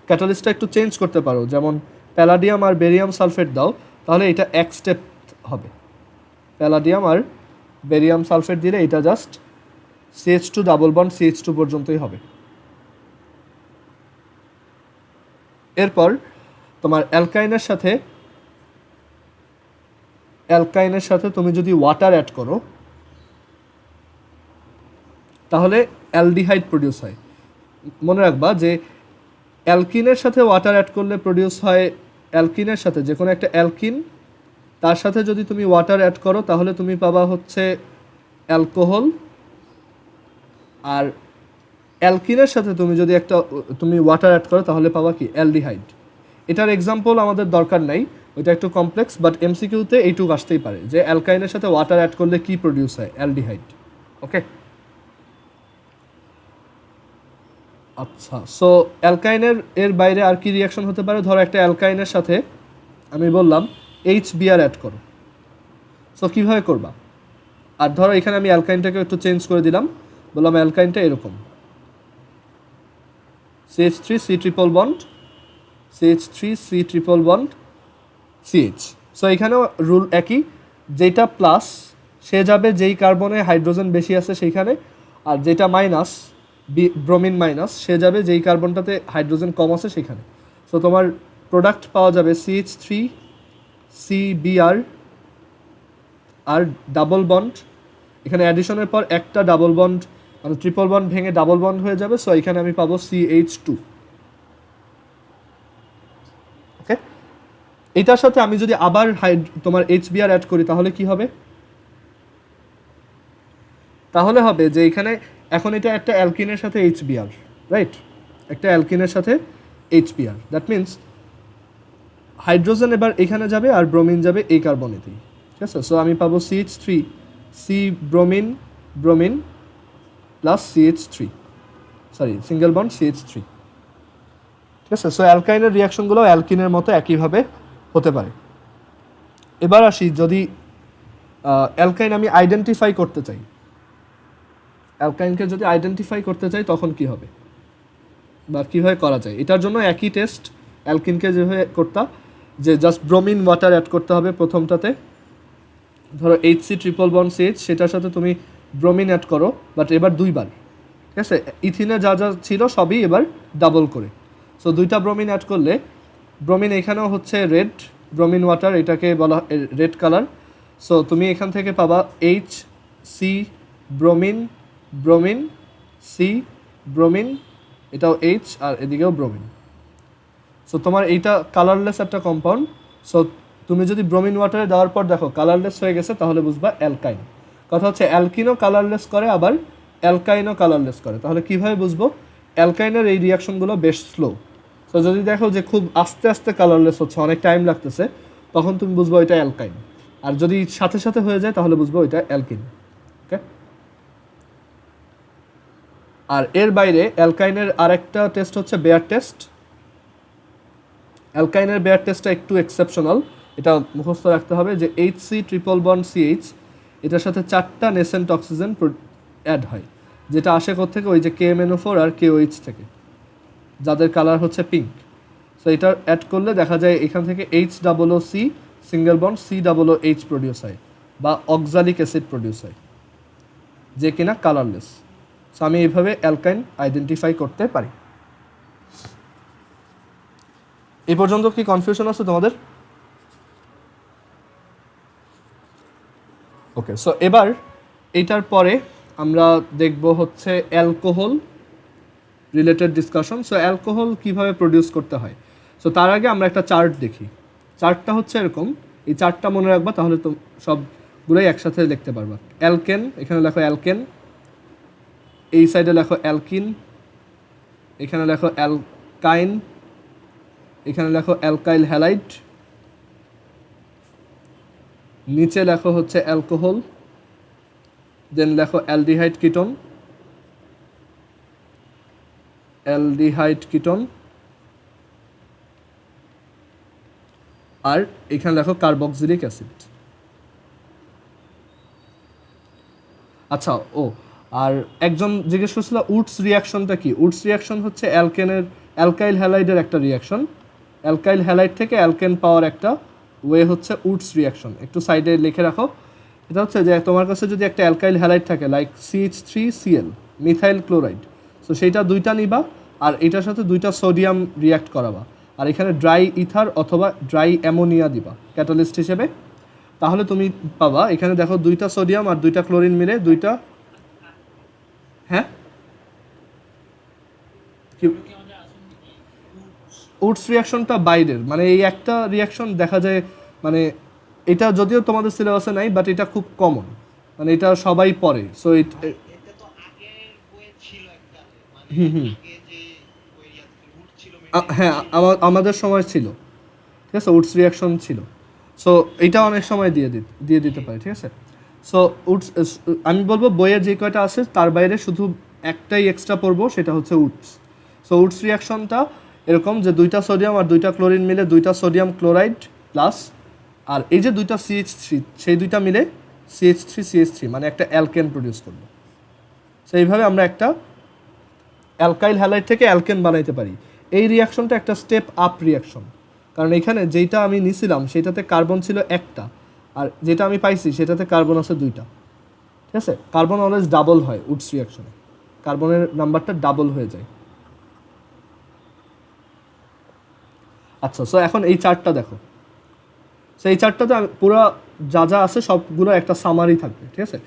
ক্যাটালিস্টটা একটু চেঞ্জ করতে পারো, যেমন প্যালাডিয়াম আর বেরিয়াম সালফেট দাও, তাহলে এটা এক স্টেপ হবে। প্যালাডিয়াম আর বেরিয়াম সালফেট দিলে এটা just CH2 double bond CH2 পর্যন্তই হবে। এরপর তোমার অ্যালকাইনের সাথে তুমি যদি ওয়াটার অ্যাড করো, তাহলে অ্যালডিহাইড প্রডিউস হয়। মনে রাখবা যে অ্যালকিনের সাথে ওয়াটার অ্যাড করলে প্রডিউস হয়, অ্যালকিনের সাথে যে কোনো একটা অ্যালকিন, তার সাথে যদি তুমি ওয়াটার অ্যাড করো, তাহলে তুমি পাবা হচ্ছে অ্যালকোহল। আর অ্যালকিনের সাথে তুমি যদি তুমি ওয়াটার অ্যাড করো, তাহলে পাবা কি? অ্যালডিহাইড। এটার এক্সাম্পল আমাদের দরকার নাই, ওইটা একটু কমপ্লেক্স, বাট MCQ-তে এইটুকু আসতেই পারে যে অ্যালকাইনের সাথে ওয়াটার অ্যাড করলে কি প্রডিউস হয়? অ্যালডিহাইড। ওকে, আচ্ছা, সো অ্যালকাইনের এর বাইরে আর কি রিয়াকশন হতে পারে? ধরো একটা অ্যালকাইনের সাথে আমি বললাম HBr অ্যাড করো, সো কীভাবে করবা? আর ধরো এখানে আমি অ্যালকাইনটাকে একটু চেঞ্জ করে দিলাম, বললাম অ্যালকাইনটা এরকম CH3C triple bond CH3C triple bond CH। So এখানেও রুল একই, যেটা প্লাস সে যাবে যেই কার্বনে হাইড্রোজেন বেশি আছে সেইখানে, আর যেটা মাইনাস ব্রোমিন মাইনাস সে যাবে যেই কার্বনটাতে হাইড্রোজেন কম আছে সেখানে। সো তোমার প্রোডাক্ট পাওয়া যাবে CH3 CBr আর ডাবল বন্ড, এখানে অ্যাডিশনের পর একটা ডাবল বন্ড মানে ট্রিপল বন্ড ভেঙে ডাবল বন্ড হয়ে যাবে। সো এখানে আমি পাবো CH2। ওকে, এটার সাথে আমি যদি আবার তোমার HBr অ্যাড করি তাহলে কি হবে? তাহলে হবে যে এখানে এখন এটা একটা অ্যালকিনের সাথে HBr, রাইট? একটা অ্যালকিনের সাথে HBr, দ্যাট মিনস হাইড্রোজেন এবার এখানে যাবে আর ব্রোমিন যাবে এই কার্বনেতেই, ঠিক আছে? সো আমি পাবো CH3 C bromine bromine plus CH3, sorry single bond CH3, ঠিক আছে? সো অ্যালকাইনের রিয়াকশনগুলো অ্যালকিনের মতো একইভাবে হতে পারে। এবার আসি, যদি অ্যালকাইন আমি আইডেন্টিফাই করতে চাই, অ্যালকাইনকে যদি আইডেন্টিফাই করতে চাই তখন কি হবে বা কীভাবে করা যায়? এটার জন্য একই টেস্ট অ্যালকিনকে যেভাবে করতাম, যে জাস্ট ব্রোমিন ওয়াটার অ্যাড করতে হবে প্রথমটাতে, ধরো HC ট্রিপল বন্ড CH, সেটার সাথে তুমি ব্রোমিন অ্যাড করো, বাট এবার দুইবার, ঠিক আছে? ইথিনে যা যা ছিল সবই এবার ডাবল করে। সো দুইটা ব্রোমিন অ্যাড করলে ব্রোমিন এখানেও হচ্ছে রেড ব্রোমিন ওয়াটার, এটাকে বলা রেড কালার। সো তুমি এখান থেকে পাবা HC bromine bromine C bromine, এটাও H আর এদিকেও ব্রোমিন। সো তোমার এইটা কালারলেস একটা কম্পাউন্ড। সো তুমি যদি ব্রোমিন ওয়াটারে দেওয়ার পর দেখো কালারলেস হয়ে গেছে তাহলে বুঝবা অ্যালকাইন। কথা হচ্ছে অ্যালকিনও কালারলেস করে আবার অ্যালকাইনও কালারলেস করে। তাহলে কীভাবে বুঝবো? অ্যালকাইনের এই রিয়াকশনগুলো বেশ স্লো। সো যদি দেখো যে খুব আস্তে আস্তে কালারলেস হচ্ছে, অনেক টাইম লাগতেছে, তখন তুমি বুঝবো এটা অ্যালকাইন। আর যদি সাথে সাথে হয়ে যায় তাহলে বুঝবো এটা অ্যালকিন। ওকে, আর এর বাইরে অ্যালকাইনের আরেকটা টেস্ট হচ্ছে বেয়ার টেস্ট। অ্যালকাইনের বেয়ার টেস্টটা একটু এক্সেপশনাল, এটা মুখস্থ রাখতে হবে যে HC ট্রিপল বন্ড CH, এটার সাথে 4টা নেসেন্ট অক্সিজেন অ্যাড হয়, যেটা আসে থেকে ওই যে KMNO4 আর KOH থেকে, যাদের কালার হচ্ছে পিঙ্ক। সো এটা অ্যাড করলে দেখা যায় এখান থেকে HOOC single bond COOH produce হয় বা অক্সালিক অ্যাসিড প্রডিউস হয়, যে কিনা কালারলেস। সো আমি এইভাবে অ্যালকাইন আইডেন্টিফাই করতে পারি। এই পর্যন্ত কি কনফিউশন আছে তোমাদের? ওকে, সো এবার এইটার পরে আমরা দেখব হচ্ছে alcohol related discussion. So alcohol কীভাবে প্রডিউস করতে হয়, সো তার আগে আমরা একটা চার্ট দেখি। চার্টটা হচ্ছে এরকম, এই চার্টটা মনে রাখবা তাহলে তো সবগুলোই একসাথে লিখতে পারবা। অ্যালকেন, এখানে লেখো অ্যালকেন, এই সাইডে লেখো অ্যালকিন, এখানে লেখো অ্যালকাইন, এখানে লেখো অ্যালকাইল হ্যালাইড, নিচে লেখো হচ্ছে অ্যালকোহল, দেন লেখো অ্যালডিহাইড কিটোন, অ্যালডিহাইড কিটোন, আর এখানে লেখো কার্বক্সিলিক অ্যাসিড। আচ্ছা, ও আর একজন জিজ্ঞেস করছিল উডস রিয়াকশনটা কি? উডস রিয়াকশন হচ্ছে অ্যালকেনের অ্যালকাইল হ্যালাইডের একটা রিয়াকশন। অ্যালকাইল হ্যালাইড থেকে অ্যালকেন পাওয়ার একটা ওয়ে হচ্ছে উডস রিয়াকশন। একটু সাইডে লিখে রাখো। এটা হচ্ছে যে তোমার কাছে যদি একটা অ্যালকাইল হ্যালাইড থাকে like CH3Cl methyl chloride, so সেইটা দুইটা নিবা আর এটার সাথে দুইটা সোডিয়াম রিয়াক্ট করাবা, আর এখানে ড্রাই ইথার অথবা ড্রাই অ্যামোনিয়া দিবা ক্যাটালিস্ট হিসেবে। তাহলে তুমি পাবা এখানে দেখো দুইটা সোডিয়াম আর দুইটা ক্লোরিন মিলে দুইটা, হ্যাঁ উডস রিয়াকশনটা বাইরের, মানে এই একটা রিয়াকশন দেখা যায়, মানে এটা যদিও তোমাদের সিলেবাসে নাই বাট এটা খুব কমন, মানে এটা সবাই পড়ে। সো হ্যাঁ আমাদের সময় ছিল, ঠিক আছে, উডস রিয়াকশন ছিল। সো এইটা অনেক সময় দিয়ে দিতে পারে, ঠিক আছে। সো উডস আমি বলবো বইয়ে যে কয়টা আছে তার বাইরে শুধু একটাই এক্সট্রা পড়বো, সেটা হচ্ছে উডস। সো উডস রিয়াকশনটা এরকম যে দুইটা সোডিয়াম আর দুইটা ক্লোরিন মিলে দুইটা সোডিয়াম ক্লোরাইড প্লাস, আর এই যে দুইটা CH3 সেই দুইটা মিলে CH3 মানে একটা অ্যালকেন প্রডিউস করবে। সো এইভাবে আমরা একটা অ্যালকাইল হ্যালাইড থেকে অ্যালকেন বানাইতে পারি। এই রিয়াকশনটা একটা স্টেপ আপ রিয়াকশন, কারণ এখানে যেইটা আমি নিছিলাম সেটাতে কার্বন ছিল একটা আর যেটা আমি পাইছি সেটাতে কার্বন আছে 2টা, ঠিক আছে। কার্বন অলওয়েজ ডাবল হয় উডস রিয়াকশনে, কার্বনের নাম্বারটা ডাবল হয়ে যায়। আচ্ছা, সো এখন এই চার্টটা দেখো। সো এই চার্টটাতে পুরো যা যা আছে সবগুলো একটা সামারি থাকবে, ঠিক আছে।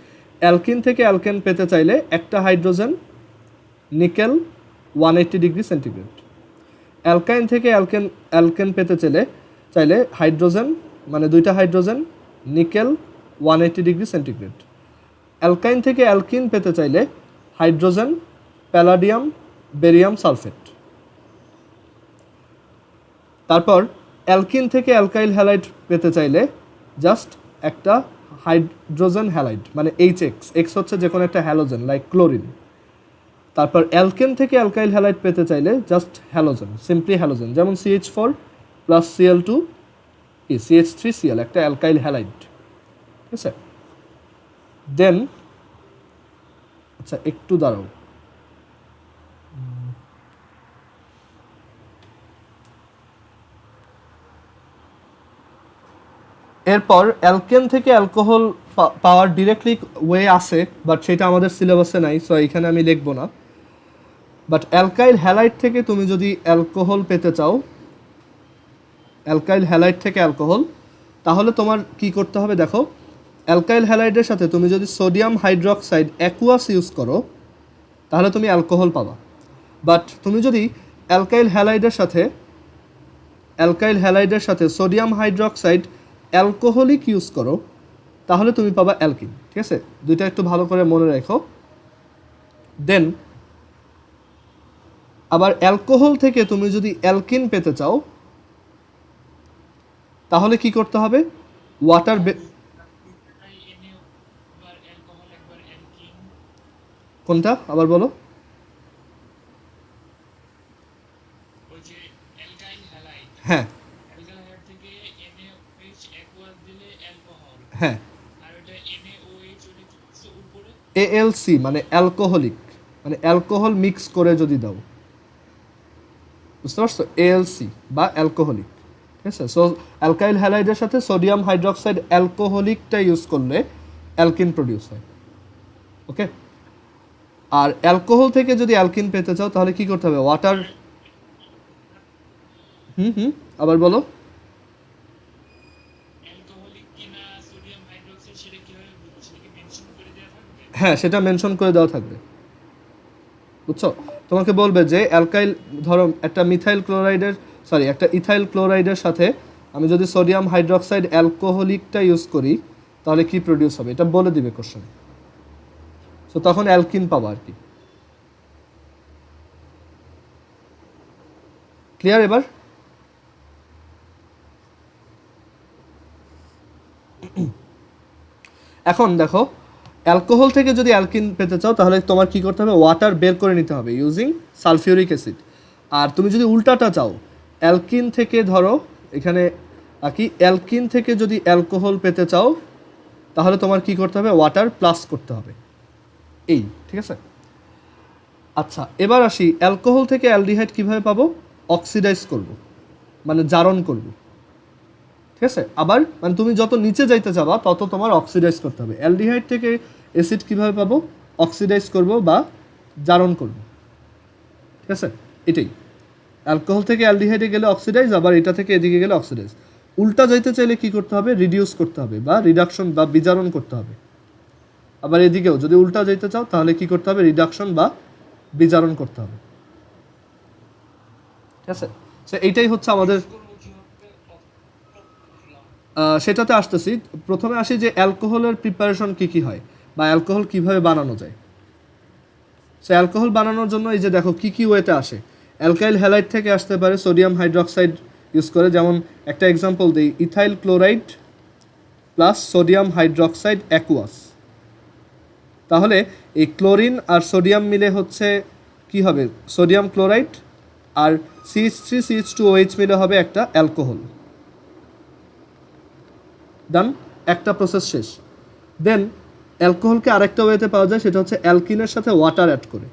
অ্যালকিন থেকে অ্যালকেন পেতে চাইলে একটা হাইড্রোজেন, নিকেল 180 ডিগ্রি সেন্টিগ্রেড। অ্যালকাইন থেকে অ্যালকেন পেতে চাইলে হাইড্রোজেন মানে 2টা হাইড্রোজেন, নিকেল 180 ডিগ্রি সেন্টিগ্রেড। অ্যালকাইন থেকে অ্যালকিন পেতে চাইলে হাইড্রোজেন, প্যালাডিয়াম, বেরিয়াম সালফেট। তারপর অ্যালকিন থেকে অ্যালকাইল হ্যালাইড পেতে চাইলে জাস্ট একটা হাইড্রোজেন হ্যালাইড মানে এইচএক্স, এক্স হচ্ছে যে কোনো একটা হ্যালোজেন লাইক ক্লোরিন। তারপর অ্যালকেন থেকে অ্যালকাইল হ্যালাইড পেতে চাইলে জাস্ট হ্যালোজেন, সিম্পলি হ্যালোজেন, যেমন CH4 প্লাস Cl2 CH3Cl, একটা অ্যালকাইল হ্যালাইড, ঠিক আছে। দেন আচ্ছা একটু দাঁড়াও, এরপর অ্যালকেন থেকে অ্যালকোহল পাওয়ার ডিরেক্টলি ওয়ে আছে, বাট সেটা আমাদের সিলেবাসে নাই, সো এখানে আমি লিখবো না। বাট অ্যালকাইল হ্যালাইড থেকে তুমি যদি অ্যালকোহল পেতে চাও, অ্যালকাইল হ্যালাইড থেকে অ্যালকোহল, তাহলে তোমার কি করতে হবে দেখো। অ্যালকাইল হ্যালাইডের সাথে তুমি যদি সোডিয়াম হাইড্রক্সাইড অ্যাকুয়াস ইউজ করো তাহলে তুমি অ্যালকোহল পাবা। বাট তুমি যদি অ্যালকাইল হ্যালাইডের সাথে সোডিয়াম হাইড্রক্সাইড অ্যালকোহলিক ইউজ করো তাহলে তুমি পাবা অ্যালকিন, ঠিক আছে। দুইটা একটু ভালো করে মনে রেখো। দেন আবার অ্যালকোহল থেকে তুমি যদি অ্যালকিন পেতে চাও তাহলে কি করতে হবে, ওয়াটার কোনটা আবার বলো। হ্যাঁ হ্যাঁ, ALC মানে অ্যালকোহলিক, মানে অ্যালকোহল মিক্স করে যদি দাও, বুঝতে পারছো, ALC বা অ্যালকোহলিক, ঠিক আছে। সো অ্যালকাইল হ্যালাইডের সাথে সোডিয়াম হাইড্রক্সাইড অ্যালকোহলিকটা ইউজ করলে অ্যালকিন প্রডিউস হয়, ওকে। আর অ্যালকোহল থেকে যদি অ্যালকিন পেতে চাও তাহলে কি করতে হবে, ওয়াটার। আবার বলো। হ্যাঁ, সেটা মেনশন করে দেওয়া থাকবে, বুঝছো। তোমাকে বলবে যে অ্যালকাইল, ধরো একটা একটা ইথাইল ক্লোরাইডের সাথে আমি যদি সোডিয়াম হাইড্রক্সাইড অ্যালকোহলিকটা ইউজ করি তাহলে কি প্রডিউস হবে, এটা বলে দিবে কোশ্চেন। সো তখন অ্যালকিন পাবা আর কি। ক্লিয়ার এবার? এখন দেখো, অ্যালকোহল থেকে যদি অ্যালকিন পেতে চাও তাহলে তোমার কি করতে হবে, ওয়াটার বের করে নিতে হবে ইউজিং সালফিউরিক অ্যাসিড। আর তুমি যদি উল্টাটা চাও, অ্যালকিন থেকে ধরো এখানে কি, অ্যালকিন থেকে যদি অ্যালকোহল পেতে চাও তাহলে তোমার কি করতে হবে, ওয়াটার প্লাস করতে হবে, এই, ঠিক আছে। আচ্ছা এবার আসি, অ্যালকোহল থেকে অ্যালডিহাইড কীভাবে পাবো, অক্সিডাইজ করব, মানে জারণ করব, ঠিক আছে। আবার মানে তুমি যত নিচে যাইতে যাবা তত তোমার অক্সিডাইজ করতে হবে। অ্যালডিহাইড থেকে অ্যাসিড কীভাবে পাবো, অক্সিডাইজ করব বা জারণ করব, ঠিক আছে। এটাই, অ্যালকোহল থেকে অ্যালডিহাইডে গেলে অক্সিডাইজ, আবার এটা থেকে এদিকে গেলে অক্সিডাইজ। উল্টা যাইতে চাইলে কি করতে হবে, রিডিউস করতে হবে বা রিডাকশন বা বিজারণ করতে হবে। আবার এদিকেও যদি উল্টা যাইতে চাও তাহলে কি করতে হবে, রিডাকশন বা বিজারণ করতে হবে, ঠিক আছে। সো এইটাই হচ্ছে আমাদের, সেটাতে আসতেছি। প্রথমে আসি যে অ্যালকোহলের প্রিপারেশন কী কী হয় বা অ্যালকোহল কীভাবে বানানো যায়। সো অ্যালকোহল বানানোর জন্য এই যে দেখো কী কী ওয়েতে আসে। অ্যালকাইল হ্যালাইড থেকে আসতে পারে সোডিয়াম হাইড্রক্সাইড ইউজ করে, যেমন একটা এক্সাম্পল দিই, ethyl chloride plus sodium hydroxide aqueous. তাহলে এই ক্লোরিন আর সোডিয়াম মিলে হচ্ছে কি হবে, সোডিয়াম ক্লোরাইড, আর CH3CH2OH মিলে হবে একটা অ্যালকোহল। ডান, একটা প্রসেস শেষ। দেন অ্যালকোহলকে আরেকটা ওয়েতে পাওয়া যায়, সেটা হচ্ছে অ্যালকিনের সাথে ওয়াটার অ্যাড করে।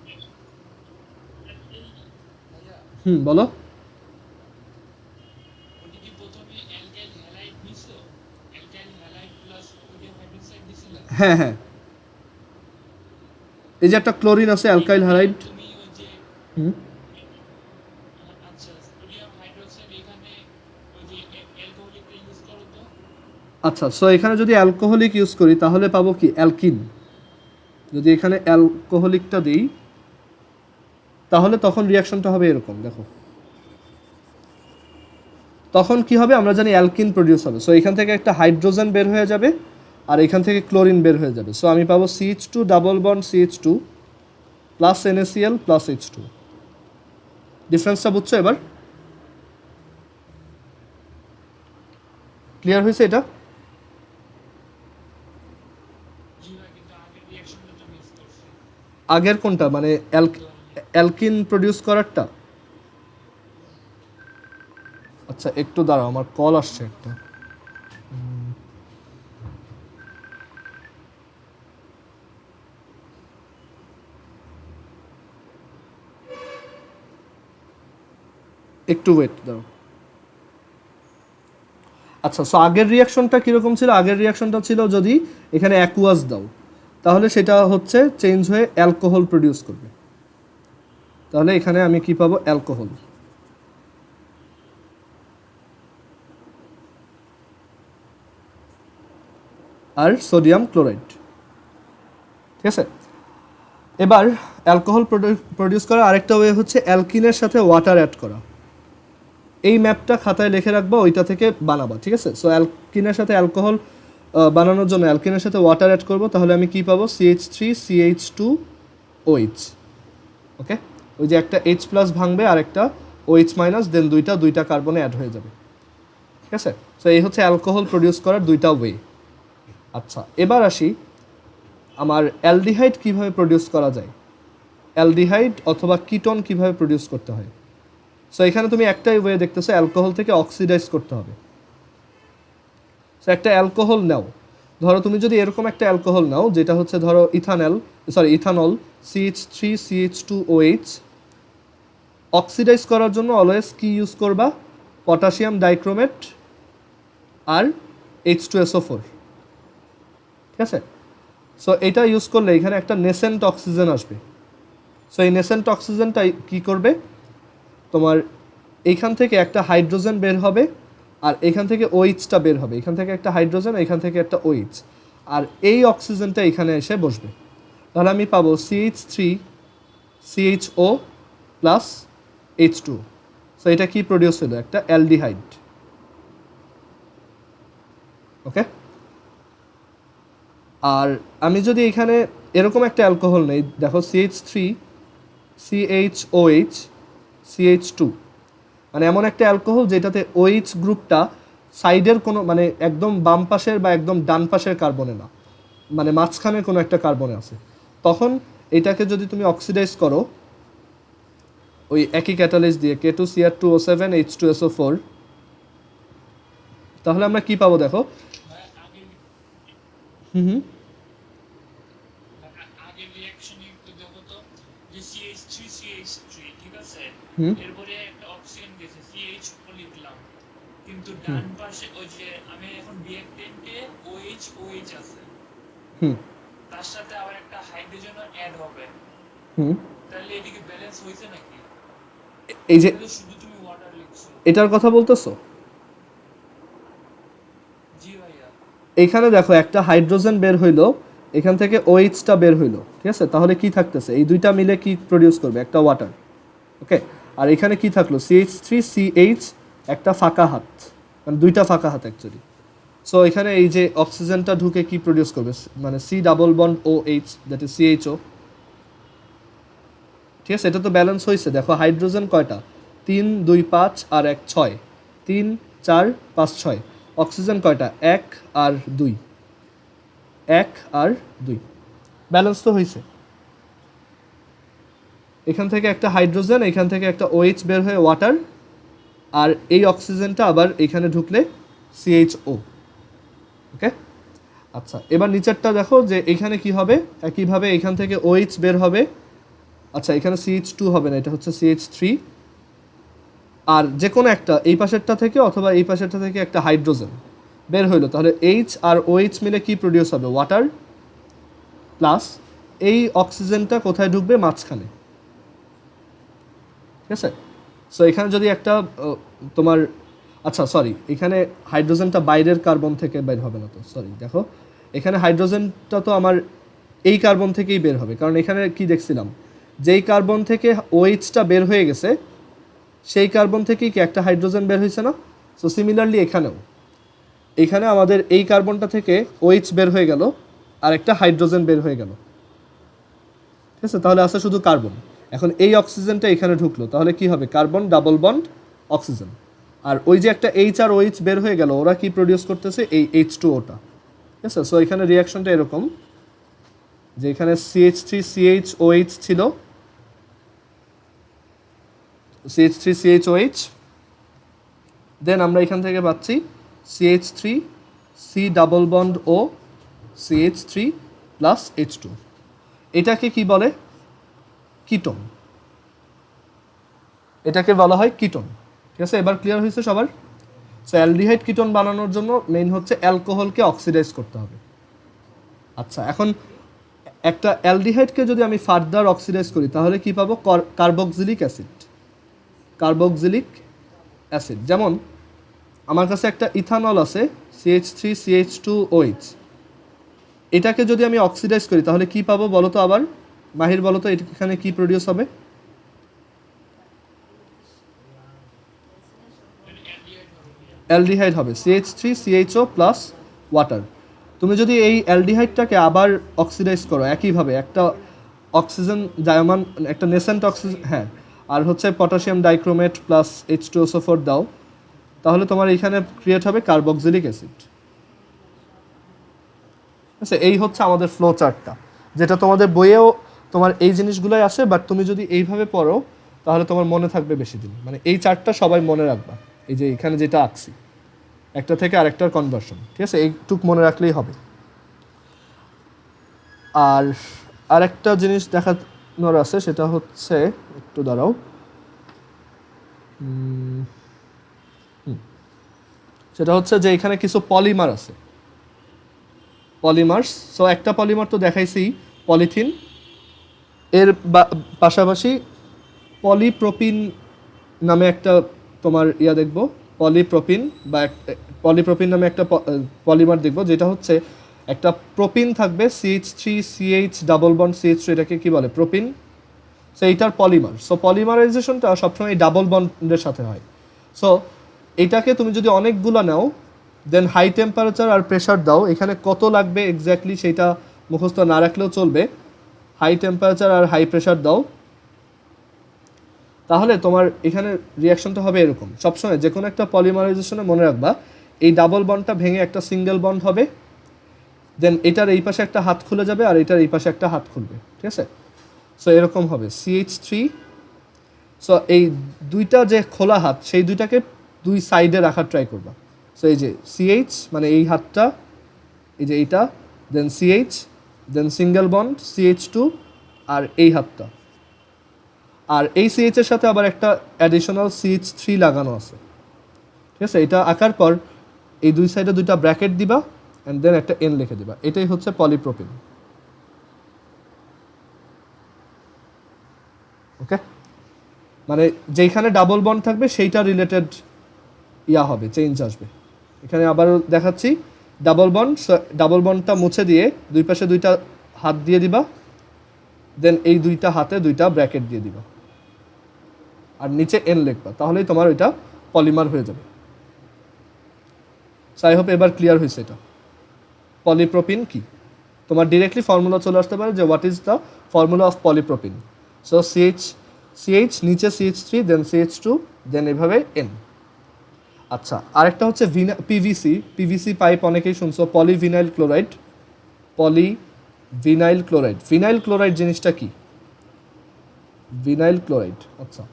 বলো। হ্যাঁ হ্যাঁ, এই যে একটা ক্লোরিন আছে অ্যালকাইল হাইড। তুমি ওই যে হুম, আচ্ছা সোডিয়াম হাইড্রোক্সাইড এখানে ওই যে অ্যালকোহলিকটা ইউজ করো তো। আচ্ছা, সো এখানে যদি অ্যালকোহলিক ইউজ করি তাহলে পাবো কি অ্যালকিন। যদি এখানে অ্যালকোহলিকটা দিই তাহলে তখন রিয়াকশনটা হবে এরকম, দেখো তখন কি হবে আমরা জানি অ্যালকিন প্রডিউস হবে। সো এখান থেকে একটা হাইড্রোজেন বের হয়ে যাবে আর এখান থেকে ক্লোরিন বের হয়ে যাবে। সো আমি পাবো CH2 double bond CH2 plus NaCl plus H2। ডিফারেন্সটা বুঝছো এবার? ক্লিয়ার হয়েছে এটা? জি ভাই, কিন্তু আগের রিঅ্যাকশনটা তো মিস করছি। আগের কোনটা, মানে অ্যালকিন প্রডিউস করারটা? আচ্ছা একটু দাঁড়াও, আমার কল আসছে একটা। একটু ওয়েট দাও। আচ্ছা, সো আগের রিয়াকশনটা কীরকম ছিল? আগের রিয়াকশনটা ছিল যদি এখানে অ্যাকুয়াস দাও তাহলে সেটা হচ্ছে চেঞ্জ হয়ে অ্যালকোহল প্রডিউস করবে। তাহলে এখানে আমি কি পাবো? অ্যালকোহল। আর সোডিয়াম ক্লোরাইড, ঠিক আছে। এবার অ্যালকোহল প্রডিউস করার আরেকটা ওয়ে হচ্ছে অ্যালকিনের সাথে ওয়াটার অ্যাড করা। এই ম্যাপটা খাতায় লিখে রাখবা, ওইটা থেকে বানাবা, ঠিক আছে। সো অ্যালকিনের সাথে অ্যালকোহল বানানোর জন্য অ্যালকিনের সাথে ওয়াটার অ্যাড করব, তাহলে আমি কি পাবো? CH3CH2OH। ওকে, ওই যে একটা H প্লাস ভাঙবে আর একটা OH মাইনাস, দেন দুইটা কার্বনে অ্যাড হয়ে যাবে, ঠিক আছে। সো এই হচ্ছে অ্যালকোহল প্রডিউস করার দুইটা ওয়ে। আচ্ছা, এবার আসি আমার অ্যালডিহাইড কিভাবে প্রডিউস করা যায়, অ্যালডিহাইড অথবা কিটোন কিভাবে প্রডিউস করতে হয়। সো এখানে তুমি একটাই ওয়ে দেখতেছো, অ্যালকোহল থেকে অক্সিডাইজ করতে হবে। সো একটা অ্যালকোহল নাও, ধরো তুমি যদি এরকম একটা অ্যালকোহল নাও যেটা হচ্ছে ধরো ইথানল CH3CH2OH। অক্সিডাইজ করার জন্য অলওয়েজ কি ইউজ করবা? পটাশিয়াম ডাইক্রোমেট আর H2SO4, ঠিক আছে। সো এটা ইউজ করলে এখানে একটা নেসেন্ট অক্সিজেন আসবে। সো এই নেসেন্ট অক্সিজেনটা কী করবে? তোমার এইখান থেকে একটা হাইড্রোজেন বের হবে আর এখান থেকে ওইচটা বের হবে, এখান থেকে একটা হাইড্রোজেন, এখান থেকে একটা ওইচ, আর এই অক্সিজেনটা এখানে এসে বসবে। তাহলে আমি পাবো CH3CHO প্লাস H2। সো এটা কি প্রডিউস হলো? একটা অ্যালডিহাইড। ওকে, আর আমি যদি এখানে এরকম একটা অ্যালকোহল নেই, দেখো CH3CHOH CH2, মানে এমন একটা অ্যালকোহল যেটাতে OH গ্রুপটা সাইডের কোনো, মানে একদম বাম পাশের বা একদম ডান পাশের কার্বনে না, মানে মাঝখানে কোনো একটা কার্বনে আছে। তখন এটাকে যদি তুমি অক্সিডাইজ করো ওই একই ক্যাটালিস দিয়ে K2Cr2O7 H2SO4, তাহলে আমরা কি পাবো দেখো। ভাই আগের হুম, আগের রিঅ্যাকশনে একটু দেখো তো, যে CH3CH3 ঠিক আছে, হুম, এরপরে একটা অক্সিজেন গেছে CH4 লিখলাম, কিন্তু ডান পাশে ওই যে আমি এখন রিঅ্যাকটেন্টে OH আছে, হুম, তার সাথে আবার একটা হাইড্রোজেনও অ্যাড হবে, হুম। তাহলে এদিকে ব্যালেন্স হয়েছে নাকি? এই যে এটা তো শুধু তুমি ওয়াটার লিখছো। এটার কথা বলতেছো, জি ভাইয়া। এইখানে দেখো একটা হাইড্রোজেন বের হইলো, এখান থেকে ওইচটা বের হইলো, ঠিক আছে। তাহলে কি থাকতেছে? এই দুইটা মিলে কি প্রডিউস করবে? একটা ওয়াটার। ওকে, আর এখানে কি থাকলো? CH3CH, একটা ফাঁকা হাত, মানে দুইটা ফাঁকা হাত অ্যাকচুয়ালি। সো এখানে এই যে অক্সিজেনটা ঢুকে কি প্রডিউস করবে? মানে C double bond OH, that is CHO, ঠিক আছে। এটা তো ব্যালেন্স হয়েছে। দেখো হাইড্রোজেন কয়টা? 3 2 5 আর 1 6, 3 4 5 6। অক্সিজেন কয়টা? 1 আর 2, 1 আর 2। ব্যালেন্স তো হয়েছে। এখান থেকে একটা হাইড্রোজেন, এখান থেকে একটা OH বের হয়ে ওয়াটার, আর এই অক্সিজেনটা আবার এখানে ঢুকলে CHO। ওকে, আচ্ছা এবার নিচেরটা দেখো যে এখানে কি হবে? একইভাবে এখান থেকে OH বের হবে। আচ্ছা এখানে CH2 হবে না, এটা হচ্ছে CH3, আর যে কোনো একটা এই পাশেরটা থেকে অথবা এই পাশেরটা থেকে একটা হাইড্রোজেন বের হইলো, তাহলে H আর OH মিলে কি প্রডিউস হবে? ওয়াটার। প্লাস এই অক্সিজেনটা কোথায় ঢুকবে, মাঝখানে। ঠিক আছে, সো এখানে যদি একটা তোমার, আচ্ছা সরি, এখানে হাইড্রোজেনটা বাইরের কার্বন থেকে বের হবে না, তো সরি দেখো, এখানে হাইড্রোজেনটা তো আমার এই কার্বন থেকেই বের হবে, কারণ এখানে কি দেখছিলাম, যেই কার্বন থেকে ওএইচটা বের হয়ে গেছে সেই কার্বন থেকেই কি একটা হাইড্রোজেন বের হয়েছে না। সো সিমিলারলি এখানে আমাদের এই কার্বনটা থেকে ওএইচ বের হয়ে গেল আর একটা হাইড্রোজেন বের হয়ে গেল। ঠিক আছে, তাহলে আছে শুধু কার্বন। এখন এই অক্সিজেনটা এখানে ঢুকলো, তাহলে কি হবে, কার্বন ডাবল বন্ড অক্সিজেন। আর ওই যে একটা এইচ আর ওএইচ বের হয়ে গেল, ওরা কি প্রডিউস করতেছে, এই H2O-টা। ঠিক আছে, সো এখানে রিয়াকশনটা এরকম যে এখানে CH3CHOH ছিল, CH3CHOH, দেন আমরা এখান থেকে পাচ্ছি CH3C ডাবল বন্ড ও CH3 প্লাস H2। এটাকে কি বলে, কিটোন। এটাকে বলা হয় কিটোন। ঠিক আছে, এবার ক্লিয়ার হয়েছে সবার। সো অ্যালডিহাইড কিটোন বানানোর জন্য মেইন হচ্ছে অ্যালকোহলকে অক্সিডাইজ করতে হবে। আচ্ছা, এখন একটা অ্যালডিহাইডকে যদি আমি ফার্দার অক্সিডাইজ করি তাহলে কি পাবো, কার্বক্সিলিক অ্যাসিড। কার্বক্সিলিক অ্যাসিড, যেমন আমার কাছে একটা ইথানল আছে CH3CH2OH, এটাকে যদি আমি অক্সিডাইজ করি তাহলে কি পাবো বলো তো, আবার মাহির বলো তো এখানে কি প্রডিউস হবে। অ্যালডিহাইড হবে, CH3CHO প্লাস ওয়াটার। তুমি যদি এই অ্যালডিহাইডটাকে আবার অক্সিডাইজ করো একইভাবে, একটা অক্সিজেন জায়মান, একটা নেসেন্ট অক্সিজেন, হ্যাঁ, আর হচ্ছে পটাশিয়াম ডাইক্রোমেট প্লাস H2SO4 দাও, তাহলে তোমার এইখানে ক্রিয়েট হবে কার্বক্সিলিক অ্যাসিড। আচ্ছা, এই হচ্ছে আমাদের ফ্লো চার্টটা, যেটা তোমাদের বইয়েও তোমার এই জিনিসগুলোই আছে, বাট তুমি যদি এইভাবে পড়ো তাহলে তোমার মনে থাকবে বেশি দিন। মানে এই চার্টটা সবাই মনে রাখবা, এই যে এখানে যেটা আঁকছি, একটা থেকে আরেকটার কনভার্সন। ঠিক আছে, এইটুক মনে রাখলেই হবে। আর আরেকটা জিনিস দেখানোর আছে, সেটা হচ্ছে, একটু দাঁড়াও, সেটা হচ্ছে যে এখানে কিছু পলিমার আছে, পলিমার্স। সো একটা পলিমার তো দেখাইছি, পলিথিন, এর পাশাপাশি পলিপ্রোপিন নামে একটা তোমার দেখবো, পলিপ্রোপিন বা পলিপ্রোপিন নামে একটা পলিমার দেখবো, যেটা হচ্ছে একটা প্রোপিন থাকবে CH3CH ডাবল বন্ড CH3, এটাকে কি বলে, প্রোপিন। সো এইটার পলিমার, সো পলিমারাইজেশনটা সবসময় ডাবল বন্ডের সাথে হয়। সো এটাকে তুমি যদি অনেকগুলো নাও, দেন হাই টেম্পারেচার আর প্রেশার দাও, এখানে কত লাগবে এক্স্যাক্টলি সেটা মুখস্থ না রাখলেও চলবে। হাই টেম্পারেচার আর হাই প্রেশার দাও, তাহলে তোমার এখানে রিয়াকশনটা হবে এরকম। সবসময় যে কোনো একটা পলিমারাইজেশনে মনে রাখবা, এই ডাবল বন্ডটা ভেঙে একটা সিঙ্গেল বন্ড হবে, দেন এটার এই পাশে একটা হাত খুলে যাবে আর এটার এই পাশে একটা হাত খুলবে। ঠিক আছে, সো এরকম হবে CH3। সো এই দুইটা যে খোলা হাত, সেই দুইটাকে দুই সাইডে রাখার ট্রাই করবা। সো এই যে CH মানে এই হাতটা, এই যে এইটা, দেন CH, দেন সিঙ্গেল বন্ড CH2, আর এই হাতটা, আর এই CH এর সাথে আবার একটা অ্যাডিশনাল CH3 লাগানো আছে। ঠিক আছে, এটা আঁকার পর এই দুই সাইডে দুইটা ব্র্যাকেট দিবা অ্যান্ড দেন একটা N লিখে দিবা, এটাই হচ্ছে পলিপ্রোপিন। ওকে, মানে যেইখানে ডাবল বন্ড থাকবে সেইটা রিলেটেড হবে, চেঞ্জ আসবে। এখানে আবারও দেখাচ্ছি, ডাবল বন্ডটা মুছে দিয়ে দুই পাশে দুইটা হাত দিয়ে দিবা, দেন এই দুইটা হাতে দুইটা ব্র্যাকেট দিয়ে দিবা আর নিচে N লিখবা, তাহলেই তোমার ওইটা পলিমার হয়ে যাবে। সো আই হোপ এবার ক্লিয়ার হয়েছে এটা পলিপ্রোপিন কি। তোমার ডিরেক্টলি ফর্মুলা চলে আসতে পারে যে what is the formula of polypropene. So CH নিচে CH3, দেন CH2, দেন এভাবে N। আচ্ছা, আরেকটা হচ্ছে পিভিসি পাইপ, অনেকেই শুনছো, পলিভিনাইল ক্লোরাইড। ভিনাইল ক্লোরাইড জিনিসটা কি, ভিনাইল ক্লোরাইড। আচ্ছা,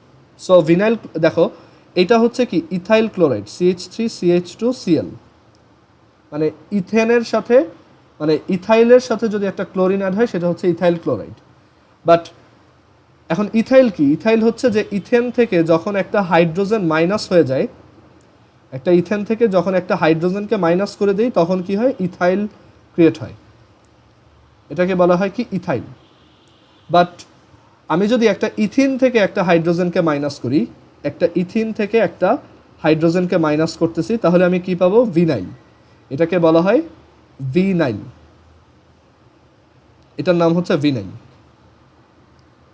সো ভিনাইল দেখো, এটা হচ্ছে কি ইথাইল ক্লোরাইড, CH3CH2Cl, মানে ইথেনের সাথে, মানে ইথাইলের সাথে যদি একটা ক্লোরিন অ্যাড হয় সেটা হচ্ছে ইথাইল ক্লোরাইড। বাট এখন ইথাইল কি, ইথাইল হচ্ছে যে ইথেন থেকে যখন একটা হাইড্রোজেন মাইনাস হয়ে যায়, একটা ইথেন থেকে যখন একটা হাইড্রোজেনকে মাইনাস করে দেই তখন কি হয়, ইথাইল ক্রিয়েট হয়। এটাকে বলা হয় কি ইথাইল। বাট আমি যদি একটা ইথিন থেকে একটা হাইড্রোজেনকে মাইনাস করি, একটা ইথিন থেকে একটা হাইড্রোজেনকে মাইনাস করতেছি, তাহলে আমি কি পাবো? ভিনাইল। এটাকে বলা হয় ভিনাইল, এটার নাম হচ্ছে ভিনাইল।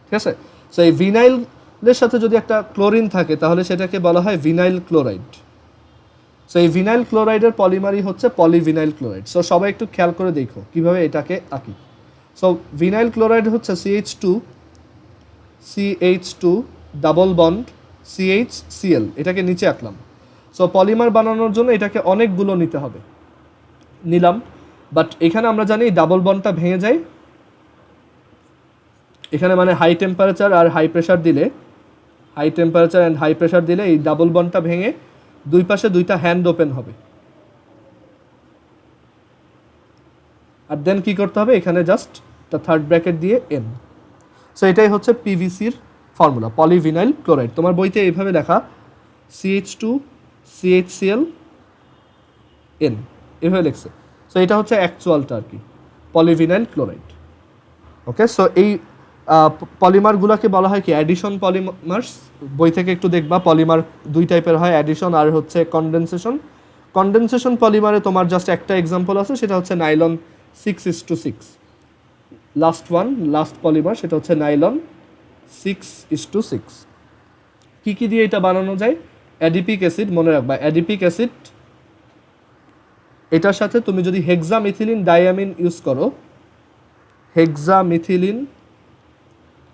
ঠিক আছে? সো এই ভিনাইলের সাথে যদি একটা ক্লোরিন থাকে তাহলে সেটাকে বলা হয় ভিনাইল ক্লোরাইড। সো এই ভিনাইল ক্লোরাইডের পলিমারই হচ্ছে পলিভিনাইল ক্লোরাইড। সো সবাই একটু খেয়াল করে দেখো কিভাবে এটাকে আঁকি। সো ভিনাইল ক্লোরাইড হচ্ছে CH2 double bond CH Cl, এটাকে নিচে আঁকলাম। সো পলিমার বানানোর জন্য এটাকে অনেকগুলো নিতে হবে, নিলাম। বাট এখানে আমরা জানি ডাবল বন্ডটা ভেঙে যায়, এখানে মানে হাই টেম্পারেচার আর হাই প্রেশার দিলে, high temperature and high pressure দিলে এই ডাবল বন্ডটা ভেঙে দুই পাশে দুইটা হ্যান্ড ওপেন হবে। আর দেন কি করতে হবে? এখানে জাস্ট একটা থার্ড ব্র্যাকেট দিয়ে N। সো এটাই হচ্ছে পিভিসির ফর্মুলা, পলিভিনাইল ক্লোরাইড। তোমার বইতে এইভাবে লেখা CH2 CHCl N, এভাবে লিখছে। সো এটা হচ্ছে অ্যাকচুয়ালটা আর কি, পলিভিনাইল ক্লোরাইড। ওকে, সো এই পলিমারগুলোকে বলা হয় কি অ্যাডিশন পলিমার্স। বই থেকে একটু দেখবা, পলিমার দুই টাইপের হয়, অ্যাডিশন আর হচ্ছে কনডেনসেশন। কনডেনসেশন পলিমারে তোমার জাস্ট একটা এক্সাম্পল আছে, সেটা হচ্ছে নাইলন 6:6। লাস্ট পলিমার সেটা হচ্ছে নাইলন 6:6। কী কী দিয়ে এটা বানানো যায়? অ্যাডিপিক অ্যাসিড, মনে রাখবা অ্যাডিপিক অ্যাসিড, এটার সাথে তুমি যদি হেক্সামিথিলিন ডাইয়ামিন ইউজ করো, হেক্সামিথিলিন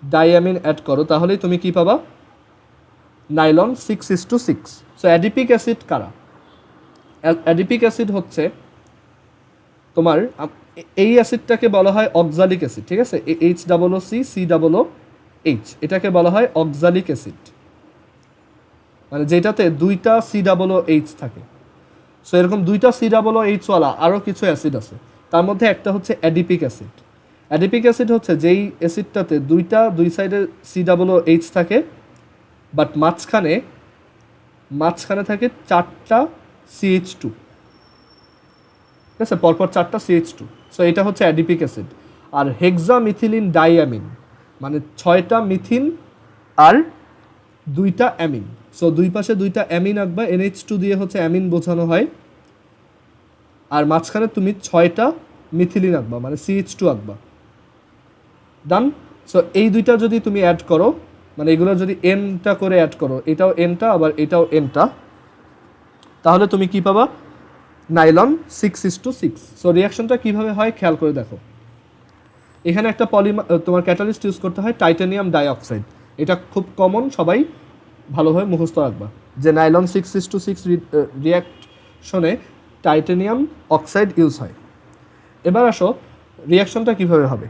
ডাইয়ামিন অ্যাড করো, তাহলেই তুমি কি পাবা? নাইলন 6:6। সো অ্যাডিপিক অ্যাসিড কারা? অ্যাডিপিক অ্যাসিড হচ্ছে তোমার এই অ্যাসিডটাকে বলা হয় অক্সালিক অ্যাসিড। ঠিক আছে? HCCH, এটাকে বলা হয় অক্সালিক অ্যাসিড, মানে যেটাতে দুইটা COOH থাকে। সো এরকম দুইটা COOH ওয়ালা আরও কিছু অ্যাসিড আছে, তার মধ্যে একটা হচ্ছে অ্যাডিপিক অ্যাসিড। অ্যাডিপিক অ্যাসিড হচ্ছে যেই অ্যাসিডটাতে দুই সাইডে COOH থাকে, বাট মাঝখানে থাকে 4টা CH2। ঠিক আছে? পরপর 4টা CH2। সো এটা হচ্ছে অ্যাডিপিক অ্যাসিড। আর হেক্সামিথিলিন ডাইয়ামিন মানে 6টা মিথিন আর 2টা অ্যামিন। সো দুই পাশে 2টা অ্যামিন আঁকবা, NH2 দিয়ে হচ্ছে অ্যামিন বোঝানো হয়, আর মাঝখানে তুমি 6টা মিথিলিন আঁকবা, মানে CH2 আঁকবা। ডান? সো এই দুইটা যদি তুমি অ্যাড করো, মানে এগুলো যদি Nটা করে অ্যাড করো, এটাও Nটা আবার এটাও Nটা, তাহলে তুমি কি পাবা? নাইলন 6:6। সো রিয়াকশনটা কীভাবে হয় খেয়াল করে দেখো। এখানে একটা তোমার ক্যাটালিস্ট ইউজ করতে হয় টাইটানিয়াম ডাইঅক্সাইড। এটা খুব কমন, সবাই ভালোভাবে মুখস্থ রাখবা যে নাইলন 6:6 রিয়াকশনে টাইটানিয়াম অক্সাইড ইউজ হয়। এবার আসো রিয়াকশনটা কীভাবে হবে।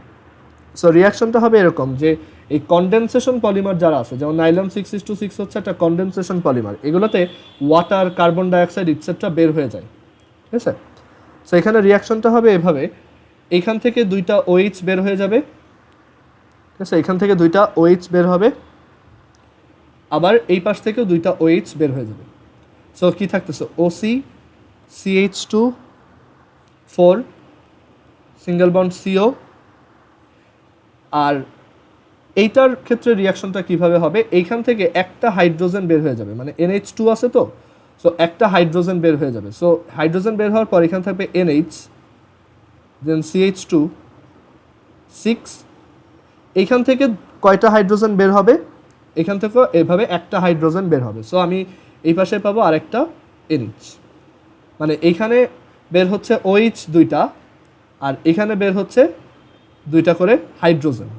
সো রিয়াকশনটা হবে এরকম যে এই কনডেনসেশন পলিমার যারা আছে, যেমন নাইলন 6:6 হচ্ছে একটা কনডেনসেশন পলিমার, এগুলোতে ওয়াটার, কার্বন ডাইঅক্সাইড ইটসেট্রা বের হয়ে যায়। ঠিক আছে? সো এখানে রিয়াকশনটা হবে এভাবে, এইখান থেকে 2টা OH বের হয়ে যাবে। ঠিক আছে? এখান থেকে 2টা OH বের হবে, আবার এই পাশ থেকেও 2টা OH বের হয়ে যাবে। সো কি থাকতেছে? OC CH2 4 single bond CO। আর এইটার ক্ষেত্রে রিয়াকশনটা কিভাবে হবে? এইখান থেকে একটা হাইড্রোজেন বের হয়ে যাবে, মানে NH2 আছে তো, সো একটা হাইড্রোজেন বের হয়ে যাবে। সো হাইড্রোজেন বের হওয়ার পর এখানে থাকবে NH, দেন CH2 6। এইখান থেকে কয়টা হাইড্রোজেন বের হবে? এখান থেকে এভাবে একটা হাইড্রোজেন বের হবে। সো আমি এই পাশে পাবো আরেকটা NH, মানে এইখানে বের হচ্ছে OH 2টা, আর এখানে বের হচ্ছে 2টা করে হাইড্রোজেন।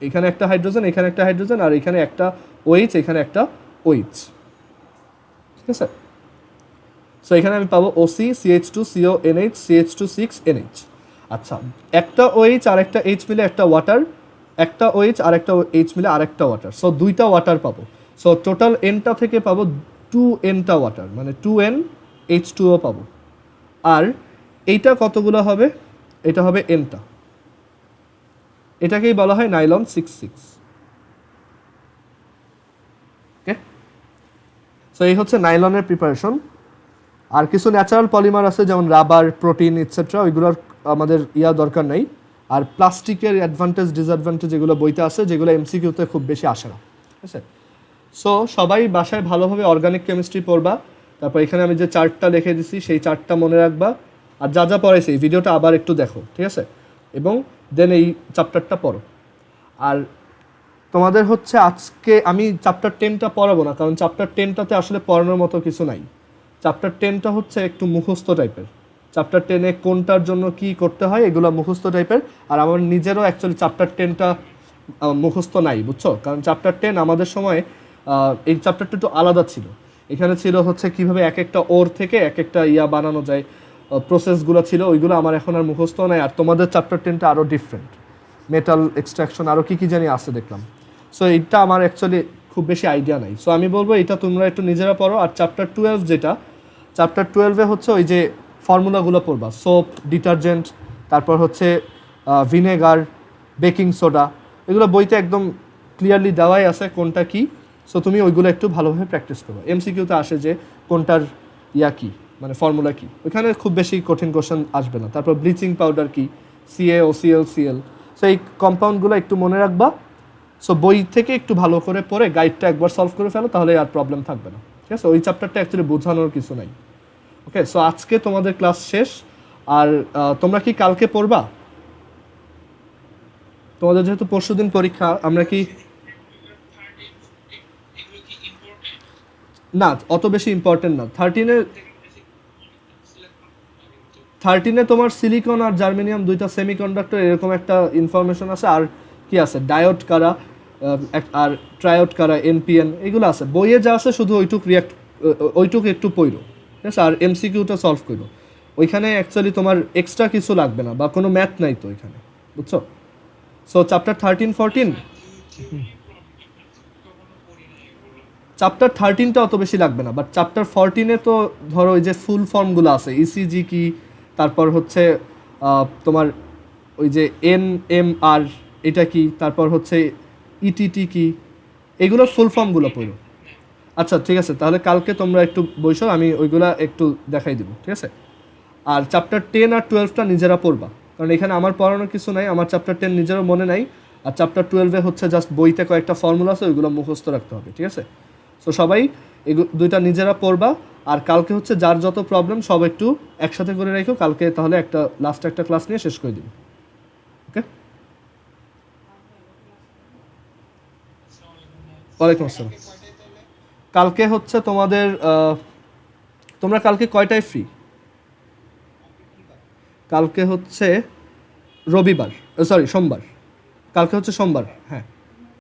এখানে একটা হাইড্রোজেন, এখানে একটা হাইড্রোজেন, আর এখানে একটা OH, এখানে একটা OH। ঠিক আছে? সো এখানে আমি পাবো OC CH2 CO NH CH2 6 NH। আচ্ছা, একটা OH আর একটা H মিলে একটা ওয়াটার, একটা OH আর একটা H মিলে আরেকটা ওয়াটার। সো 2টা ওয়াটার পাবো। সো টোটাল Nটা থেকে পাবো 2Nটা ওয়াটার, মানে 2N H2O পাবো। আর এইটা কতগুলো হবে? এটা হবে Nটা। এটাকেই বলা হয় নাইলন 6:6। ওকে, সো এই হচ্ছে নাইলনের প্রিপারেশন। আর কিছু ন্যাচারাল পলিমার আছে যেমন রাবার, প্রোটিন ইটসেট্রা, ওইগুলোর আমাদের দরকার নাই। আর প্লাস্টিকের অ্যাডভান্টেজ ডিসঅ্যাডভান্টেজ এগুলো বইতে আছে, যেগুলো এমসিকিউতে খুব বেশি আসে না, ঠিক আছে? সো সবাই বাসায় ভালোভাবে অর্গানিক কেমিস্ট্রি পড়বা। তারপর এখানে আমি যে চার্টটা লিখে দিছি সেই চার্টটা মনে রাখবা, আর যা যা পড়াইছি এই ভিডিওটা আবার একটু দেখো, ঠিক আছে? এবং দেন এই চ্যাপ্টারটা পড়ো। আর তোমাদের হচ্ছে আজকে আমি চ্যাপ্টার 10টা পড়াবো না, কারণ চ্যাপ্টার 10টাতে আসলে পড়ানোর মতো কিছু নাই। চ্যাপ্টার 10টা হচ্ছে একটু মুখস্থ টাইপের। চ্যাপ্টার 10-এ কোনটার জন্য কি করতে হয় এগুলো মুখস্থ টাইপের। আর আমার নিজেরও অ্যাকচুয়ালি চ্যাপ্টার 10টা মুখস্থ নাই, বুঝছো? কারণ চ্যাপ্টার 10 আমাদের সময় এই চ্যাপ্টারটা একটু আলাদা ছিল। এখানে ছিল হচ্ছে কিভাবে এক একটা ওর থেকে এক একটা ইয়া বানানো যায়, প্রসেসগুলো ছিল, ওইগুলো আমার এখন আর মুখস্থ নাই। আর তোমাদের চ্যাপ্টার 10টা আরও ডিফারেন্ট, মেটাল এক্সট্রাকশন আরও কী কী জানি আছে দেখলাম। সো এইটা আমার অ্যাকচুয়ালি খুব বেশি আইডিয়া নাই। সো আমি বলবো এটা তোমরা একটু নিজেরা পড়ো। আর চ্যাপ্টার 12 যেটা, চ্যাপ্টার 12-এ হচ্ছে ওই যে ফর্মুলাগুলো পড়বা, সোপ, ডিটারজেন্ট, তারপর হচ্ছে ভিনেগার, বেকিং সোডা, এগুলো বইতে একদম ক্লিয়ারলি দেওয়াই আছে কোনটা কি। সো তুমি ওইগুলো একটু ভালোভাবে প্র্যাকটিস করো। এমসিকিউতে আসে যে কোনটার ইয়া কি, মানে ফর্মুলা কি, ওইখানে খুব বেশি কঠিন কোশ্চেন আসবে না। তারপর ব্লিচিং পাউডার কি, CaOCl, সো এই কম্পাউন্ডগুলো একটু মনে রাখবা। সো বই থেকে একটু ভালো করে পড়ে গাইডটা একবার সলভ করে ফেলো, তাহলে আর প্রবলেম থাকবে না, ঠিক আছে? ওই চ্যাপ্টারটা অ্যাকচুয়ালি বোঝানোর কিছু নাই। ওকে, সো আজকে তোমাদের ক্লাস শেষ। আর তোমরা কি কালকে পড়বা? তোমাদের যেহেতু পরশুদিন পরীক্ষা, আমরা কি এগুলো কি ইম্পর্টেন্ট? না, অত বেশি ইম্পর্টেন্ট না। 13-এ তোমার সিলিকন আর জার্মেনিয়াম দুইটা সেমিকন্ডাক্টর এরকম একটা ইনফরমেশন আছে। আর কি আছে, ডায়োড কারা, আর ট্রায়োড কারা, NPN, এগুলো আছে বইয়ে যা আছে, শুধু ওইটুক একটু পড়ো, ঠিক আছে? আর এমসিকিউটা সলভ করো। ওইখানে অ্যাকচুয়ালি তোমার এক্সট্রা কিছু লাগবে না, বা কোনো ম্যাথ নাই তো ওইখানে, বুঝছো? সো চ্যাপ্টার 13-14, কখনো পড়ি না এগুলো। চ্যাপ্টার 13টা অত বেশি লাগবে না, বাট চ্যাপ্টার 14-এ তো ধরো ওই যে ফুল ফর্মগুলো আছে, ইসিজি কি, তারপর হচ্ছে তোমার ওই যে NMR এটা কি, তারপর হচ্ছে ইটিটি কি, এগুলোর ফুল ফর্মগুলো পড়ো। আচ্ছা ঠিক আছে, তাহলে কালকে তোমরা একটু বইসো, আমি ওইগুলা একটু দেখাই দিব, ঠিক আছে? আর চ্যাপ্টার 10 আর 12টা নিজেরা পড়বা, কারণ এখানে আমার পড়ানোর কিছু নাই। আমার চ্যাপ্টার 10 নিজেরও মনে নাই। আর চ্যাপ্টার 12-এ হচ্ছে জাস্ট বইতে কয়েকটা ফর্মুলা আছে, ওইগুলো মুখস্থ রাখতে হবে, ঠিক আছে? সো সবাই দুইটা নিজেরা পড়বা। আর কালকে হচ্ছে যার যত প্রবলেম সব একটু একসাথে করে রাখো কালকে, তাহলে একটা লাস্ট একটা ক্লাস নিয়ে শেষ করে দিব। ওকে, ওয়ালাইকুম আসসালাম। কালকে হচ্ছে তোমাদের তোমরা কালকে কয়টায় ফ্রি? কালকে হচ্ছে রবিবার, সরি সোমবার। কালকে হচ্ছে সোমবার, হ্যাঁ।